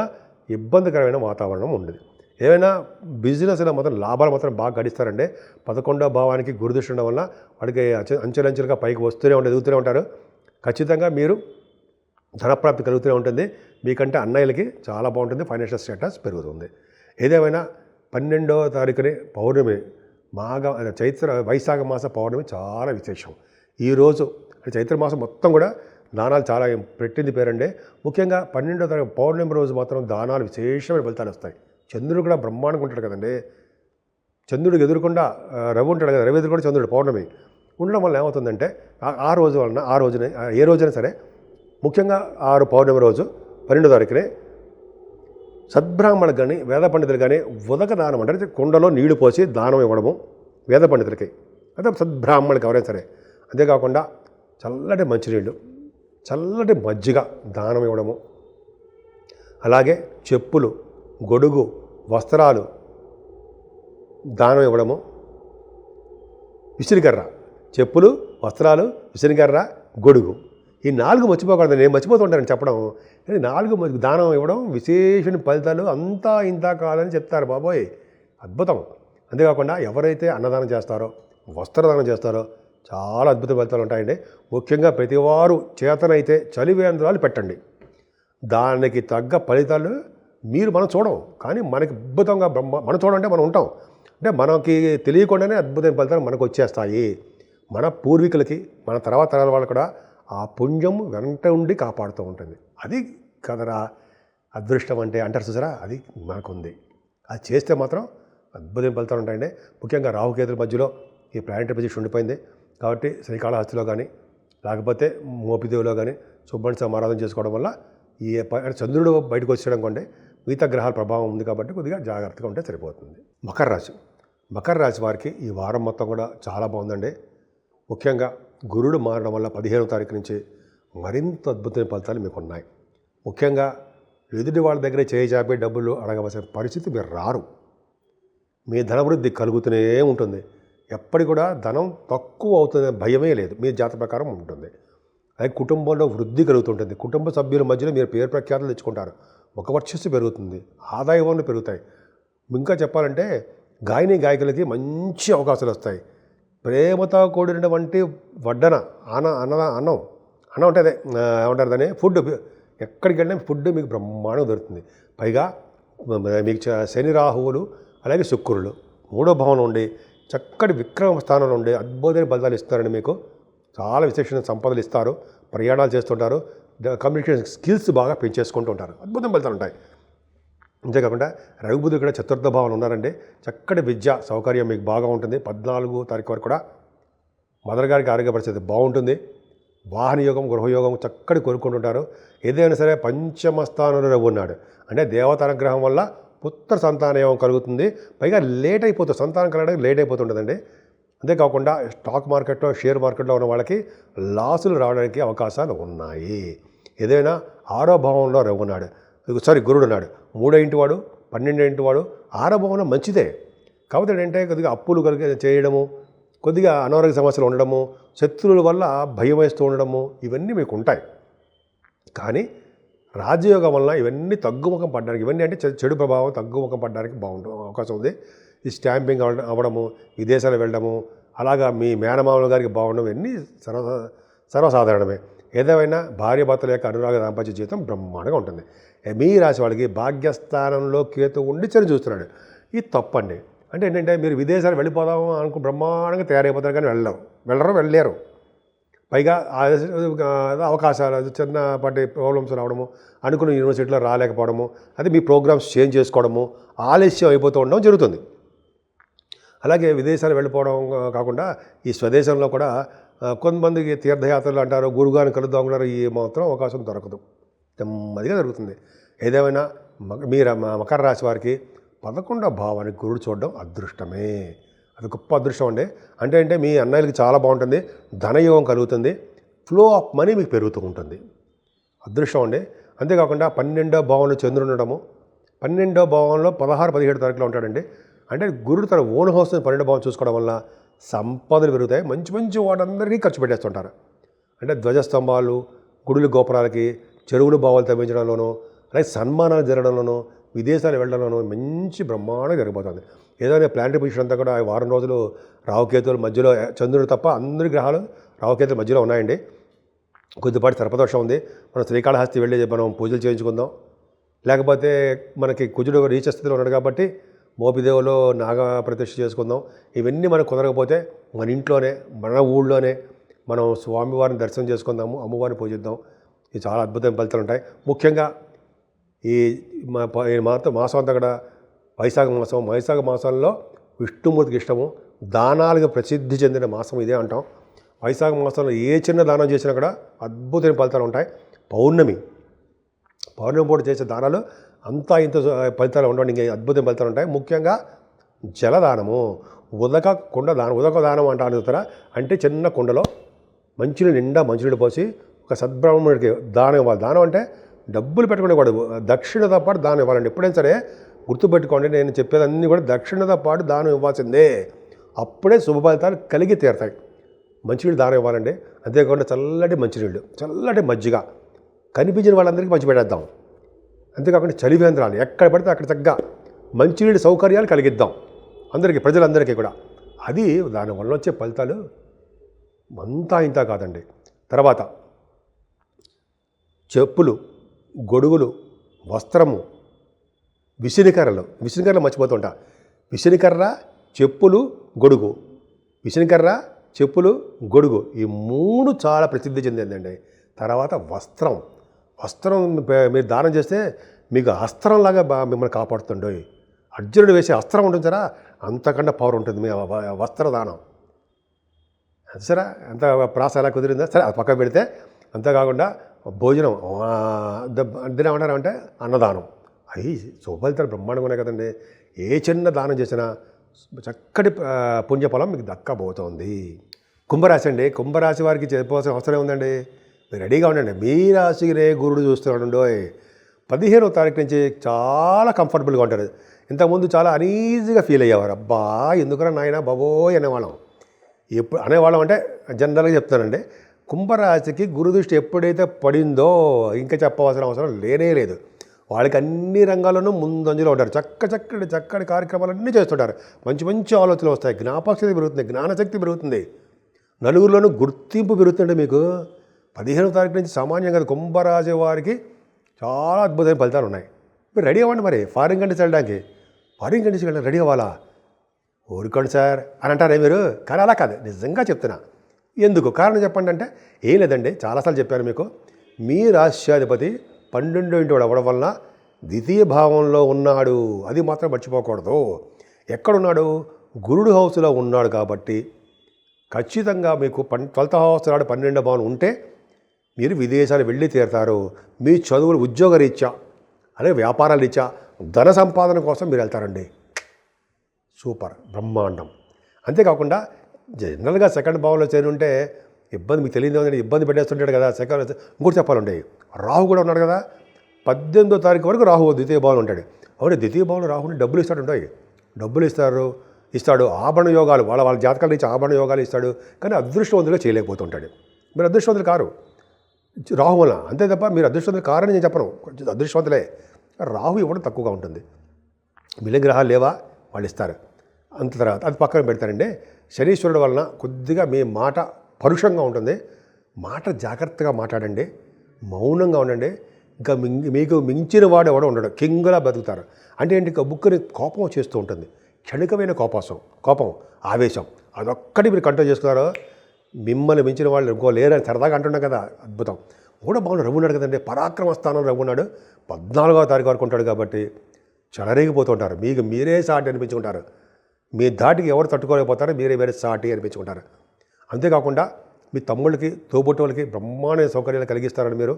ఇబ్బందికరమైన వాతావరణం ఉండదు. ఏమైనా బిజినెస్లో మాత్రం లాభాలు మాత్రం బాగా గడిస్తారండి. 11వ భావానికి గురుదృష్టి ఉండడం వల్ల వాడికి అంచెలంచెలుగా పైకి ఎదుగుతూనే ఉంటారు. ఖచ్చితంగా మీరు ధనప్రాప్తి కలుగుతూనే ఉంటుంది. మీకంటే అన్నయ్యలకి చాలా బాగుంటుంది, ఫైనాన్షియల్ స్టేటస్ పెరుగుతుంది. ఏదేమైనా 12వ తారీఖుని పౌర్ణమి, వైశాఖ మాస పౌర్ణమి చాలా విశేషం. ఈరోజు చైత్ర మాసం మొత్తం కూడా దానాలు చాలా పెట్టింది పేరండి. ముఖ్యంగా 12వ తారీఖు పౌర్ణమి రోజు మాత్రం దానాలు విశేషమైన ఫలితాలు వస్తాయి. చంద్రుడు కూడా బ్రహ్మాండంగా ఉంటాడు కదండి. చంద్రుడికి ఎదురుకుండా రవి ఉంటాడు కదా, రవి ఎదురుకుండా చంద్రుడు పౌర్ణమి ఉండడం వల్ల ఏమవుతుందంటే ఆ రోజునే ఏ రోజైనా సరే, ముఖ్యంగా 6 పౌర్ణమి రోజు 12వ తారీఖునే సద్బ్రాహ్మణులకు కానీ వేద పండితులు కానీ ఉదక దానం అంటే కుండలో నీళ్లు పోసి దానం ఇవ్వడము వేద పండితులకి, అదే సద్బ్రాహ్మణులకు ఎవరైనా సరే. అంతేకాకుండా చల్లటి మంచినీళ్ళు, చల్లటి మజ్జిగ దానం ఇవ్వడము, అలాగే చెప్పులు, గొడుగు, వస్త్రాలు దానం ఇవ్వడము, విసిరికర్ర, చెప్పులు, వస్త్రాలు, విసిరికర్ర, గొడుగు ఈ 4 మర్చిపోకూడదు. నేను మర్చిపోతుంటాను చెప్పడం. కానీ 4 దానం ఇవ్వడం విశేషమైన ఫలితాలు అంతా ఇంత కాదని చెప్తారు బాబోయ్, అద్భుతం. అంతేకాకుండా ఎవరైతే అన్నదానం చేస్తారో, వస్త్రదానం చేస్తారో చాలా అద్భుత ఫలితాలు ఉంటాయండి. ముఖ్యంగా ప్రతివారు చేతనైతే చలివేంద్రాలు పెట్టండి. దానికి తగ్గ ఫలితాలు మనం చూడం, కానీ మనకి అద్భుతంగా మనం చూడంటే మనం ఉంటాం. అంటే మనకి తెలియకుండానే అద్భుతమైన ఫలితాలు మనకు వచ్చేస్తాయి. మన పూర్వీకులకి, మన తర్వాత తరాల వాళ్ళు కూడా ఆ పుణ్యం వెంట ఉండి కాపాడుతూ ఉంటుంది. అది కదరా అదృష్టం అంటే అంటారు చూసారా, అది మనకుంది. అది చేస్తే మాత్రం అద్భుతమైన ఫలితాలు ఉంటాయండి. ముఖ్యంగా రాహుకేతుల మధ్యలో ఈ ప్లానెటరీ పొజిషన్ ఉండిపోయింది కాబట్టి శ్రీకాళహస్తిలో కానీ లేకపోతే మోపిదేవిలో కానీ సుబ్రహ్మణ్య స్వామి ఆరాధన చేసుకోవడం వల్ల ఈ చంద్రుడు బయటకు వచ్చేయడం కంటే మిగతా గ్రహాల ప్రభావం ఉంది కాబట్టి కొద్దిగా జాగ్రత్తగా ఉంటే సరిపోతుంది. మకర రాశి వారికి ఈ వారం మొత్తం కూడా చాలా బాగుందండి. ముఖ్యంగా గురుడు మారడం వల్ల 15వ తారీఖు నుంచి మరింత అద్భుతమైన ఫలితాలు మీకు ఉన్నాయి. ముఖ్యంగా ఎదుటి వాళ్ళ దగ్గర చేయి చాపి డబ్బులు అడగవలసిన పరిస్థితి మీరు రారు. మీ ధనవృద్ధి కలుగుతూనే ఉంటుంది. ఎప్పటికి కూడా ధనం తక్కువ అవుతుందనే భయమే లేదు, మీ జాతక ప్రకారం ఉంటుంది. అది కుటుంబంలో వృద్ధి కలుగుతుంటుంది. కుటుంబ సభ్యుల మధ్యలో మీరు పేరు ప్రఖ్యాతులు తెచ్చుకుంటారు. ఒక వర్చస్సు పెరుగుతుంది, ఆదాయ వనరులు పెరుగుతాయి. ఇంకా చెప్పాలంటే గాయని గాయకులకి మంచి అవకాశాలు వస్తాయి. ప్రేమతో కూడినటువంటి వడ్డన అన్నం అంటే అదే ఏమంటారు దాన్ని, ఫుడ్. ఎక్కడికి వెళ్ళినా ఫుడ్ మీకు బ్రహ్మాండంగా దొరుకుతుంది. పైగా మీకు శని రాహువులు అలాగే శుక్రులు 3వ భావన ఉండి చక్కటి విక్రమ స్థానంలో ఉండి అద్భుతమైన ఫలితాలు ఇస్తారండి. మీకు చాలా విశేషమైన సంపదలు ఇస్తారు. ప్రయాణాలు చేస్తుంటారు. కమ్యూనికేషన్ స్కిల్స్ బాగా పెంచేసుకుంటూ ఉంటారు. అద్భుతం ఫలితాలు ఉంటాయి. అంతేకాకుండా రవిబుధుడు కూడా 4వ భావన ఉన్నారండి. చక్కటి విద్య సౌకర్యం మీకు బాగా ఉంటుంది. 14వ తారీఖు వరకు కూడా మదర్ గారికి ఆరోగ్య పరిస్థితి బాగుంటుంది. వాహన యోగం, గృహయోగం చక్కటి కోరుకుంటుంటారు. ఏదైనా సరే పంచమ స్థానంలో రవి ఉన్నాడు అంటే దేవతానుగ్రహం వల్ల పుత్ర సంతానం కలుగుతుంది. పైగా లేట్ అయిపోతుంది, సంతానం కలగడానికి లేట్ అయిపోతుంటుందండి. అంతేకాకుండా స్టాక్ మార్కెట్లో, షేర్ మార్కెట్లో ఉన్న వాళ్ళకి లాసులు రావడానికి అవకాశాలు ఉన్నాయి. ఏదైనా 6వ భావంలో రవి ఉన్నాడు, గురుడు ఉన్నాడు. 3వ ఇంటి వాడు, 12వ ఇంటి వాడు. 6వ భావంలో మంచిదే. కాకపోతే ఏంటంటే కొద్దిగా అప్పులు చేయడము, కొద్దిగా అనారోగ్య సమస్యలు ఉండడము, శత్రువుల వల్ల భయం వేస్తూ ఉండడము, ఇవన్నీ మీకు ఉంటాయి. కానీ రాజయోగం వల్ల ఇవన్నీ తగ్గుముఖం పడడానికి, ఇవన్నీ అంటే చెడు ప్రభావం తగ్గుముఖం పడడానికి అవకాశం ఉంది. ఈ స్టాంపింగ్ అవ్వడము, విదేశాలు వెళ్ళడము, అలాగా మీ మేనమామల గారికి బాగుండడం, ఇవన్నీ సర్వసాధారణమే. ఏదేమైనా భార్య భర్తల యొక్క అనురాగ దాంపత్య జీవితం బ్రహ్మాండంగా ఉంటుంది. మీ రాశి వాళ్ళకి భాగ్యస్థానంలో కేతు ఉండి చెడు చూస్తున్నాడు. ఇది తప్పండి. అంటే ఏంటంటే మీరు విదేశాలు వెళ్ళిపోదాము బ్రహ్మాండంగా తయారైపోతారు, కానీ వెళ్ళలేరు. పైగా అవకాశాలు, చిన్నపాటి ప్రాబ్లమ్స్ రావడము, అనుకున్న యూనివర్సిటీలో రాలేకపోవడము, అది మీ ప్రోగ్రామ్స్ చేంజ్ చేసుకోవడము, ఆలస్యం అయిపోతూ ఉండడం జరుగుతుంది. అలాగే విదేశాలు వెళ్ళిపోవడం కాకుండా ఈ స్వదేశంలో కూడా కొంతమందికి తీర్థయాత్రలు అంటారు, గురుగారిని కలుద్దాం అంటారు. ఈ మాత్రం అవకాశం దొరకదు, నెమ్మదిగా జరుగుతుంది. ఏదేమైనా మకర రాశి వారికి 11వ భావానికి గురుడు చూడడం అదృష్టమే. అది గొప్ప అదృష్టం అండి. అంటే మీ అన్నయ్యలకి చాలా బాగుంటుంది, ధనయోగం కలుగుతుంది, ఫ్లో ఆఫ్ మనీ మీకు పెరుగుతూ ఉంటుంది. అదృష్టం అండి. అంతేకాకుండా 12వ భావంలో చంద్రుడు ఉండడము, 12వ భావంలో 16, 17 తారీఖులో ఉంటాడండి. అంటే గురుడు తన ఓన్ హౌస్ని 12వ భావం చూసుకోవడం వల్ల సంపదలు పెరుగుతాయి. మంచి మంచి వాటందరికీ ఖర్చు పెట్టేస్తుంటారు. అంటే ధ్వజస్తంభాలు, గుడుల గోపురాలకి, చెరువులు బావులు తవ్వించడంలోనూ, అలాగే సన్మానాలు జరగడంలోనూ, విదేశాలు వెళ్ళడంలోనూ మంచి బ్రహ్మాండంగా జరిగిపోతుంది. ఏదైనా ప్లానెటరీ పొజిషన్ అంతా కూడా 1 వారం రోజులు రాహుకేతువుల మధ్యలో, చంద్రుడు తప్ప అందరి గ్రహాలు రాహుకేతుల మధ్యలో ఉన్నాయండి. కొద్దిపాటి సర్పదోషం ఉంది. మనం శ్రీకాళహస్తి వెళ్ళి మనం పూజలు చేయించుకుందాం. లేకపోతే మనకి కుజుడు నీచ స్థితిలో ఉన్నాడు కాబట్టి మోపిదేవులో నాగ ప్రతిష్ఠ చేసుకుందాం. ఇవన్నీ మనకు కుదరకపోతే మన ఇంట్లోనే, మన ఊళ్ళోనే మనం స్వామివారిని దర్శనం చేసుకుందాము, అమ్మవారిని పూజిద్దాం. ఇది చాలా అద్భుతమైన ఫలితాలు ఉంటాయి. ముఖ్యంగా ఈ మాసం అంతా కూడా వైశాఖ మాసంలో విష్ణుమూర్తికి ఇష్టము, దానాలుగా ప్రసిద్ధి చెందిన మాసం ఇదే అంటాం. వైశాఖ మాసంలో ఏ చిన్న దానం చేసినా కూడా అద్భుతమైన ఫలితాలు ఉంటాయి. పౌర్ణమి పూట చేసే దానాలు అంతా ఇంత ఫలితాలు ఉండడం, ఇంకా అద్భుతమైన ఫలితాలు ఉంటాయి. ముఖ్యంగా జలదానము, ఉదక దానం అంటారు చూస్తారా, అంటే చిన్న కుండలో నిండా మంచినీళ్ళు పోసి ఒక సద్బ్రాహ్మణుడికి దానం ఇవ్వాలి. దానం అంటే డబ్బులు పెట్టుకునేవాడు, దక్షిణతో పాటు దానం ఇవ్వాలండి. ఎప్పుడైనా సరే గుర్తుపెట్టుకోండి, నేను చెప్పేదన్నీ కూడా దక్షిణతో పాటు దానం ఇవ్వాల్సిందే. అప్పుడే శుభ ఫలితాలు కలిగి తీరుతాయి. మంచినీళ్ళు దానం ఇవ్వాలండి. అంతేకాకుండా చల్లటి మంచినీళ్ళు, చల్లటి మజ్జిగ, కనిపించిన వాళ్ళందరికీ పంచిపెట్టేద్దాం. అంతేకాకుండా చలివేంద్రాలు ఎక్కడ పడితే అక్కడ చక్కగా మంచినీళ్ళు సౌకర్యాలు కలిగిద్దాం అందరికీ, ప్రజలందరికీ కూడా. అది దానివల్ల వచ్చే ఫలితాలు అంతా ఇంత కాదండి. తర్వాత చెప్పులు, గొడుగులు, వస్త్రము, విసినికర్రలు మర్చిపోతుంటా. విసినికర్ర, చెప్పులు, గొడుగు. విసినికర్ర, చెప్పులు, గొడుగు, ఈ 3 చాలా ప్రసిద్ధి చెందిందండి. తర్వాత వస్త్రం మీరు దానం చేస్తే మీకు అస్త్రంలాగా మిమ్మల్ని కాపాడుతుండో. అర్జునుడు వేసే అస్త్రం ఉంటుంది సరా, అంతకన్నా పవర్ ఉంటుంది మీ వస్త్రదానం. సరే ఎంత ప్రాస ఎలా కుదిరిందా, సరే అది పక్కన పెడితే. అంతేకాకుండా భోజనం, దీని ఏమంటారు అంటే అన్నదానం. అవి శుభఫలితాలు బ్రహ్మాండంగా ఉన్నాయి కదండి. ఏ చిన్న దానం చేసినా చక్కటి పుణ్యఫలం మీకు దక్కబోతోంది. కుంభరాశి అండి. కుంభరాశి వారికి చెప్పవలసిన అవసరం ఉందండి. మీరు రెడీగా ఉండండి. మీ రాశిరే గురుడు చూస్తున్నాడు. 15వ తారీఖు నుంచి చాలా కంఫర్టబుల్గా ఉంటారు. ఇంతకుముందు చాలా అనీజీగా ఫీల్ అయ్యేవారు. అబ్బా ఎందుకురా నాయన బాబోయ్ అనేవాళ్ళం. ఎప్పుడు అనేవాళ్ళం అంటే జనరల్గా చెప్తానండి. కుంభరాశికి గురుదృష్టి ఎప్పుడైతే పడిందో ఇంకా చెప్పవలసిన అవసరం లేనే లేదు. వాళ్ళకి అన్ని రంగాల్లోనూ ముందంజలో ఉంటారు. చక్కటి కార్యక్రమాలన్నీ చేస్తుంటారు. మంచి ఆలోచనలు వస్తాయి. జ్ఞాపకశక్తి పెరుగుతుంది, జ్ఞానశక్తి పెరుగుతుంది, నలుగురిలోనూ గుర్తింపు పెరుగుతుంటే మీకు 15వ తారీఖు నుంచి సామాన్యంగా కుంభరాశి వారికి చాలా అద్భుతమైన ఫలితాలు ఉన్నాయి. మీరు రెడీ అవ్వండి. మరి ఫారిన్ కంట్రీస్ వెళ్ళడానికి, వెళ్ళడానికి రెడీ అవ్వాలా? ఊరుకోండి సార్ అని అంటారే మీరు. కానీ అలా కాదు, నిజంగా చెప్తున్నా. ఎందుకు కారణం చెప్పండి అంటే ఏం లేదండి, చాలాసార్లు చెప్పాను మీకు. మీ రాష్ట్రాధిపతి 12వ ఇంటి వాడు అవ్వడం వలన ద్వితీయ భావంలో ఉన్నాడు. అది మాత్రం మర్చిపోకూడదు. ఎక్కడున్నాడు? గురుడు హౌస్లో ఉన్నాడు. కాబట్టి ఖచ్చితంగా మీకు 12వ హౌస్ నాడు 12వ భావం ఉంటే మీరు విదేశాలు వెళ్ళి తీరుతారు. మీ చదువులు, ఉద్యోగ రీత్యా, అలాగే వ్యాపారాల రీత్యా, ధన సంపాదన కోసం మీరు వెళ్తారండి. సూపర్, బ్రహ్మాండం. అంతేకాకుండా జనరల్గా సెకండ్ భావంలో చేరి ఉంటే ఇబ్బంది, మీకు తెలియదు, ఇబ్బంది పెట్టేస్తుంటాడు కదా. ఇంకోటి చెప్పాలండి, రాహు కూడా ఉన్నాడు కదా. 18వ తారీఖు వరకు రాహు ద్వితీయ భావంలో ఉంటాడు. అవును, ద్వితీయ భావంలో రాహుని డబ్బులు ఇస్తాడు. డబ్బులు ఇస్తాడు. ఆభరణ యోగాలు, వాళ్ళ జాతకాల నుంచి ఆభరణ యోగాలు ఇస్తాడు. కానీ అదృష్టవంతులుగా చేయలేకపోతుంటాడు. మీరు అదృష్టవంతులు కారు రాహు వల్ల, అంతే తప్ప మీరు అదృష్టవంతులు కారని నేను చెప్పను. కొంచెం అదృష్టవంతులే. రాహు ఇవ్వడం తక్కువగా ఉంటుంది. మిగిలిన గ్రహాలు లేవా, వాళ్ళు ఇస్తారు. అంత తర్వాత అది పక్కన పెడతారండి. శనీశ్వరుడు వలన కొద్దిగా మీ మాట పరుషంగా ఉంటుంది. మాట జాగ్రత్తగా మాట్లాడండి, మౌనంగా ఉండండి. ఇంకా మీకు మించిన వాడు ఎవడో ఉండడు. కింగులా బతుకుతారు. అంటే ఏంటి, బుక్కుని కోపం చేస్తూ ఉంటుంది. క్షణికమైన కోపం, ఆవేశం, అదొక్కటి మీరు కంట్రోల్ చేసుకున్నారో మిమ్మల్ని మించిన వాళ్ళు ఇంకో లేరని సరదాగా అంటున్నాం కదా. అద్భుతం. కూడా బాగున్నాడు, రఘు ఉన్నాడు కదండి. పరాక్రమ స్థానం రఘు ఉన్నాడు. 14వ తారీఖు వరకు ఉంటాడు. కాబట్టి చెలరేగిపోతుంటారు. మీకు మీరే సాటి అనిపించుకుంటారు. మీ ధాటికి ఎవరు తట్టుకోలేకపోతారో మీరే వేరే సాటి అనిపించుకుంటారు. అంతేకాకుండా మీ తమ్ముళ్ళకి, తోబుట్టువులకి బ్రహ్మాండ సౌకర్యాలు కలిగిస్తారని మీరు.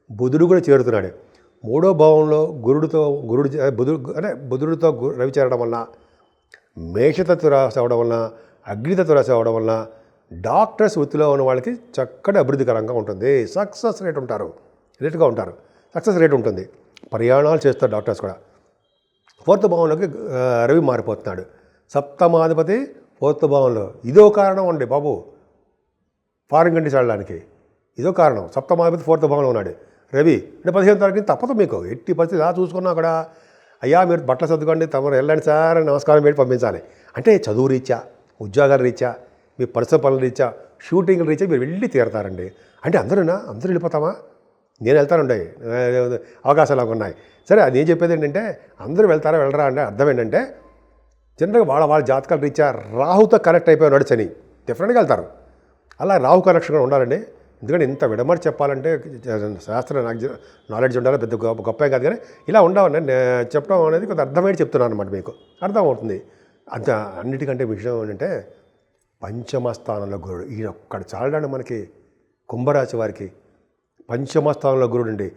బుధుడు కూడా చేరుతున్నాడు 3వ భావంలో. బుధుడితో రవి చేరడం వలన, మేషతత్వ రాశి అవడం వలన, అగ్నితత్వ రాశి అవడం వలన డాక్టర్స్ వృత్తిలో ఉన్న వాళ్ళకి చక్కటి అభివృద్ధికరంగా ఉంటుంది. సక్సెస్ రేట్ ఉంటారు. సక్సెస్ రేట్ ఉంటుంది. ప్రయాణాలు చేస్తారు డాక్టర్స్ కూడా. 4వ భావంలోకి రవి మారిపోతున్నాడు. సప్తమాధిపతి 4వ భావంలో. ఇదో కారణం అండి బాబు, ఫారిన్ కంట్రీస్ వెళ్ళడానికి ఇదో కారణం. సప్తమాధిపతి 4వ భావంలో ఉన్నాడు రవి. అంటే 15వ తారీఖు తప్పదు మీకు. ఎట్టి పరిస్థితి ఇలా చూసుకున్నా అక్కడ, అయ్యా మీరు బట్టలు సర్దుకోండి, తమరు వెళ్ళండి సార్ అని నమస్కారం పెట్టి పంపించాలి. అంటే చదువు రీత్యా, ఉద్యోగాల రీత్యా, మీ పర్సనల్ పనుల రీత్యా, షూటింగ్ల రీత్యా మీరు వెళ్ళి తీరుతారండి. అంటే అందరూ వెళ్ళిపోతామా? నేను వెళ్తానండి, అవకాశాలు నాకు ఉన్నాయి. సరే, అది ఏం చెప్పేది ఏంటంటే అందరూ వెళ్ళరా అంటే అర్థం ఏంటంటే జనరల్గా వాళ్ళ జాతకాల రీత్యా రాహుతో కనెక్ట్ అయిపోయినాడు శని, డెఫినెట్గా వెళ్తారు. అలా రాహు కనెక్షన్ కూడా ఉండాలండి. ఎందుకంటే ఇంత విడమరి చెప్పాలంటే శాస్త్ర నాలెడ్జ్ ఉండాలి, పెద్ద గొప్ప కాదు. కానీ ఇలా ఉండాలని చెప్పడం అనేది కొంత అర్థమైతే చెప్తున్నాను అనమాట. మీకు అర్థమవుతుంది. అంత అన్నిటికంటే విషయం ఏంటంటే పంచమ స్థానంలో గురుడు. ఈయన ఒక్కడు చాలండి మనకి కుంభరాశి వారికి. పంచమ స్థానంలో గురుడు అండి.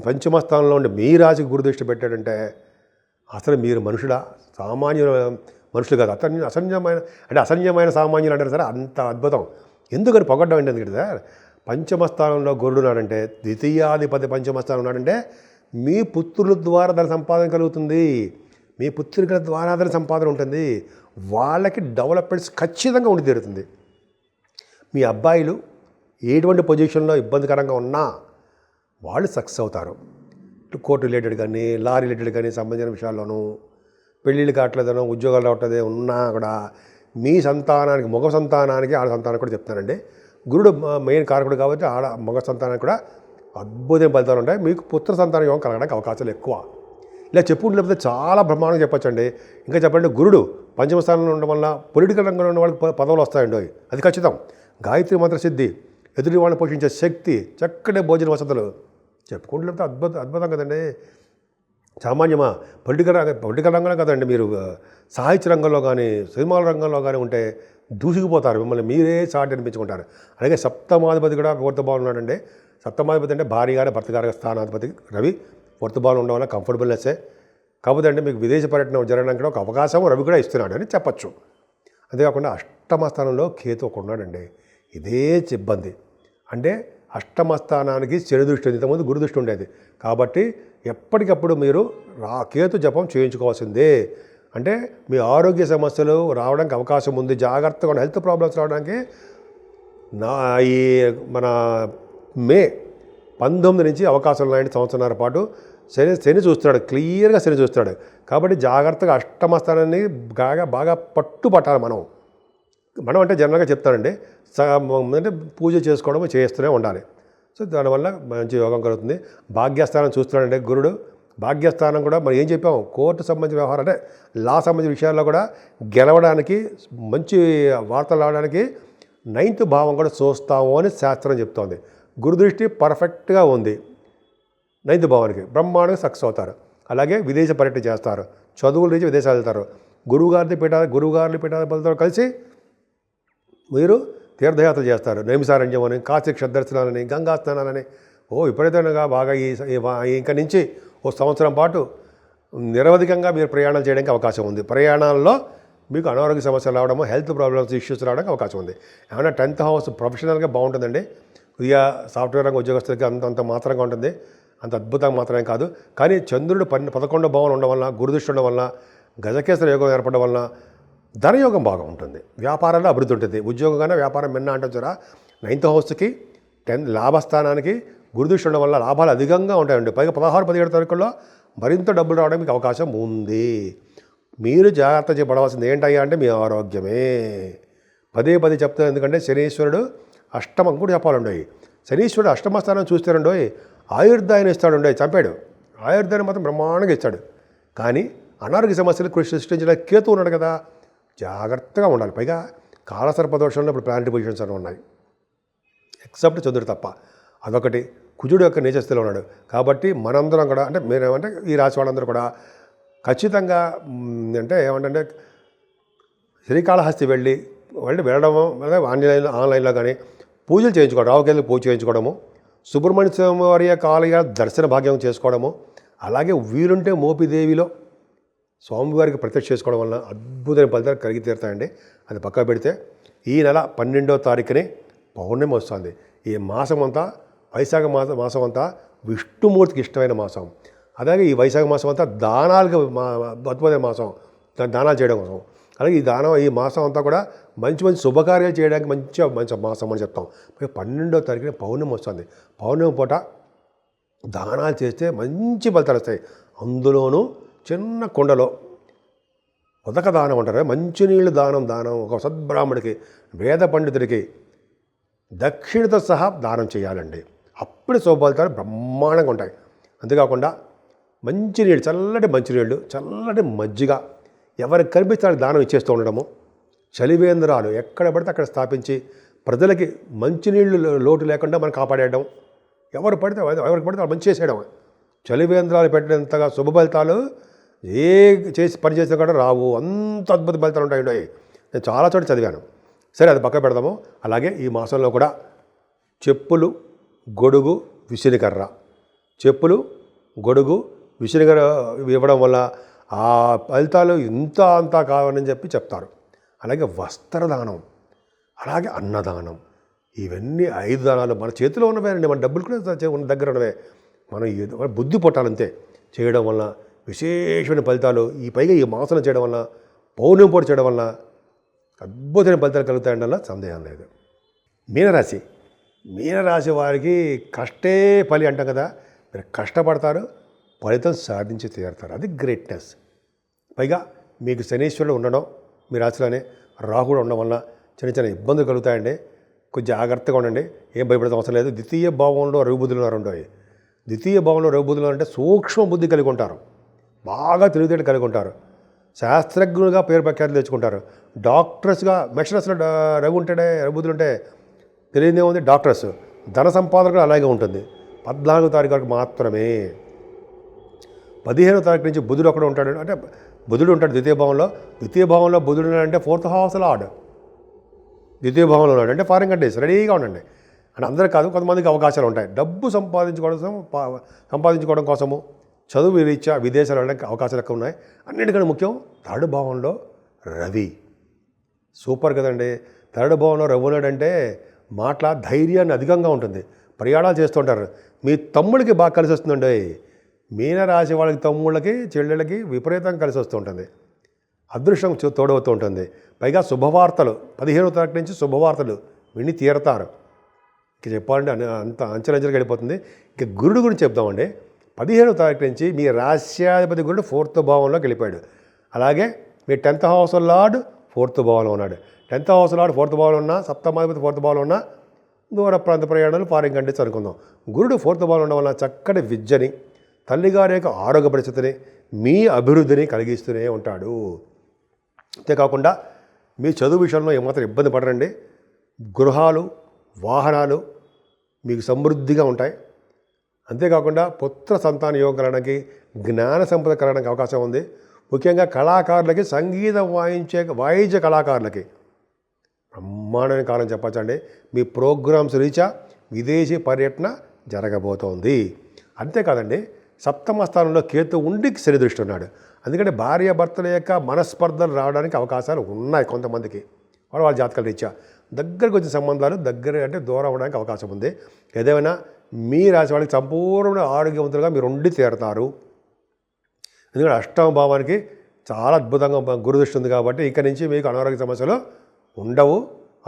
పంచమ స్థానంలో ఉండి మీ రాశికి గురు దృష్టి పెట్టాడంటే అసలు మీరు మనుషులా, సామాన్య మనుషులు కాదు, అసంఖ్యమైన సామాన్యులు అంటారు సార్. అంత అద్భుతం. ఎందుకని పొగడ్డం ఏంటి ఎందుకంటే సార్, పంచమ స్థానంలో గురుడు ఉన్నాడంటే, ద్వితీయాధిపతి పంచమ స్థానం ఉన్నాడంటే మీ పుత్రుల ద్వారా దాని సంపాదన కలుగుతుంది. మీ పుత్రికల ద్వారా దాని సంపాదన ఉంటుంది. వాళ్ళకి డెవలప్మెంట్స్ ఖచ్చితంగా ఉండి తీరుతుంది. మీ అబ్బాయిలు ఎటువంటి పొజిషన్లో ఇబ్బందికరంగా ఉన్నా వాళ్ళు సక్సెస్ అవుతారు. కోర్టు రిలేటెడ్ కానీ లా రిలేటెడ్ కానీ సంబంధించిన విషయాల్లోనూ పెళ్ళిళ్ళు కావట్లేదనో ఉద్యోగాలు రావట్లేదు ఉన్నా కూడా మీ సంతానానికి మగ సంతానానికి ఆడ సంతానానికి కూడా చెప్తానండి. గురుడు మెయిన్ కారకుడు కాబట్టి ఆడ మగ సంతానానికి కూడా అద్భుతమైన ఫలితాలు ఉంటాయి. మీకు పుత్ర సంతానం యోగం కలగడానికి అవకాశాలు ఎక్కువ. ఇలా చెప్పుకుంటూ లేకపోతే చాలా బ్రహ్మాండంగా చెప్పొచ్చండి. ఇంకా చెప్పండి, గురుడు పంచమ స్థానంలో ఉండడం వల్ల పొలిటికల్ రంగంలో ఉన్న వాళ్ళకి పదవులు వస్తాయండి, అది ఖచ్చితం. గాయత్రి మంత్ర సిద్ధి, ఎదుటి వాళ్ళని పోషించే శక్తి, చక్కటి భోజన వసతులు చెప్పుకుంటూ లేకపోతే అద్భుతం కదండి. సామాన్యమా పొలిటికల్ రంగంలో కదండి, మీరు సాహిత్య రంగంలో కానీ సినిమాల రంగంలో కానీ ఉంటే దూసుకుపోతారు, మిమ్మల్ని మీరే సాటి అనిపించుకుంటారు. అలాగే సప్తమాధిపతి కూడా ఫోర్త్ భావం ఉన్నాడండి. సప్తమాధిపతి అంటే భార్య గారి భర్త గారి స్థానాధిపతి రవి ఫోర్త్ భావం ఉండడం వల్ల కంఫర్టబుల్నెస్సే. కాకపోతే అంటే మీకు విదేశ పర్యటన జరగడానికి ఒక అవకాశం రవి కూడా ఇస్తున్నాడు అని చెప్పచ్చు. అంతేకాకుండా అష్టమ స్థానంలో కేతు ఒక ఉన్నాడండి. ఇదే ఇబ్బంది. అంటే అష్టమ స్థానానికి శని దృష్టి ఉంది, ఇంతకుముందు గురు దృష్టి ఉండేది. కాబట్టి ఎప్పటికప్పుడు మీరు కేతు జపం చేయించుకోవాల్సిందే. అంటే మీ ఆరోగ్య సమస్యలు రావడానికి అవకాశం ఉంది. జాగ్రత్తగా ఉన్న హెల్త్ ప్రాబ్లమ్స్ రావడానికి ఈ మన మే 19 నుంచి అవకాశం లాంటి సంవత్సరాల పాటు శని చూస్తున్నాడు, క్లియర్గా శని చూస్తున్నాడు. కాబట్టి జాగ్రత్తగా అష్టమ స్థానాన్ని బాగా పట్టాలి మనం అంటే జనరల్గా చెప్తానండి, అంటే పూజ చేసుకోవడం చేస్తూనే ఉండాలి. సో దానివల్ల మంచి యోగం కలుగుతుంది. భాగ్యస్థానం చూస్తున్నాడంటే గురుడు, భాగ్యస్థానం కూడా మనం ఏం చెప్పాము, కోర్టు సంబంధించిన వ్యవహారం అంటే లా సంబంధించిన విషయాల్లో కూడా గెలవడానికి మంచి వార్తలు రావడానికి 9th భావం కూడా చూస్తాము అని శాస్త్రం చెప్తోంది. గురుదృష్టి పర్ఫెక్ట్గా ఉంది 9th భావానికి, బ్రహ్మాండంగా సక్సెస్ అవుతారు. అలాగే విదేశ పర్యటన చేస్తారు, చదువుల నుంచి విదేశాలు వెళ్తారు. గురువుగారి పీఠాధిపతులతో కలిసి మీరు తీర్థయాత్ర చేస్తారు. నైమిసారణ్యం అని, కాశీ క్షేత్రదర్శనాలని, గంగా స్నానాలని. విపరీతంగా బాగా ఇంక నుంచి ఓ సంవత్సరం పాటు నిరవధికంగా మీరు ప్రయాణాలు చేయడానికి అవకాశం ఉంది. ప్రయాణాల్లో మీకు అనారోగ్య సమస్యలు రావడము, హెల్త్ ప్రాబ్లమ్స్ ఇష్యూస్ రావడానికి అవకాశం ఉంది. ఏమైనా 10th హౌస్ ప్రొఫెషనల్గా బాగుంటుందండి. కొద్దిగా సాఫ్ట్వేర్ రంగ ఉద్యోగస్తులకి అంత మాత్రంగా ఉంటుంది, అంత అద్భుతంగా మాత్రమే కాదు. కానీ చంద్రుడు 11వ భావం ఉండడం వల్ల, గురుదృష్టి ఉండడం వల్ల, గజకేసర యోగం ఏర్పడడం వల్ల ధనయోగం బాగా ఉంటుంది, వ్యాపారంలో అభివృద్ధి ఉంటుంది. ఉద్యోగం కానీ వ్యాపారం మిన్న అంటారా. 9th హౌస్కి 10 లాభస్థానానికి గురుదృష్టి ఉండడం వల్ల లాభాలు అధికంగా ఉంటాయండి. పైగా 16-17 తారీఖుల్లో మరింత డబ్బులు రావడానికి మీకు అవకాశం ఉంది. మీరు జాగ్రత్త చేయబడవలసింది ఏంటయ్యా అంటే మీ ఆరోగ్యమే. పదే చెప్తాను, ఎందుకంటే శనీశ్వరుడు అష్టమం కూడా చెప్పాలండి. శనీశ్వరుడు అష్టమ స్థానం చూస్తారండో, ఆయుర్దాయాన్ని ఇస్తాడు, చంపాడు. ఆయుర్దాయాన్ని మాత్రం బ్రహ్మాండంగా ఇస్తాడు. కానీ అనారోగ్య సమస్యలు సృష్టించడానికి కేతు ఉన్నాడు కదా, జాగ్రత్తగా ఉండాలి. పైగా కాలసర్పదోషంలో ఇప్పుడు ప్లానెటరీ పొజిషన్స్ అని ఉన్నాయి, ఎక్సెప్ట్ చంద్రుడు తప్ప. అదొకటి. కుజుడు యొక్క నీచస్థితిలో ఉన్నాడు. కాబట్టి మనందరం కూడా అంటే మీరేమంటే ఈ రాశి వాళ్ళందరూ కూడా ఖచ్చితంగా అంటే ఏమంటే శ్రీకాళహస్తి వెళ్ళడం ఆన్లైన్లో కానీ పూజలు చేయించుకోవడం, రావుకేళ్ళకి పూజ చేయించుకోవడము, సుబ్రహ్మణ్య స్వామి వారి ఆలయ దర్శన భాగ్యం చేసుకోవడము, అలాగే వీలుంటే మోపిదేవిలో స్వామివారికి ప్రత్యక్ష చేసుకోవడం వల్ల అద్భుతమైన ఫలితాలు కలిగి తీరుతాయండి. అది పక్క పెడితే ఈ నెల 12వ తారీఖుని పౌర్ణమి వస్తుంది. ఈ మాసం అంతా వైశాఖ మాసం అంతా విష్ణుమూర్తికి ఇష్టమైన మాసం. అలాగే ఈ వైశాఖ మాసం అంతా దానాలకు అద్భుతమైన మాసం, దానాలు చేయడం కోసం. అలాగే ఈ మాసం అంతా కూడా మంచి శుభకార్యాలు చేయడానికి మంచి మాసం అని చెప్తాం. 12వ తారీఖున పౌర్ణమి వస్తుంది. పౌర్ణమి పూట దానాలు చేస్తే మంచి ఫలితాలు వస్తాయి. అందులోనూ చిన్న కుండలో ఉదక దానం అంటారు, మంచినీళ్ళు దానం ఒక సద్బ్రాహ్మడికి, వేద పండితుడికి దక్షిణతో సహా దానం చేయాలండి. అప్పుడు శుభఫలితాలు బ్రహ్మాండంగా ఉంటాయి. అంతేకాకుండా మంచినీళ్ళు, చల్లటి మంచినీళ్ళు, చల్లటి మజ్జిగ ఎవరికి కనిపిస్తే దానం ఇచ్చేస్తూ ఉండడము, చలివేంద్రాలు ఎక్కడ పడితే అక్కడ స్థాపించి ప్రజలకి మంచినీళ్ళు లోటు లేకుండా మనం కాపాడేయడం, ఎవరికి పడితే వాళ్ళు మంచి చేసేయడం. చలివేంద్రాలు పెట్టినంతగా శుభ ఫలితాలు పని చేసినా కూడా రావు, అంత అద్భుత ఫలితాలు ఉంటాయి. నేను చాలా చోట చదివాను. సరే, అది పక్క పెడదాము. అలాగే ఈ మాసంలో కూడా చెప్పులు, గొడుగు, విసిరికర్ర, చెప్పులు, గొడుగు, విసిరికర్ర ఇవ్వడం వల్ల ఆ ఫలితాలు అంతా కావాలని చెప్తారు. అలాగే వస్త్రదానం, అలాగే అన్నదానం, ఇవన్నీ 5 దానాలు మన చేతిలో ఉన్నవేనండి. మన డబ్బులు కూడా ఉన్న దగ్గర ఉన్నవే. మనం బుద్ధి పొట్టాలంతే చేయడం వల్ల విశేషమైన ఫలితాలు. పైగా ఈ మాసం చేయడం వల్ల, పౌర్ణమి పూట చేయడం వల్ల అద్భుతమైన ఫలితాలు కలుగుతాయండి, అలా సందేహం లేదు. మీనరాశి మీనరాశి వారికి కష్టే ఫలి అంటాం కదా, మీరు కష్టపడతారు, ఫలితం సాధించి తీరుతారు. అది గ్రేట్నెస్. పైగా మీకు శనీశ్వరుడు ఉండడం, మీ రాశిలోనే రాహుడు ఉండడం వల్ల చిన్న చిన్న ఇబ్బందులు కలుగుతాయండి. కొంచెం జాగ్రత్తగా ఉండండి, ఏం భయపడడం అవసరం లేదు. ద్వితీయ భావంలో రఘుబుద్ధులు ఉండవు. ద్వితీయ భావంలో రఘుబుద్ధులు అంటే సూక్ష్మ బుద్ధి కలిగి ఉంటారు, బాగా తెలివితేటలు కలిగి ఉంటారు, శాస్త్రజ్ఞులుగా పేరు ప్రఖ్యాతులు తెచ్చుకుంటారు. డాక్టర్స్గా మేషరాశిలో రఘు ఉంటాడే, రఘుబుద్ధులు ఉంటే తెలియదే ఉంది. డాక్టర్స్ ధన సంపాదన కూడా అలాగే ఉంటుంది. 14వ తారీఖు వరకు మాత్రమే. 15వ తారీఖు నుంచి బుధుడు అక్కడ ఉంటాడు. అంటే బుధుడు ఉంటాడు ద్వితీయ భావంలో. ద్వితీయ భావంలో బుధుడు అంటే 4th హౌస్ లార్డ్ ద్వితీయ భావంలో ఉన్నాడు. అంటే ఫారిన్ కంట్రీస్ రెడీగా ఉండండి. అంటే అందరూ కాదు, కొంతమందికి అవకాశాలు ఉంటాయి. డబ్బు సంపాదించుకోవడం కోసము, చదువు రీత్యా విదేశాలు వెళ్ళడానికి అవకాశాలు ఎక్కువ ఉన్నాయి. అన్నిటికంటే ముఖ్యం 3rd భావంలో రవి. సూపర్ కదండి. 3rd భావంలో రవి ఉన్నాడంటే మాటల ధైర్యాన్ని అధికంగా ఉంటుంది, ప్రయాణాలు చేస్తుంటారు. మీ తమ్ముడికి బాగా కలిసి వస్తుందండి. మీనరాశి వాళ్ళకి తమ్ముళ్ళకి చెల్లెళ్ళకి విపరీతంగా కలిసి వస్తూ ఉంటుంది. అదృష్టం తోడవుతూ ఉంటుంది. పైగా శుభవార్తలు 15వ తారీఖు నుంచి శుభవార్తలు విని తీరతారు. ఇంక చెప్పాలంటే అంత అంచెలంచెలుగా వెళ్ళిపోతుంది. ఇక గురుడు గురించి చెప్తామండి. 15వ తారీఖు నుంచి మీ రాశ్యాధిపతి గురుడు 4th భావంలోకి వెళ్ళిపోయాడు. అలాగే మీ 10th హౌస్ లార్డ్ 4th భావంలో ఉన్నాడు. 10th హౌస్ లార్డ్ 4th భావంలో ఉన్నా, సప్తమాధిపతి 4th భావంలో ఉన్నా దూర ప్రాంత ప్రయాణాలు, ఫారిన్ కంట్రీస్ అనుకుందాం. గురుడు 4th భావంలో ఉండడం వల్ల చక్కటి విద్యని, తల్లిగారి యొక్క ఆరోగ్య పరిస్థితిని, మీ అభివృద్ధిని కలిగిస్తూనే ఉంటాడు. అంతేకాకుండా మీ చదువు విషయంలో ఏమాత్రం ఇబ్బంది పడరండి. గృహాలు, వాహనాలు మీకు సమృద్ధిగా ఉంటాయి. అంతేకాకుండా పుత్ర సంతాన యోగం కలగడానికి, జ్ఞాన సంపద కలగడానికి అవకాశం ఉంది. ముఖ్యంగా కళాకారులకి, సంగీతం వాయించే కళాకారులకి బ్రహ్మాండమైన కాలం చెప్పచ్చండి. మీ ప్రోగ్రామ్స్ రీచా విదేశీ పర్యటన జరగబోతోంది. అంతేకాదండి, 7వ స్థానంలో కేతు ఉండి శని దృష్టి ఉన్నాడు. అందుకని భార్యాభర్తల యొక్క మనస్పర్ధలు రావడానికి అవకాశాలు ఉన్నాయి కొంతమందికి. వాళ్ళ జాతకాల రీత్యా దగ్గరకు వచ్చిన సంబంధాలు దగ్గర అంటే దూరం అవ్వడానికి అవకాశం ఉంది. ఏదేమైనా మీ రాశి వాళ్ళకి సంపూర్ణ ఆరోగ్యవంతులుగా మీరు ఉండి తీరుతారు. ఎందుకంటే 8వ భావానికి చాలా అద్భుతంగా గురుదృష్టి ఉంది కాబట్టి ఇక నుంచి మీకు అనారోగ్య సమస్యలు ఉండవు.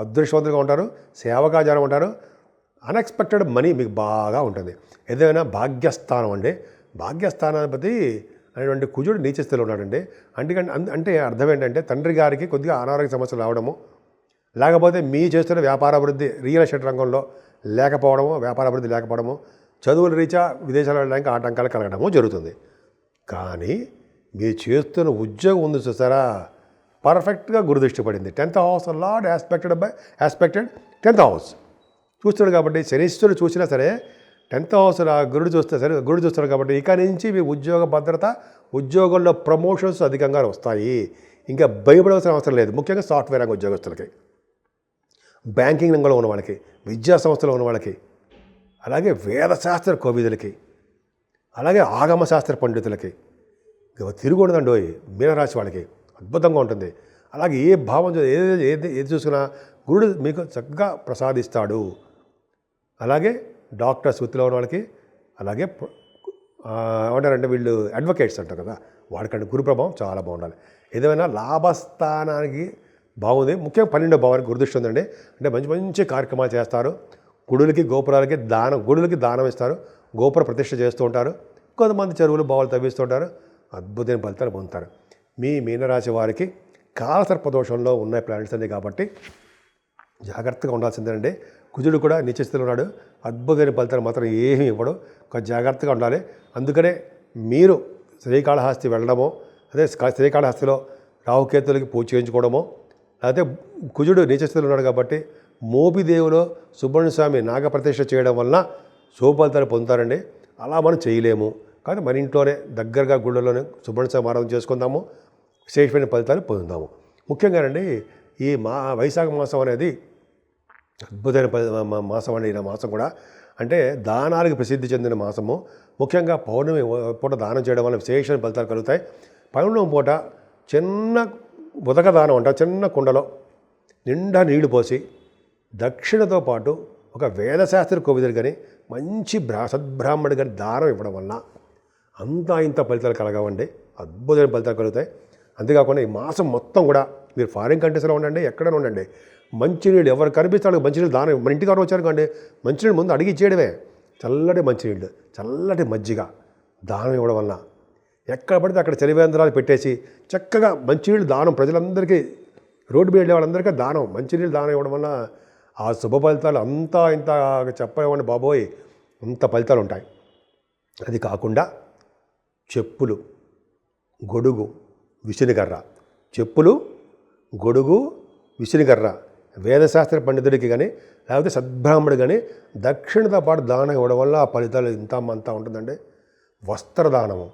అదృష్టవంతులుగా ఉంటారు, సేవకాచారం ఉంటారు. అన్ఎక్స్పెక్టెడ్ మనీ మీకు బాగా ఉంటుంది. ఏదైనా భాగ్యస్థానం అండి. భాగ్యస్థానాధిపతి అనేటువంటి కుజుడు నీచ స్థితిలో ఉన్నాడండి. అంటే అర్థం ఏంటంటే తండ్రి గారికి కొద్దిగా అనారోగ్య సమస్యలు రావడము, లేకపోతే మీ చేస్తున్న వ్యాపారాభివృద్ధి రియల్ ఎస్టేట్ రంగంలో లేకపోవడము, వ్యాపారాభివృద్ధి లేకపోవడము, చదువుల రీత్యా విదేశాలు వెళ్ళడానికి ఆటంకాలు కలగడము జరుగుతుంది. కానీ మీరు చేస్తున్న ఉద్యోగం ఉంది చూసారా, పర్ఫెక్ట్గా గురుదృష్టి పడింది. 10th house lord యాస్పెక్టెడ్ 10th house చూస్తున్నాడు కాబట్టి, శనీశ్వరుడు చూసినా సరే 10th హౌస్ గురుడు చూస్తున్నాడు కాబట్టి ఇక నుంచి మీ ఉద్యోగ భద్రత, ఉద్యోగంలో ప్రమోషన్స్ అధికంగా వస్తాయి. ఇంకా భయపడవలసిన అవసరం లేదు. ముఖ్యంగా సాఫ్ట్వేర్ రంగ ఉద్యోగస్తులకి, బ్యాంకింగ్ రంగంలో ఉన్న వాళ్ళకి, విద్యా సంస్థలో ఉన్న వాళ్ళకి, అలాగే వేదశాస్త్ర కోవిదులకి, అలాగే ఆగమశాస్త్ర పండితులకి తిరుగుండదండి. మీనరాశి వాళ్ళకి అద్భుతంగా ఉంటుంది. అలాగే ఏ భావం ఏది చూసుకున్నా గురుడు మీకు చక్కగా ప్రసాదిస్తాడు. అలాగే డాక్టర్స్ వృత్తిలో ఉన్న వాళ్ళకి, అలాగే ఏమంటారంటే వీళ్ళు అడ్వకేట్స్ అంటారు కదా, వాడికంటే గురు ప్రభావం చాలా బాగుండాలి. ఏదైనా లాభస్థానానికి బాగుంది. ముఖ్యంగా 12వ భావానికి గురుదృష్టి ఉందండి. అంటే మంచి మంచి కార్యక్రమాలు చేస్తారు. గుడులకి గోపురాలకి దానం ఇస్తారు. గోపుర ప్రతిష్ఠ చేస్తూ ఉంటారు. కొంతమంది చెరువులు బావులు తవ్విస్తూ ఉంటారు. అద్భుతమైన ఫలితాలు పొందుతారు. మీ మీనరాశి వారికి కాలసర్పదోషంలో ఉన్న ప్లానెట్స్ అన్నీ కాబట్టి జాగ్రత్తగా ఉండాల్సిందేనండి. కుజుడు కూడా నీచస్థితిలో ఉన్నాడు. అద్భుతమైన ఫలితాలు మాత్రం ఏమీ ఇవ్వడు. కొంచెం జాగ్రత్తగా ఉండాలి. అందుకనే మీరు శ్రీకాళహస్తి వెళ్ళడమో, అదే శ్రీకాళహస్తిలో రాహుకేతులకి పూజ చేయించుకోవడమో, లేకపోతే కుజుడు నీచస్థితిలో ఉన్నాడు కాబట్టి మోపిదేవులో సుబ్రహ్మణ్య స్వామి నాగప్రతిష్ఠ చేయడం వలన శుభ ఫలితాలు పొందుతారండి. అలా మనం చేయలేము కానీ మన ఇంట్లోనే దగ్గరగా గుళ్ళలోనే సుబ్రహ్మణ్య స్వామి ఆరాధన చేసుకుందాము, విశేషమైన ఫలితాలు పొందుదాము. ముఖ్యంగానండి ఈ వైశాఖ మాసం అనేది అద్భుతమైన మాసం అండి. ఈ మాసం కూడా అంటే దానాలకు ప్రసిద్ధి చెందిన మాసము. ముఖ్యంగా పౌర్ణమి పూట దానం చేయడం వల్ల విశేషమైన ఫలితాలు కలుగుతాయి. పౌర్ణమి పూట చిన్న ఉదక దానం అంట, చిన్న కుండలో నిండా నీళ్లు పోసి దక్షిణతో పాటు ఒక వేదశాస్త్ర కోవిదుడు కానీ మంచి సద్బ్రాహ్మణుడు కానీ దానం ఇవ్వడం వలన అంతా ఇంత ఫలితాలు కలగవండి. అద్భుతమైన ఫలితాలు కలుగుతాయి. అంతేకాకుండా ఈ మాసం మొత్తం కూడా మీరు ఫారిన్ కంట్రీస్లో ఉండండి, ఎక్కడైనా ఉండండి, మంచినీళ్ళు ఎవరు కనిపిస్తాడు మంచినీళ్ళు దానం. మన ఇంటికి ఎవరు వచ్చారు కండి మంచినీళ్ళు ముందు అడిగి ఇచ్చేయడమే. చల్లటి మంచినీళ్ళు, చల్లటి మజ్జిగ దానం ఇవ్వడం వల్ల ఎక్కడ పడితే అక్కడ చలివేంద్రాలు పెట్టేసి చక్కగా మంచినీళ్ళు దానం ప్రజలందరికీ, రోడ్డు మీద వెళ్ళే వాళ్ళందరికీ దానం, మంచినీళ్ళు దానం ఇవ్వడం వల్ల ఆ శుభ ఫలితాలు అంతా ఇంత చెప్పలేమండి బాబోయ్, అంత ఫలితాలు ఉంటాయి. అది కాకుండా చెప్పులు, గొడుగు, విసినికర్ర. చెప్పులు, గొడుగు, విసినికర్ర వేదశాస్త్ర పండితుడికి కానీ లేకపోతే సద్బ్రాహ్మడు కానీ దక్షిణతో పాటు దానం ఇవ్వడం వల్ల ఆ ఫలితాలు ఇంత అంతా ఉంటుందండి. వస్త్రదానము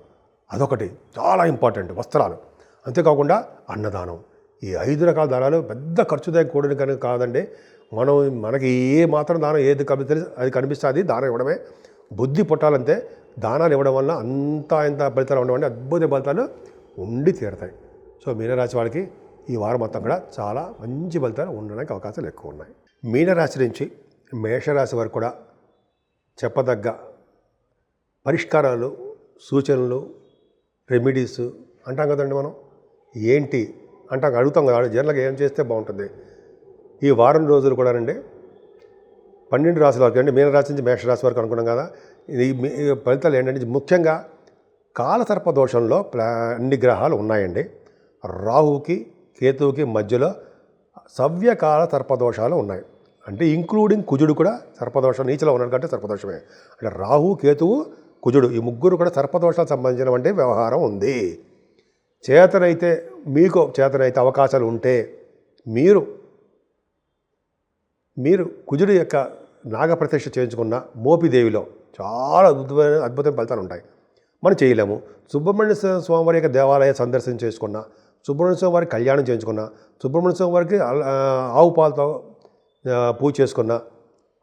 అదొకటి చాలా ఇంపార్టెంట్, వస్త్రాలు. అంతేకాకుండా అన్నదానం. ఈ 5 రకాల దానాలు పెద్ద ఖర్చుతో కూడిన కనుక కాదండి. మనకి ఏ మాత్రం దానం ఏది కనిపిస్తే అది కనిపిస్తే అది దానం ఇవ్వడమే. బుద్ధి పుట్టాలంటే దానాలు ఇవ్వడం వల్ల అంతా ఇంత ఫలితాలు ఉండడం అంటే అద్భుత ఫలితాలు ఉండి తీరుతాయి. సో మీనరాశి వాళ్ళకి ఈ వారం మొత్తం కూడా చాలా మంచి ఫలితాలు ఉండడానికి అవకాశాలు ఎక్కువ ఉన్నాయి. మీనరాశి నుంచి మేషరాశి వరకు కూడా చెప్పదగ్గ పరిష్కారాలు, సూచనలు, రెమెడీస్ అంటాం కదండి. మనం ఏంటి అంటాం, అడుగుతాం కదా జనరల్గా ఏం చేస్తే బాగుంటుంది. ఈ వారం రోజులు కూడా రండి 12 రాశుల వరకు అండి, మీనరాశి నుంచి మేషరాశి వరకు అనుకున్నాం కదా. ఈ ఫలితాలు ఏంటంటే ముఖ్యంగా కాలసర్ప దోషంలో అన్ని గ్రహాలు ఉన్నాయండి. రాహుకి కేతువుకి మధ్యలో సవ్యకాల సర్పదోషాలు ఉన్నాయి. అంటే ఇంక్లూడింగ్ కుజుడు కూడా సర్పదోషం, నీచలో ఉన్నాడు కంటే సర్పదోషమే. అంటే రాహు, కేతువు, కుజుడు ఈ ముగ్గురు కూడా సర్పదోషాలకు సంబంధించినటువంటి వ్యవహారం ఉంది. చేతనైతే మీకు అవకాశాలు ఉంటే మీరు కుజుడు యొక్క నాగప్రతిష్ఠ చేయించుకున్న మోపిదేవిలో చాలా అద్భుతమైన ఫలితాలు ఉంటాయి. మనం చేయలేము. సుబ్రహ్మణ్య స్వామివారి యొక్క దేవాలయ సందర్శన చేసుకున్నా, సుబ్రహ్మణ్య స్వామి వారికి కళ్యాణం చేయించుకున్న, సుబ్రహ్మణ్య స్వామి వారికి ఆవు పాలతో పూజ చేసుకున్న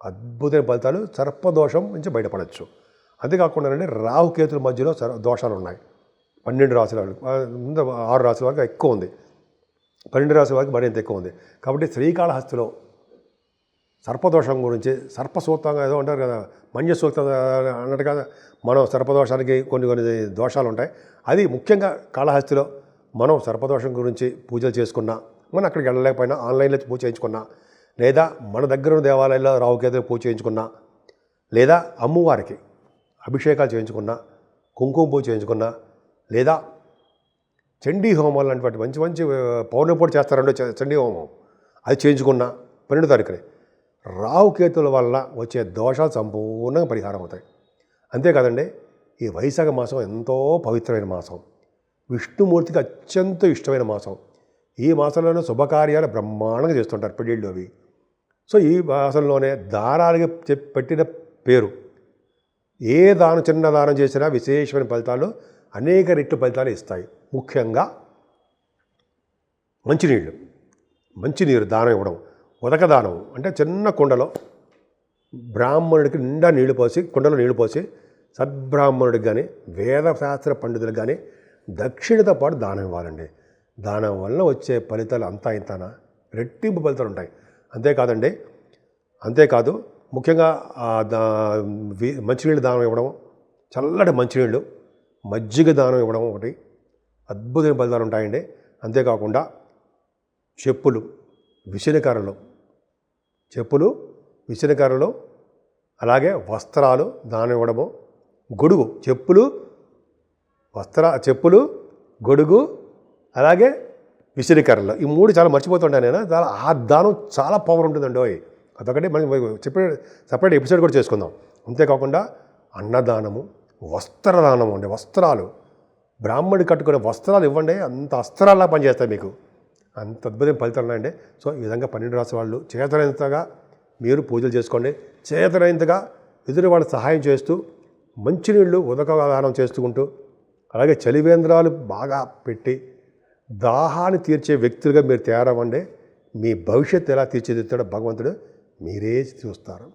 అద్భుతమైన ఫలితాలు సర్పదోషం నుంచి బయటపడవచ్చు. అంతేకాకుండా రాహుకేతుల మధ్యలో దోషాలు ఉన్నాయి. 12 రాశుల వరకు, 6 రాశుల వరకు ఎక్కువ ఉంది, 12 రాశుల వరకు మరింత ఎక్కువ ఉంది. కాబట్టి శ్రీకాళహస్తిలో సర్పదోషం గురించి సర్పసూక్తంగా ఏదో అంటారు కదా, మన్య సూక్తం అన్నట్టు కదా, మనం సర్పదోషానికి కొన్ని దోషాలు ఉంటాయి. అది ముఖ్యంగా కాళహస్తిలో మనం సర్పదోషం గురించి పూజలు చేసుకున్నా, మనం అక్కడికి వెళ్ళలేకపోయినా ఆన్లైన్లో పూజ చేయించుకున్నా, లేదా మన దగ్గర ఉన్న దేవాలయాల్లో రావుకేతులు పూజ చేయించుకున్నా, లేదా అమ్మవారికి అభిషేకాలు చేయించుకున్నా, కుంకుమ పూజ చేయించుకున్నా, లేదా చండీ హోమాలు లాంటి మంచి మంచి పౌర్ణమి పూట చేస్తారంటే చండీ హోమం అది చేయించుకున్నా 12 తారీఖునే రావుకేతుల వల్ల వచ్చే దోషాలు సంపూర్ణంగా పరిహారం అవుతాయి. అంతేకాదండి, ఈ వైశాఖ మాసం ఎంతో పవిత్రమైన మాసం, విష్ణుమూర్తికి అత్యంత ఇష్టమైన మాసం. ఈ మాసంలోనే శుభకార్యాలు బ్రహ్మాండంగా చేస్తుంటారు, పెళ్ళిళ్ళు అవి. సో ఈ మాసంలోనే దానాలకి పెట్టిన పేరు. ఏ దానం, చిన్న దానం చేసినా విశేషమైన ఫలితాలు, అనేక రెట్లు ఫలితాలు ఇస్తాయి. ముఖ్యంగా మంచినీరు దానం ఇవ్వడం. ఉదక దానం అంటే చిన్న కుండలో బ్రాహ్మణుడికి నిండా నీళ్లు పోసి, కుండలో నీళ్లు పోసి సద్బ్రాహ్మణుడికి కానీ వేదశాస్త్ర పండితులకు కానీ దక్షిణతో పాటు దానం ఇవ్వాలండి. దానం వల్ల వచ్చే ఫలితాలు అంతా ఇంతనా రెట్టింపు ఫలితాలు ఉంటాయి. అంతేకాదు ముఖ్యంగా మంచినీళ్ళు దానం ఇవ్వడం, చల్లటి మంచినీళ్ళు, మజ్జిగ దానం ఇవ్వడం ఒకటి అద్భుతమైన ఫలితాలు ఉంటాయండి. అంతేకాకుండా చెప్పులు, విసనకర్రలు, అలాగే వస్త్రాలు దానం ఇవ్వడము, గొడుగు, చెప్పులు, గొడుగు, అలాగే విసనకర్రలు, ఈ 3 చాలా మర్చిపోతుంటాను నేను. ఆ దానం చాలా పవర్ ఉంటుందండి. అదొకటి మనం సపరేట్ ఎపిసోడ్ కూడా చేసుకుందాం. అంతేకాకుండా అన్నదానము, వస్త్రదానము అండి. వస్త్రాలు, బ్రాహ్మణుడు కట్టుకునే వస్త్రాలు ఇవ్వండి, అంత అస్త్రాల్లా పనిచేస్తాయి మీకు, అంత అద్భుతమైన ఫలితాలు ఉన్నాయండి. సో ఈ విధంగా 12 రాశి వాళ్ళు చేతనైనంతగా మీరు పూజలు చేసుకోండి. చేతనైనంతగా ఎదురు వాళ్ళు సహాయం చేస్తూ, మంచినీళ్ళు ఉదకదానం చేసుకుంటూ, అలాగే చలివేంద్రాలు బాగా పెట్టి దాహాన్ని తీర్చే వ్యక్తులుగా మీరు తయారవ్వండి. మీ భవిష్యత్తు ఎలా తీర్చిదిద్దాడో భగవంతుడు మీరే చూస్తారు.